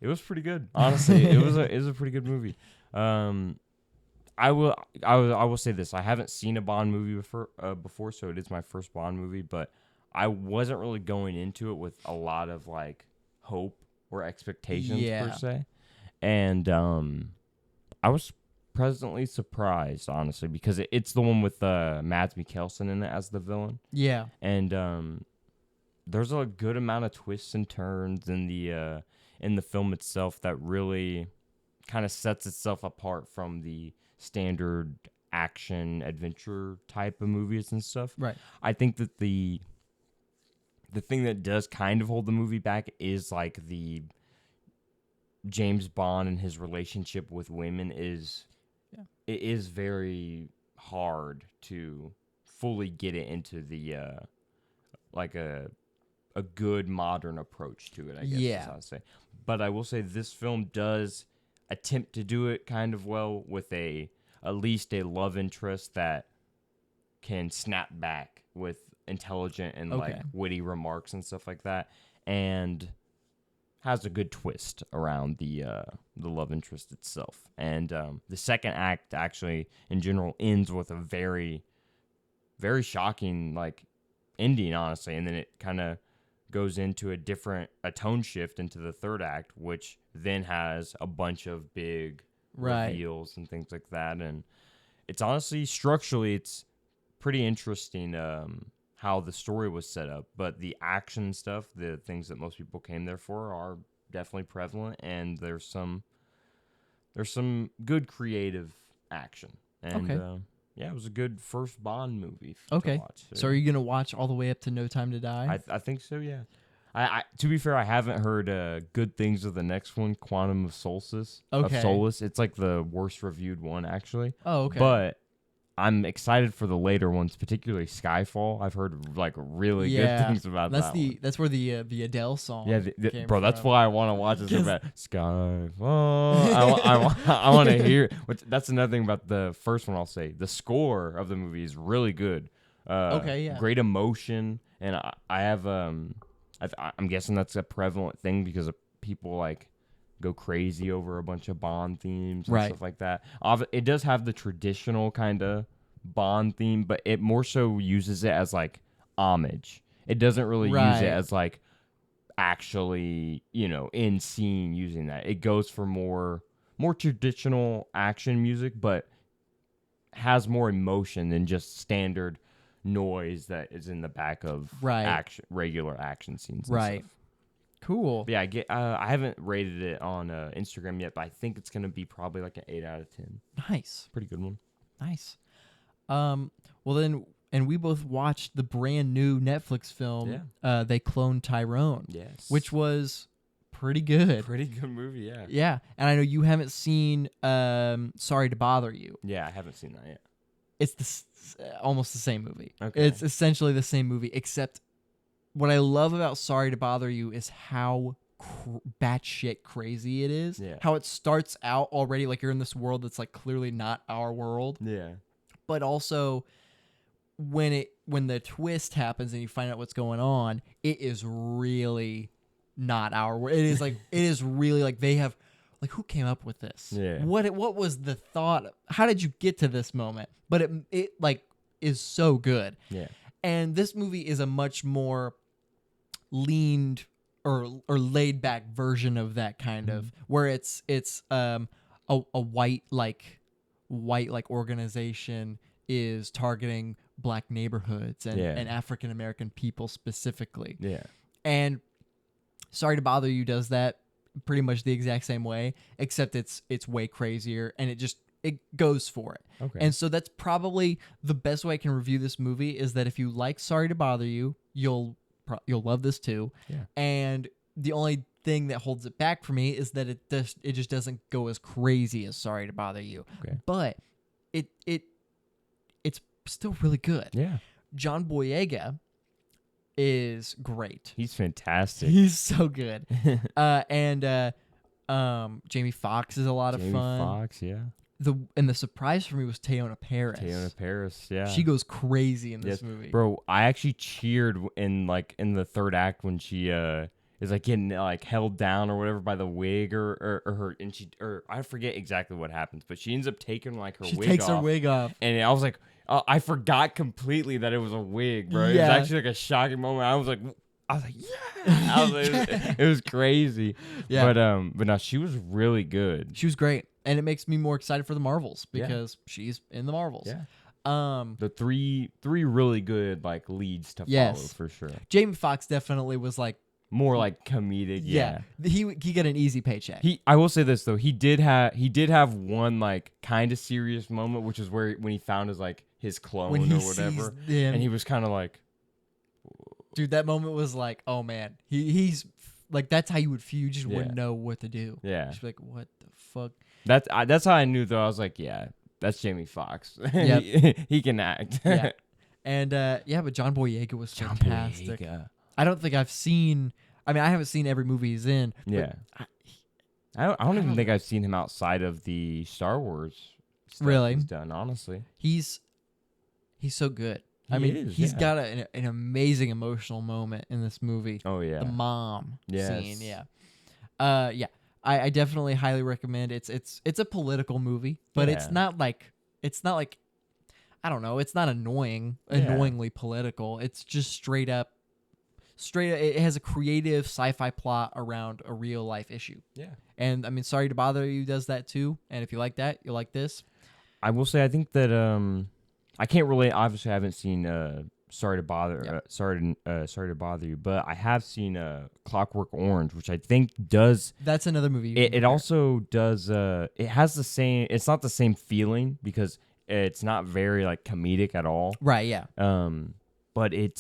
was pretty good. Honestly, it was a pretty good movie. I will say this: I haven't seen a Bond movie before, so it is my first Bond movie. But I wasn't really going into it with a lot of like hope or expectations per se, and I was pleasantly surprised, honestly, because it's the one with Mads Mikkelsen in it as the villain. Yeah, and there's a good amount of twists and turns in the film itself that really kind of sets itself apart from the standard action adventure type of movies and stuff. Right. I think that the thing that does kind of hold the movie back is like the James Bond and his relationship with women is it is very hard to fully get it into the like a good modern approach to it, I guess is how to say. But I will say this film does attempt to do it kind of well with at least a love interest that can snap back with intelligent and like witty remarks and stuff like that, and has a good twist around the love interest itself. And the second act actually in general ends with a very, very shocking like ending, honestly, and then it kind of goes into a tone shift into the third act, which then has a bunch of big reveals and things like that. And it's honestly, structurally, it's pretty interesting how the story was set up. But the action stuff, the things that most people came there for, are definitely prevalent, and there's some good creative action. And yeah, it was a good first Bond movie to watch. So are you going to watch all the way up to No Time to Die? I think so, yeah. I to be fair, I haven't heard good things of the next one, Quantum of Solace. It's like the worst reviewed one, actually. Oh, okay. But I'm excited for the later ones, particularly Skyfall. I've heard like really good things about that one. That's where the Adele song came bro, from. That's why I want to watch this about Skyfall. I want to hear. That's another thing about the first one. I'll say the score of the movie is really good. Great emotion, and I have I'm guessing that's a prevalent thing because of people like go crazy over a bunch of Bond themes and stuff like that. It does have the traditional kind of Bond theme, but it more so uses it as like homage. It doesn't really use it as like actually, in scene using that. It goes for more traditional action music, but has more emotion than just standard noise that is in the back of regular action scenes and stuff. Cool. But yeah, I haven't rated it on Instagram yet, but I think it's going to be probably like an 8 out of 10. Nice. Pretty good one. Nice. Well then, and we both watched the brand new Netflix film, They Cloned Tyrone. Yes. Which was pretty good. Pretty good movie, yeah. Yeah. And I know you haven't seen Sorry to Bother You. Yeah, I haven't seen that yet. It's almost the same movie. Okay. It's essentially the same movie, except what I love about Sorry to Bother You is how batshit crazy it is. Yeah. How it starts out already like you're in this world that's like clearly not our world. Yeah. But also when the twist happens and you find out what's going on, it is really not our world. It is really like they have like who came up with this? Yeah. What was the thought? How did you get to this moment? But it like is so good. Yeah. And this movie is a much more leaned or laid back version of that kind of where it's a white organization is targeting black neighborhoods and African American people specifically. Yeah. And Sorry to Bother You does that pretty much the exact same way, except it's way crazier and it goes for it. Okay. And so that's probably the best way I can review this movie is that if you like Sorry to Bother You, you'll love this too. Yeah. And the only thing that holds it back for me is that it just doesn't go as crazy as Sorry to Bother You. Okay. But it's still really good. Yeah. John Boyega is great. He's fantastic. He's so good. And Jamie Foxx is a lot of fun. Jamie Foxx, yeah. The surprise for me was Teyonah Parris. Teyonah Parris, yeah. She goes crazy in this movie. Bro, I actually cheered in the third act when she is like getting like held down or whatever by the wig or her and I forget exactly what happens, but she ends up taking like her wig off. She takes her wig off. And I was like, I forgot completely that it was a wig, bro. It was actually like a shocking moment. I was like, yeah. It was crazy. Yeah. But no, she was really good. She was great. And it makes me more excited for the Marvels because she's in the Marvels. Yeah. The three really good like leads to follow for sure. Jamie Foxx definitely was like more like comedic. Yeah. He got an easy paycheck. I will say this though, he did have one like kind of serious moment, which is when he found his clone or whatever, and he was kind of like, dude, that moment was like, oh man, he's like, that's how you would feel. You just wouldn't know what to do. Yeah. Just like, what the fuck. That's how I knew though. I was like, yeah. That's Jamie Foxx. Yep. He can act. Yeah. And but John Boyega was fantastic. I don't think I've seen. I mean, I haven't seen every movie he's in. Yeah. I don't even think I've seen him outside of the Star Wars stuff he's done. Honestly, he's so good. He's got an amazing emotional moment in this movie. Oh yeah, the mom scene. Yeah. I definitely highly recommend. It's a political movie, but it's not like I don't know. It's not annoyingly political. It's just straight up. It has a creative sci-fi plot around a real life issue. Yeah, and I mean, Sorry to Bother You does that too. And if you like that, you'll like this. I will say I think that I can't relate. Obviously, I haven't seen Sorry to Bother to Bother You, but I have seen Clockwork Orange, which I think does. That's another movie. It also does. It has the same. It's not the same feeling because it's not very like comedic at all. Right. Yeah. But it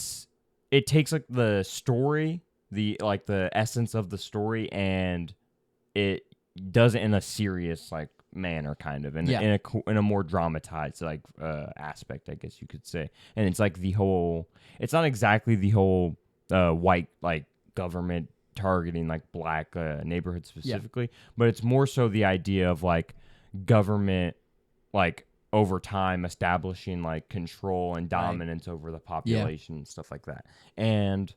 takes like the story, the essence of the story, and it does it in a serious like manner, kind of, in a more dramatized like aspect, I guess you could say. And it's like it's not exactly the whole white like government targeting like black neighborhoods specifically, but it's more so the idea of like government like over time establishing like control and dominance over the population and stuff like that. And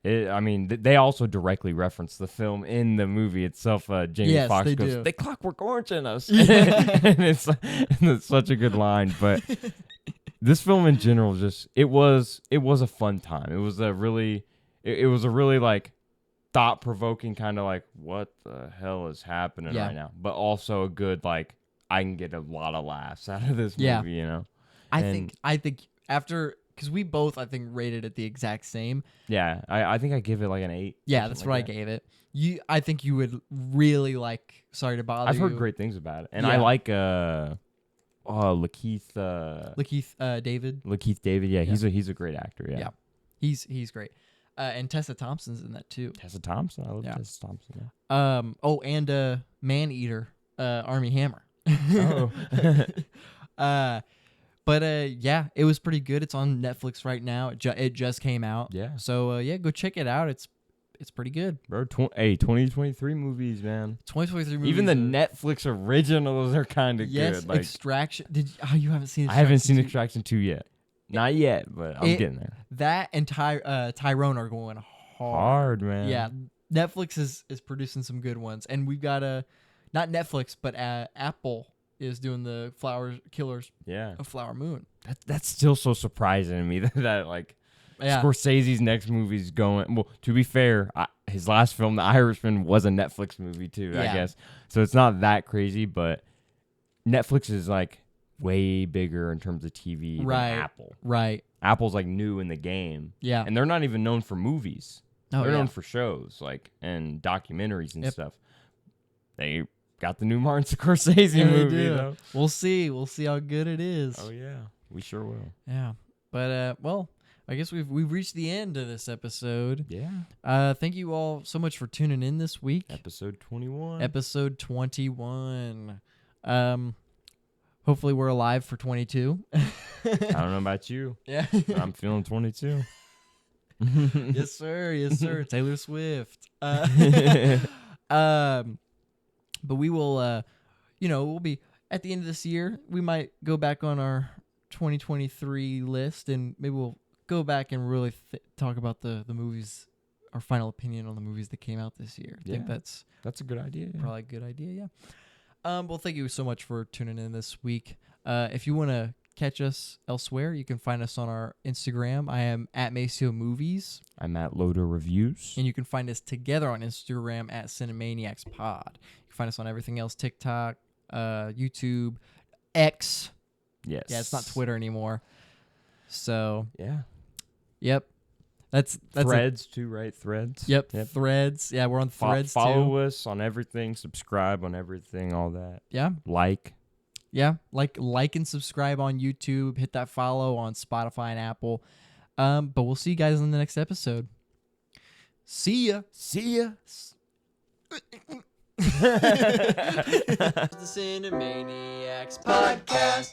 they also directly reference the film in the movie itself. Jamie Foxx goes, "They Clockwork Orange in us," and it's such a good line. But this film in general, it was a fun time. It was a really like thought-provoking kind of like, what the hell is happening right now? But also a good like, I can get a lot of laughs out of this movie. You know, I think after. Because we both, I think, rated it the exact same. Yeah, I think I give it like an 8. Yeah, that's what I gave it. I think you would really like Sorry to Bother You. I've heard great things about it. And I like Lakeith David. Lakeith David, yeah. He's a great actor, yeah. He's great. And Tessa Thompson's in that too. Tessa Thompson? I love Tessa Thompson, yeah. And Man-Eater, Armie Hammer. Oh. But it was pretty good. It's on Netflix right now. It just came out. Yeah. So go check it out. It's pretty good. Bro, 2023 movies, man. 2023 movies. Even the Netflix originals are kind of good. Like Extraction. You haven't seen Extraction? I haven't seen Extraction 2 yet. Not yet, but I'm getting there. That and Tyrone are going hard, man. Yeah. Netflix is producing some good ones. And we've got not Netflix, but Apple is doing the Killers of Flower Moon. That's still so surprising to me that like Scorsese's next movie's going. Well, to be fair, his last film, The Irishman, was a Netflix movie too, I guess. So it's not that crazy, but Netflix is like way bigger in terms of TV than Apple. Right. Apple's like new in the game. Yeah. And they're not even known for movies. Oh, they're known for shows like and documentaries and stuff. They got the new Martin Scorsese movie. You know? We'll see how good it is. Oh yeah, we sure will. Yeah, but I guess we've reached the end of this episode. Yeah. Thank you all so much for tuning in this week. Episode 21. Hopefully we're alive for 22. I don't know about you. Yeah. I'm feeling 22. Yes, sir. Yes, sir. Taylor Swift. But we will, we'll be at the end of this year. We might go back on our 2023 list, and maybe we'll go back and really talk about the movies, our final opinion on the movies that came out this year. I think that's a good idea. Probably a good idea, Well, thank you so much for tuning in this week. If you want to catch us elsewhere, you can find us on our Instagram. I am at Maceo Movies. I'm at Loader Reviews. And you can find us together on Instagram at Cinemaniacs Pod. You can find us on everything else, TikTok, YouTube, X. Yes. Yeah, it's not Twitter anymore. So. Yeah. Yep. That's Threads too, right? Threads. Yep. Threads. Yeah, we're on Threads too. Follow us on everything. Subscribe on everything. All that. Yeah. Yeah, like and subscribe on YouTube. Hit that follow on Spotify and Apple. But we'll see you guys in the next episode. See ya. The Cinemaniacs Podcast.